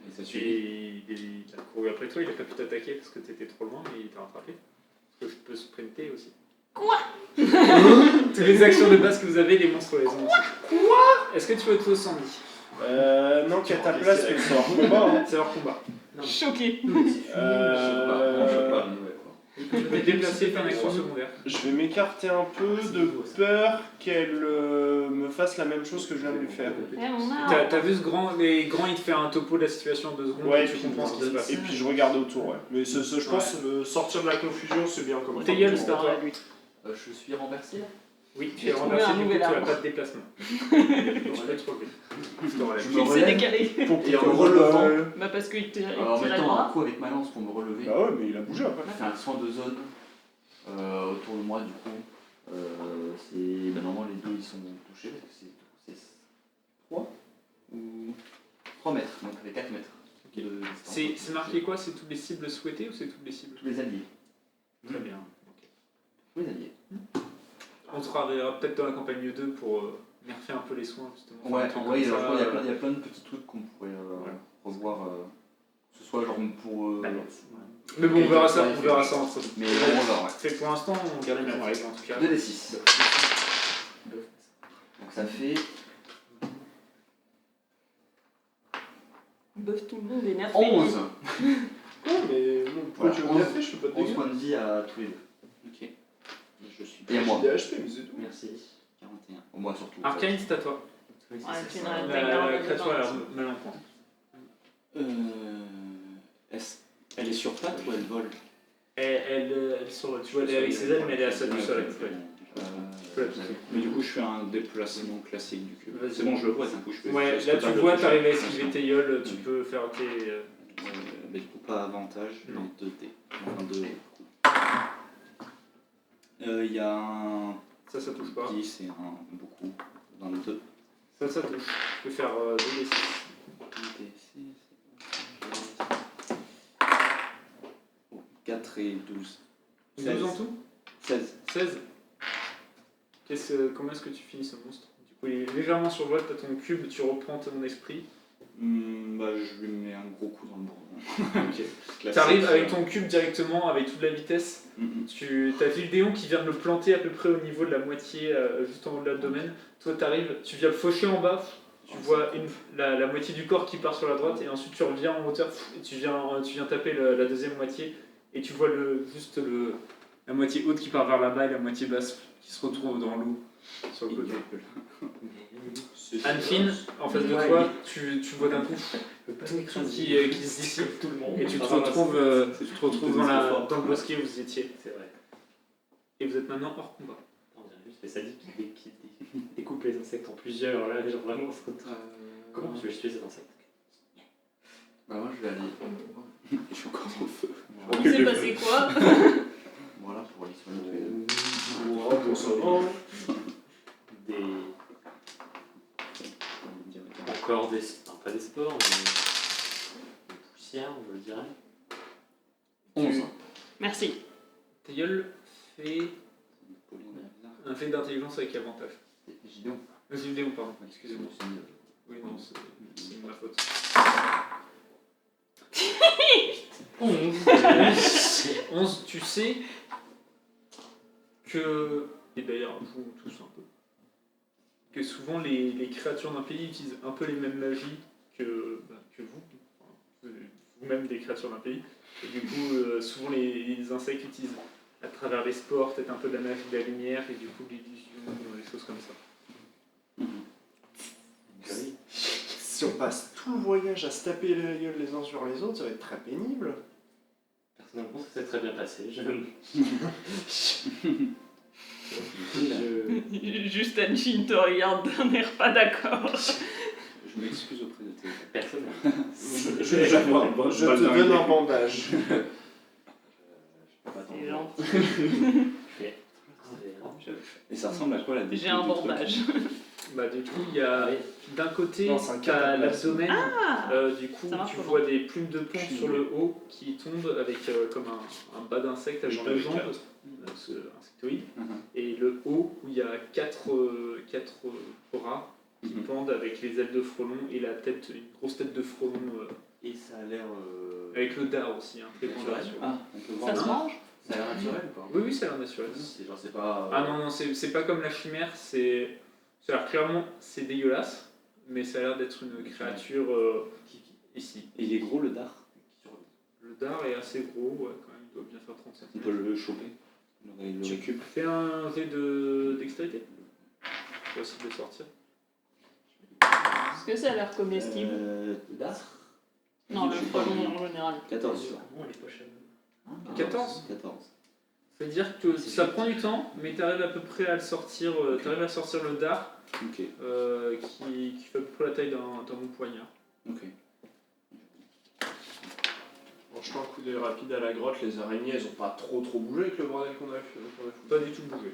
Et ça suit. Et il a couru après toi, il a pas pu t'attaquer parce que t'étais trop loin, mais il t'a rattrapé. Parce que je peux sprinter aussi. Quoi? Toutes les actions de base que vous avez, les monstres les ont aussi. Quoi? Est-ce que tu veux auto Sandy? Non, qu'à ta place, mais c'est hors combat. Hein. C'est hors combat. Choqué. Tu peux te déplacer et faire une action secondaire. Je vais m'écarter un peu de peur qu'elle me fasse la même chose que je viens de lui faire. T'as vu ce grand, les grands, il te fait un topo de la situation en 2 secondes Ouais, et tu comprends ce qui se passe. Et puis je regarde autour, ouais. Mais je pense sortir de la confusion, c'est bien comme Tes gueules, c'est à toi. Je suis renversé là. Oui, tu J'ai es trouvé renversé, un du coup nouvel tu n'as arbre. pas de déplacement. Donc tu peux te relever. Je te relève. Il s'est décalé. Et en me relevant, Bah parce qu'il tire en le mettant un bras. coup avec ma lance pour me relever, Bah ouais, mais il a bougé après. je fais un soin de zone autour de moi du coup. Normalement les deux ils sont touchés parce que c'est 3 ou 3 mètres, donc ça fait 4 mètres de distance. C'est marqué quoi? C'est toutes les cibles souhaitées ou c'est toutes les cibles? Tous les alliés. Très bien. Tous les alliés. On se reverra peut-être dans la campagne 2 pour nerfer un peu les soins justement. Ouais, Faire un truc ouais, comme alors, ça, il y a plein de petits trucs qu'on pourrait revoir ce soit genre pour. Mais bon, on verra ça entre nous. Mais on va, ouais. Fait pour l'instant, on garde les mêmes règles en tout cas. 2d6. Donc ça fait. Buff tout le monde, énerve. 11. Ouais, mais bon, pourquoi tu veux bien fait, je fais pas de 11 dégâts. points de vie à tous les deux. Ok. Je suis Et à moi. J'ai des HP, mais c'est tout. Merci. 41. Au moins surtout. Arcane, c'est à toi. Ouais, tu ça. n'as- La créature a l'air mal en point. Elle est sur pattes ou elle vole? Elle sort, tu vois, elle est avec ses ailes, mais elle est à ça du sol à peu près. Mais du coup, je fais un déplacement classique du cube. Vas-y. C'est bon, je le vois, du coup, je fais. Ouais, je là peux tu pas le vois, toucher. t'arrives à esquiver tes gueules, tu peux faire tes. Mais du coup, pas avantage, Non. mais 2D. Enfin, 2. Il y a un Ça touche pas. 10 et un beaucoup. 22. Ça touche. Tu peux faire 2d6. 4 et 12. 12 en tout 16. 16. Comment est-ce que tu finis ce monstre? Du coup, il est légèrement survolé, t'as ton cube, tu reprends ton esprit. Bah, je lui mets un gros coup dans le bras. Ok. Classique. T'arrives avec ton cube directement, avec toute la vitesse. T'as Vildéon qui vient de le planter à peu près au niveau de la moitié, juste en haut de l'abdomen. Toi, t'arrives, tu viens le faucher en bas. Tu vois la moitié du corps qui part sur la droite et ensuite tu reviens en hauteur et tu viens taper la deuxième moitié et tu vois juste la moitié haute qui part vers là-bas et la moitié basse qui se retrouve dans l'eau sur le côté. Anne-Fine, en face de toi, tu vois d'un coup quelque chose qui se dissipe tout le monde. et tu te retrouves dans le bosquet où vous étiez. C'est vrai. Et vous êtes maintenant hors combat. On dirait juste les sadiques qui découpent les insectes en plusieurs. Là, genre vraiment, comment tu veux tuer cet insecte? Bah, moi je vais aller. Je suis encore au feu. Il s'est passé quoi? Voilà, pour aller sur les deux. Oh, bon, ça va. Encore des. Enfin, pas des spores, mais. Des poussières, je dirais. 11. Merci. Ta gueule fait un fait d'intelligence avec avantage. Gideon. Vildéon, pardon. Excusez-moi. Oui, non, c'est ma faute. 11, tu sais que, et d'ailleurs vous tous un peu, que souvent les créatures d'un pays utilisent un peu les mêmes magies que vous, enfin, vous-même des créatures d'un pays, et du coup souvent les insectes utilisent à travers les spores peut-être un peu de la magie de la lumière et du coup de l'illusion, des choses comme ça. Si on passe tout le voyage à se taper la gueule les uns sur les autres, ça va être très pénible. Personnellement, ça s'est très bien passé. Juste Anne-Chine te regarde d'un air pas d'accord. Je m'excuse auprès de tes. Personne. Je te donne un bandage. C'est gentil. Et ça ressemble à quoi la J'ai un bandage. Bah du coup il y a d'un côté Non, c'est un t'as cataplasme. l'abdomen, Ah du coup Ça marche tu comment? vois des plumes de plomb sur le haut qui tombent avec comme un bas d'insecte avec J'en deux avais jambes, insectoïdes, et le haut où il y a quatre bras qui pendent avec les ailes de frelon et la tête, une grosse tête de frelon Et ça a l'air. avec le dard aussi, hein, Naturel. Ah, on peut Ça voir. se mange? Ça a l'air naturel ou pas? Oui, oui, ça a l'air naturel. C'est genre, c'est pas. Ah non, non, c'est pas comme la chimère, ça a l'air clairement, c'est dégueulasse, mais ça a l'air d'être une créature ici. Et il est gros le dard. Le dard est assez gros, ouais, quand même, il doit bien faire 30 cm. On peut le choper. Le Tu récup. fais un jet de dextérité. Tu vas essayer de le sortir. Est-ce que ça a l'air comestible? Dard. Non, le frelon en général. 14. Vraiment, les poches à 14. 14. Ça veut dire que ça prend du temps, mais tu arrives à peu près à le sortir. Tu arrives à sortir le dard Ok. qui fait à peu près la taille d'un bon poignard. Ok. En jetant un coup d'œil rapide à la grotte, les araignées elles ont pas trop bougé avec le bordel qu'on a fait. Pas du tout bougé.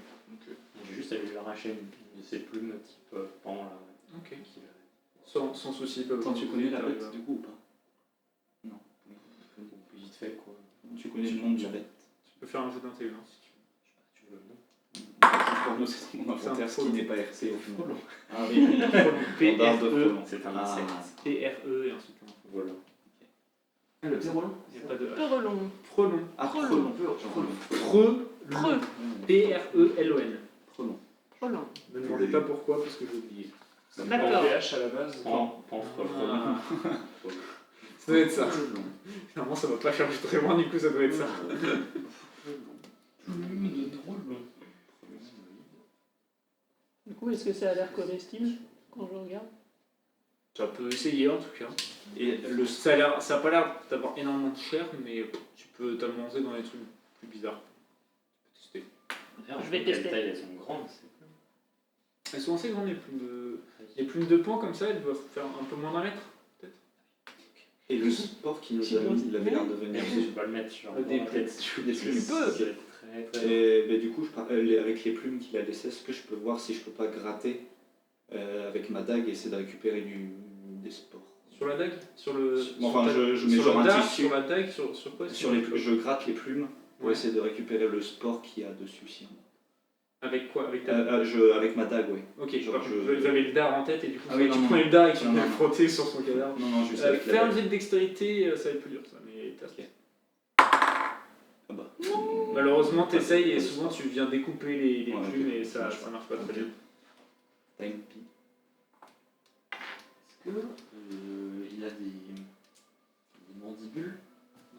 J'ai juste allé lui arracher une de ses plumes type pan là. Ok. Qui, Sans souci, pas Attends, tu connais la t'arrives bête à- du coup ou pas? Non. vite fait quoi. Tu connais le nom de la bête? Tu peux faire un jeu d'intelligence si tu veux. Je sais pas, tu veux le nom. Pour nous, c'est mon C'est un inventaire, ce qui frelon. n'est pas RC au final. Frelon. Ah oui. Dard de PRE, frelon. C'est un Ah. insecte. PRE et ensuite un Voilà. Le Prelon. Il n'y a pas de H. Prelon. Prelon. Ah, Prelon. Prelon. Prelon. Pre. P-R-E-L-O-N. Prelon. Prelon. Ne me demandez pas pourquoi, parce que j'ai oublié. Ça me D'accord. prend PH à la base. Ah. Ça doit être ça. Finalement, ça va pas changer très loin, du coup, ça doit être ça. Du coup, est-ce que ça a l'air comestible quand je regarde? Ça peut essayer en tout cas. Et ça a pas l'air d'avoir énormément de chair, mais tu peux t'en manger dans des trucs plus bizarres. Tu peux tester. Je vais tester. Quelle taille elles sont grandes, ces plumes. Elles sont assez grandes les plumes de pan comme ça, elles doivent faire un peu moins d'un mètre. Et le sport qui nous a mis, il avait l'air de venir. Je vais pas le mettre sur Des la plumes. tête. Des plumes. C'est très très long. Et bah, du coup, avec les plumes qu'il a laissées, est-ce que je peux voir si je peux pas gratter avec ma dague et essayer de récupérer des spores? Sur la dague Sur le. Enfin, sur je mets sur genre le un dard, tissu. sur la dague, sur quoi Sur les plumes, je gratte les plumes pour Ouais. essayer de récupérer le sport qu'il y a dessus. Si Avec quoi Avec ta. avec ma dague, oui. Ok, genre, vous avez le dard en tête et du coup, Ah oui, tu non, prenais non. le dard et tu Non, peux non, le non. frotter sur son cadavre. Non, juste avec la Faire un dague. jet de dextérité, ça va être plus dur ça, mais t'as. Ok. Ah bah. Malheureusement, t'essayes et souvent tu viens découper les Ouais, plumes ok. et ça marche pas très bien. Time pee. Est-ce que il a des mandibules?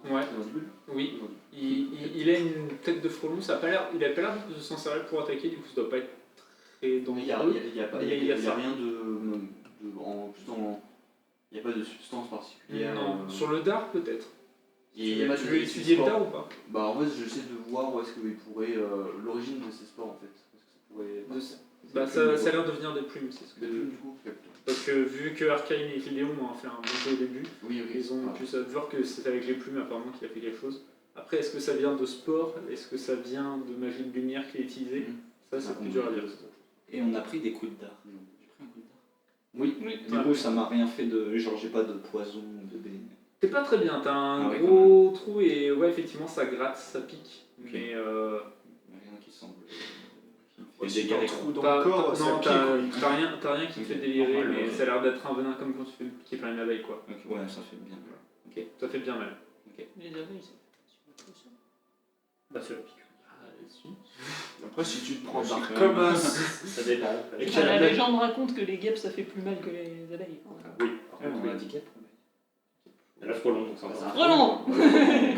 Non, Ouais. Des mandibules? Oui, il a une tête de frelon, il a pas l'air de s'en servir pour attaquer, du coup ça doit pas être très Il n'y a, dangereux. il y a ça. rien il n'y a pas de substance particulière. Non, sur le dard peut-être. Il y a pas Tu de- veux des étudier le spores. dard ou pas Bah en fait j'essaie de voir où est-ce qu'il pourrait l'origine de ces spores en fait. Est-ce que ça pourrait. Bah ça a l'air de venir des plumes, c'est ce que... Des plumes, du coup. Parce que vu que Arcane et Philéon ont fait un bon jeu au début, Oui, ok. ils ont pu savoir que c'est avec les plumes apparemment qu'il a fait quelque chose. Après, est-ce que ça vient de sport? Est-ce que ça vient de magie de lumière qui est utilisée? Mhm. Ça c'est plus dur à dire. Et on a pris des coups de dard. J'ai pris un coup de dard. Oui, Du coup, ça m'a rien fait de. Genre, j'ai pas de poison, de dé. T'es pas très bien, t'as un Ah ouais, gros trou et ouais, effectivement, ça gratte, ça pique. Ok. Mais Rien qui semble. Qui me fait Si t'as un dégager. trou dans le corps, ça non, pique, quoi. t'as rien qui te fait Ok. délirer, Ouais, mais ouais. ça a l'air d'être un venin comme quand tu fais piquer plein d'abeilles, quoi. Ok, ouais, ça fait bien. Ça fait bien mal. Les abeilles, c'est Bah, c'est la piqûre. Ah, si. Après, si tu te prends Je Dark sais comme pas. un. Ça dépend. en fait. Et Enfin, la légende raconte que les guêpes ça fait plus mal que les abeilles. Oui. On a dit qu'elle. Elle a frelon, donc c'est Bah, encore. Frelon.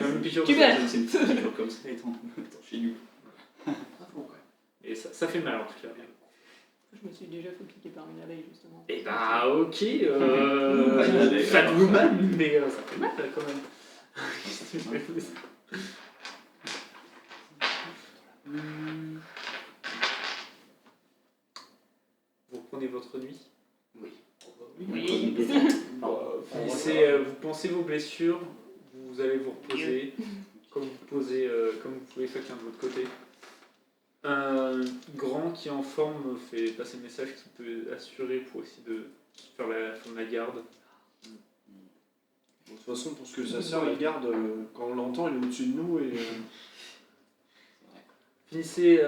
Comme une piqûre de Tu vas. C'est une petite piqûre comme ça, étant chez nous. Et ça fait mal en tout cas. Je me suis déjà fait piquer par une abeille justement. Et bah ok, Ouais, Fatwoman, mais ça fait mal quand même. Vous reprenez votre nuit. Oui. Oui. Vous pensez vos blessures, vous allez vous reposer, comme vous pouvez chacun de votre côté. Un grand qui est en forme me fait passer le message qu'il peut assurer pour essayer de faire la garde. De toute façon, pour ce que ça sert, la garde, quand on l'entend, il est au-dessus de nous et. Finissez,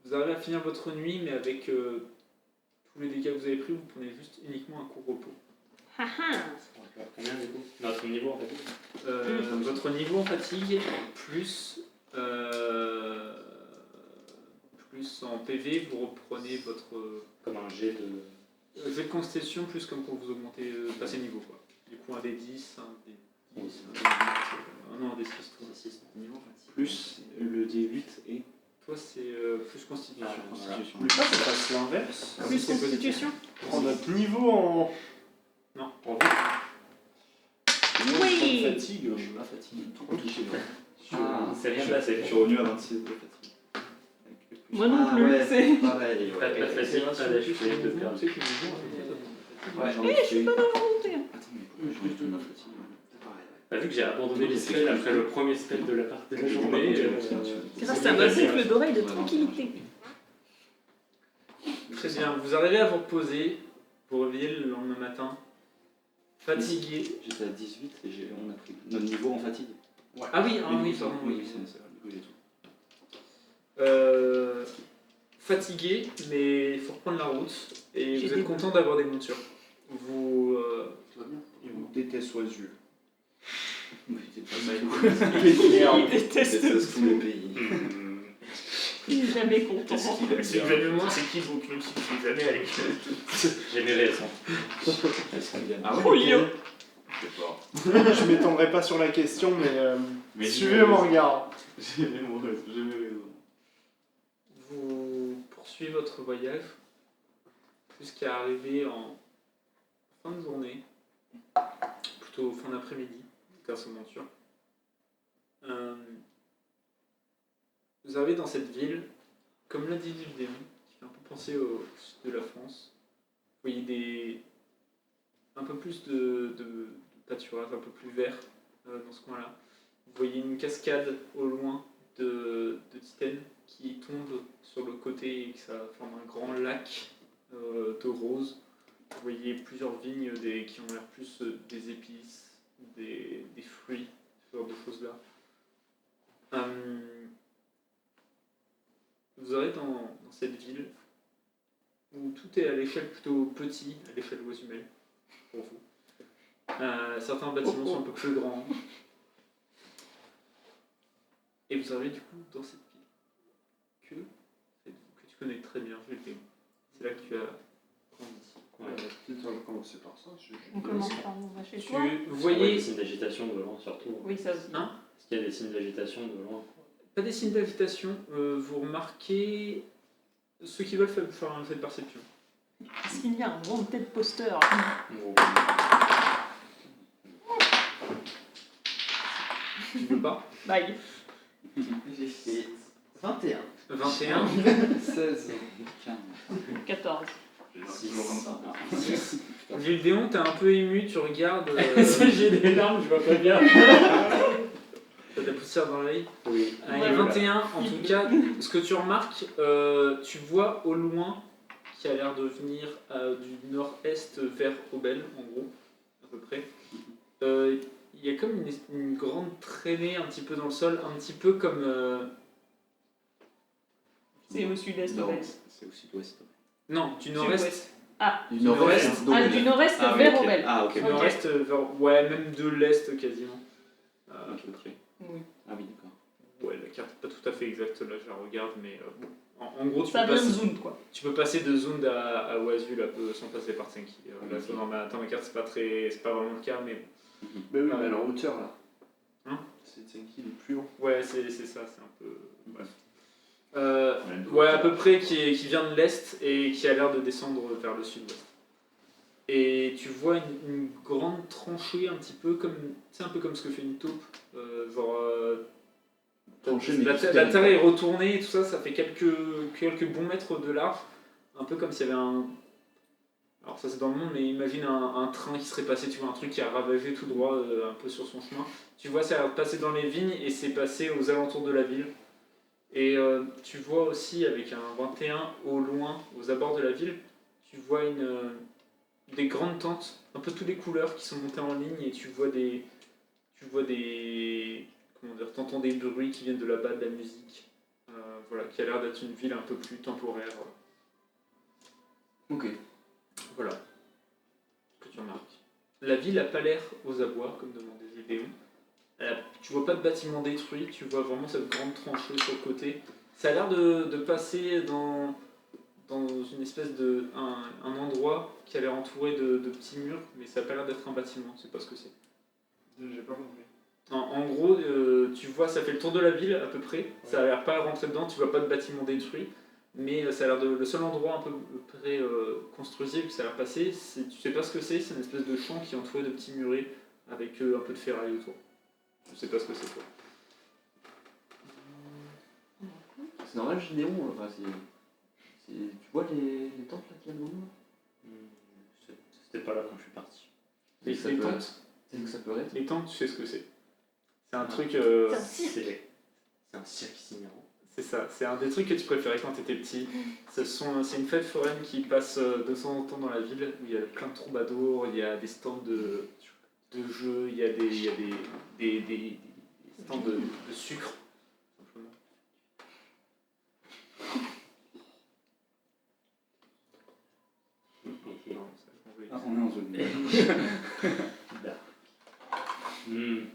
vous arrivez à finir votre nuit, mais avec tous les dégâts que vous avez pris, vous prenez juste uniquement un court repos. Combien du coup? Notre niveau en fait. Votre niveau en fatigue, plus en PV, vous reprenez votre Comme un jet de. jet de constitution, plus comme quand vous augmentez, passez niveau quoi. Du coup, un D10, un D10, un D8, non, un D6. Toi, Niveau fatigue. Plus le D8 et. toi c'est plus constitution. Ah, voilà. Constitution. Mais pas, ça passe l'inverse. Plus c'est positif. constitution. Prendre notre niveau en. Non. En Moi, Oui. je fatigue. Je suis pas fatigué. Trop touché. Ah, c'est rien passé. Je suis revenu à 26 de fatigue. Avec le plus. Moi non Ah, plus, ouais. c'est. Pareil, Pas de facile, pas d'HP, de perdre. Tu sais que les gens, en fait, Ouais, j'en Eh, ai je suis pas dans la volonté. Attends, mais pourquoi j'en ai plus de ma fatigue? Bah, vu que j'ai abandonné les spells après le premier spell de la partie de la journée. Grâce à ma boucle d'oreille de tranquillité. Très bien, vous arrivez à vous reposer, vous réveillez le lendemain matin, fatigué. J'étais à 18 et on a pris notre niveau en fatigue. Ah oui, pardon, oui, oui. c'est ça. Du coup, j'ai tout. Fatigué, mais il faut reprendre la route et J'ai vous des êtes content d'avoir des montures. Vous, Tout va bien. Il me déteste aux yeux. Oui, c'est pas Bah, ça. Il déteste Déteste tous les pays. Il est jamais content. Qu'est-ce qu'il aime C'est bien exactement c'est qui vos clowns les années avec J'ai mes récents. Qu'est-ce qu'il aime Ah ouais, Oh, Lio. C'est fort. Je m'étendrai pas sur la question, mais suivez mon regard. J'ai mes raisons. Vous poursuivez votre voyage jusqu'à arriver en fin de journée, plutôt fin d'après-midi, grâce aux montures. Vous arrivez dans cette ville, comme l'a dit Léon, qui fait un peu penser au sud de la France. Vous voyez un peu plus de pâturage, un peu plus vert dans ce coin-là. Vous voyez une cascade au loin de titane qui tombe sur le côté et que ça forme un grand lac d'eau rose. Vous voyez plusieurs vignes qui ont l'air plus des épices, des fruits, ce genre de choses-là. Vous aurez dans cette ville où tout est à l'échelle plutôt petit, à l'échelle humaine, pour vous. Certains bâtiments sont un peu plus grands. Et vous arrivez du coup dans cette ville que tu connais très bien, Jules. C'est là que tu as grandi. Peut-être on va commencer par ça. On commence par où on va chez Tu toi. Vous voyez voyez des signes d'agitation de loin, surtout. Oui, ça aussi. Hein Est-ce qu'il y a des signes d'agitation de loin? pas des signes d'agitation, vous remarquez ceux qui veulent faire un jet de perception. Est-ce qu'il y a un grand tête poster? Bon. Tu veux pas? Bye. J'ai fait 21. 21. 16. 14. Gédéon, t'es un peu ému, tu regardes. J'ai des larmes, je vois pas bien. T'as de la poussière dans l'œil. Oui. Et 21, en tout cas, ce que tu remarques, tu vois au loin, qui a l'air de venir du nord-est vers Aubel, en gros, à peu près. Il y a comme une grande traînée un petit peu dans le sol, un petit peu comme... C'est au sud-est, Non, Aubel. c'est au sud-ouest. Non, du nord-est. Sud-ouest. Ah, Du nord-est. ah, du nord-est Ah, oui, vers ok. Aubel. Ah, ok. Du nord-est vers... Ouais, même de l'est quasiment. À Ok. peu près. Oui. Ah oui, d'accord. Ouais, la carte n'est pas tout à fait exacte, là je la regarde, mais bon. En gros, Ça vient de Zund, quoi. tu peux passer de Zund à Oasul un peu sans passer par Senki. Là, Ok. dans ma carte, c'est pas vraiment le cas, mais Bah oui, mais elle est en hauteur là. Hein C'est Tsenki, il est plus haut. ouais, c'est ça, c'est un peu. Bref. Même Ouais, à peu près, qui vient de l'est et qui a l'air de descendre vers le sud-ouest. Et tu vois une grande tranchée, un petit peu comme. C'est un peu comme ce que fait une taupe. Tranchée, mais La qui se terre termine est retournée et tout ça, ça fait quelques bons mètres de large. Un peu comme s'il y avait un. Alors, ça c'est dans le monde, mais imagine un train qui serait passé, tu vois, un truc qui a ravagé tout droit un peu sur son chemin. Tu vois, ça a passé dans les vignes et c'est passé aux alentours de la ville. Et tu vois aussi, avec un 21 au loin, aux abords de la ville, tu vois des grandes tentes, un peu toutes les couleurs qui sont montées en ligne et tu vois des comment dire, t'entends des bruits qui viennent de là-bas, de la musique, voilà, qui a l'air d'être une ville un peu plus temporaire. Ok. Voilà, que tu remarques. La ville n'a pas l'air aux abois, comme demandait Gédéon. Tu vois pas de bâtiment détruit, tu vois vraiment cette grande tranchée sur le côté. Ça a l'air de passer dans une espèce de. Un endroit qui a l'air entouré de petits murs, mais ça n'a pas l'air d'être un bâtiment, c'est pas ce que c'est. J'ai pas compris. En gros, tu vois, ça fait le tour de la ville à peu près. Ça a l'air pas rentrer dedans, tu vois pas de bâtiment détruit. Mais ça a l'air le seul endroit un peu près construisible que ça a l'air passer, tu sais pas ce que c'est une espèce de champ qui est entouré de petits murets avec un peu de ferraille autour. Je sais pas ce que c'est quoi. C'est normal, Gédéon. Enfin, tu vois les tentes là qu'il y a devant nous? C'était pas là quand je suis parti. Les Ça peut tentes, C'est que ça peut être. les tentes, tu sais ce que c'est. C'est un truc. C'est un cirque itinérant. C'est ça, c'est un des trucs que tu préférais quand tu étais petit. C'est une fête foraine qui passe de temps en temps dans la ville, où il y a plein de troubadours, il y a des stands de jeux, il y a des stands de sucre, simplement. Non, ça a changé. Ah, on est en zone. Hmm.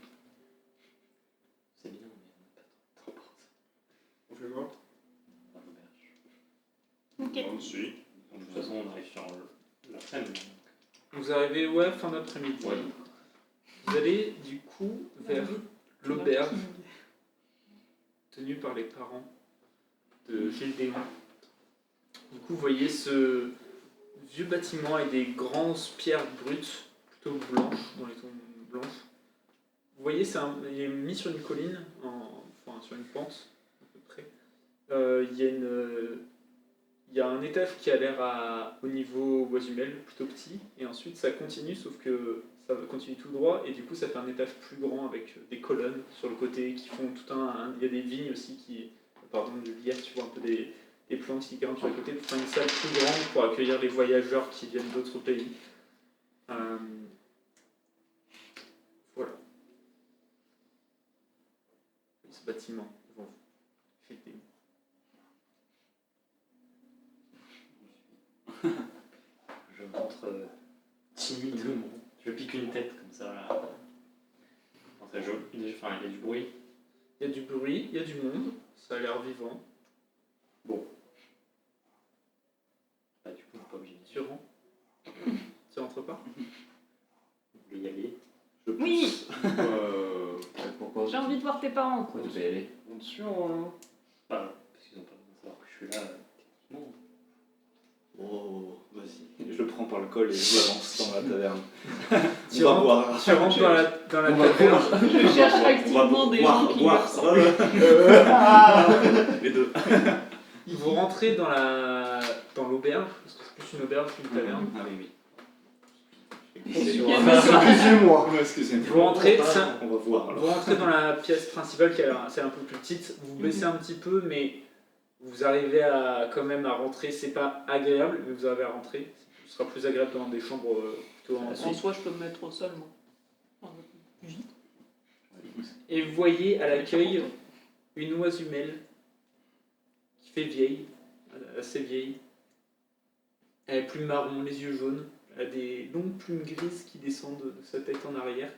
après-midi. Vous arrivez, ouais, fin d'après-midi. Ouais. Vous allez du coup vers l'auberge tenue par les parents de Géldéon. Du coup, vous voyez ce vieux bâtiment avec des grandes pierres brutes, plutôt blanches, dans les tons blanches. Vous voyez, il est mis sur une colline, enfin sur une pente, à peu près. Il y a un étage qui a l'air au niveau Boisumel, plutôt petit, et ensuite ça continue, sauf que ça continue tout droit, et du coup ça fait un étage plus grand avec des colonnes sur le côté qui font tout il y a des vignes aussi pardon, du lierre, tu vois un peu des plantes qui grimpent sur les côtés pour faire une salle plus grande pour accueillir les voyageurs qui viennent d'autres pays. Voilà. Ce bâtiment, bon, effectivement. Je rentre timidement. Je pique une tête comme ça. Là. Enfin, il y a du bruit. Il y a du bruit, il y a du monde, ça a l'air vivant. Bon. Bah, du coup, on n'est pas obligé. Tu rentres Tu rentres pas? Vous voulez y aller? Oui, Pourquoi j'ai envie de voir tes parents. Pourquoi tu vas y aller? Bien sûr. Hein. Pas, parce qu'ils n'ont pas besoin de savoir que je suis là, techniquement. Oh, vas-y. Je le prends par le col et je l'avance dans la taverne. Tu On va rentres- boire. Tu rentres dans la On va taverne. Je cherche On va activement des gens qui me boire. ressemblent. Les deux. Vous rentrez dans l'auberge, parce que c'est plus une auberge qu'une taverne. Ah oui, oui. Excusez-moi. Excusez-moi. Vous rentrez, On va voir Vous alors. rentrez dans la pièce principale qui a c'est un peu plus petite, vous baissez un petit peu, mais vous arrivez quand même à rentrer. C'est pas agréable, mais vous arrivez à rentrer. Ce sera plus agréable dans des chambres plutôt en En suite. soi, je peux me mettre au sol, moi. Enfin, plus vite. Et vous voyez à l'accueil une oisemelle qui fait vieille, assez vieille. Elle a plumes marron, les yeux jaunes. Elle a des longues plumes grises qui descendent de sa tête en arrière.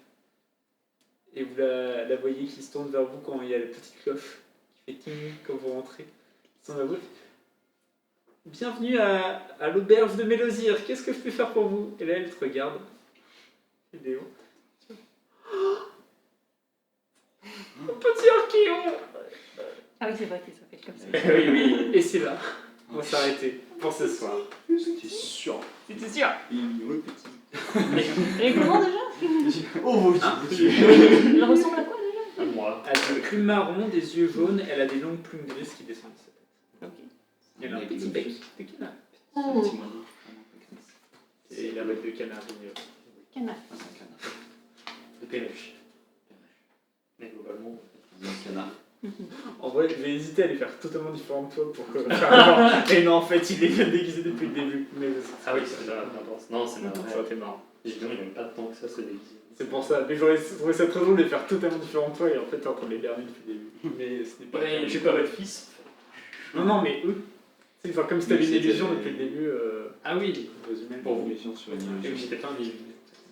Et vous la voyez qui se tourne vers vous quand il y a la petite cloche qui fait ting quand vous rentrez. Qui se tourne vers vous. Bienvenue à l'auberge de Mélosir, qu'est-ce que je peux faire pour vous? Et là elle te regarde. Vidéo. Mon petit Archéon. Ah oui, c'est vrai que ça fait comme ça. Oui, oui. Et c'est là. On va s'arrêter pour ce soir. C'était sûr. C'était sûr. Le petit. Et comment déjà? Oh, Hein Il ressemble à quoi déjà? À moi. Elle a des plumes marron, des yeux jaunes, elle a des longues plumes grises qui descendent de sa tête. Ok. Elle a un petit bec de canard. Et la bec de canard. Canard. De perruche. Mais globalement. Un canard. En vrai, je vais hésiter à les faire totalement différents de toi pour faire et non, en fait, il est bien déguisé depuis le début. Mais Ah oui, c'est n'importe. Non, c'est ça n'importe. fait marrant. Évidemment, il n'y a même pas de temps que ça se déguise. C'est pour ça. Mais j'aurais trouvé ça très drôle de les faire totalement différents de toi et en fait, t'es en train de les berner depuis le début. Mais ce n'est pas. Ouais, j'ai pas votre fils. Non, non, mais eux. C'est enfin, comme si t'avais une illusion depuis le début. Ah oui, Aux humains. pour vous. Illusion sur une Et illusion. j'étais pas un illusion.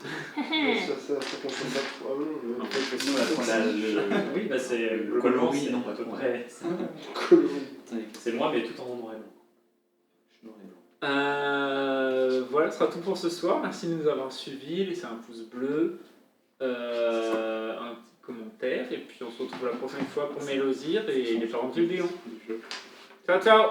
Ça consomme pas trop. Ah non, En fait, Sinon, la Oui, bah c'est le coloris, c'est non, à peu ouais. près. C'est moi, mais tout en noir et blanc. Voilà, ce sera tout pour ce soir. Merci de nous avoir suivis. Laissez un pouce bleu, un petit commentaire, et puis on se retrouve la prochaine fois pour Mélosir et les parents de Léon. Ciao, ciao!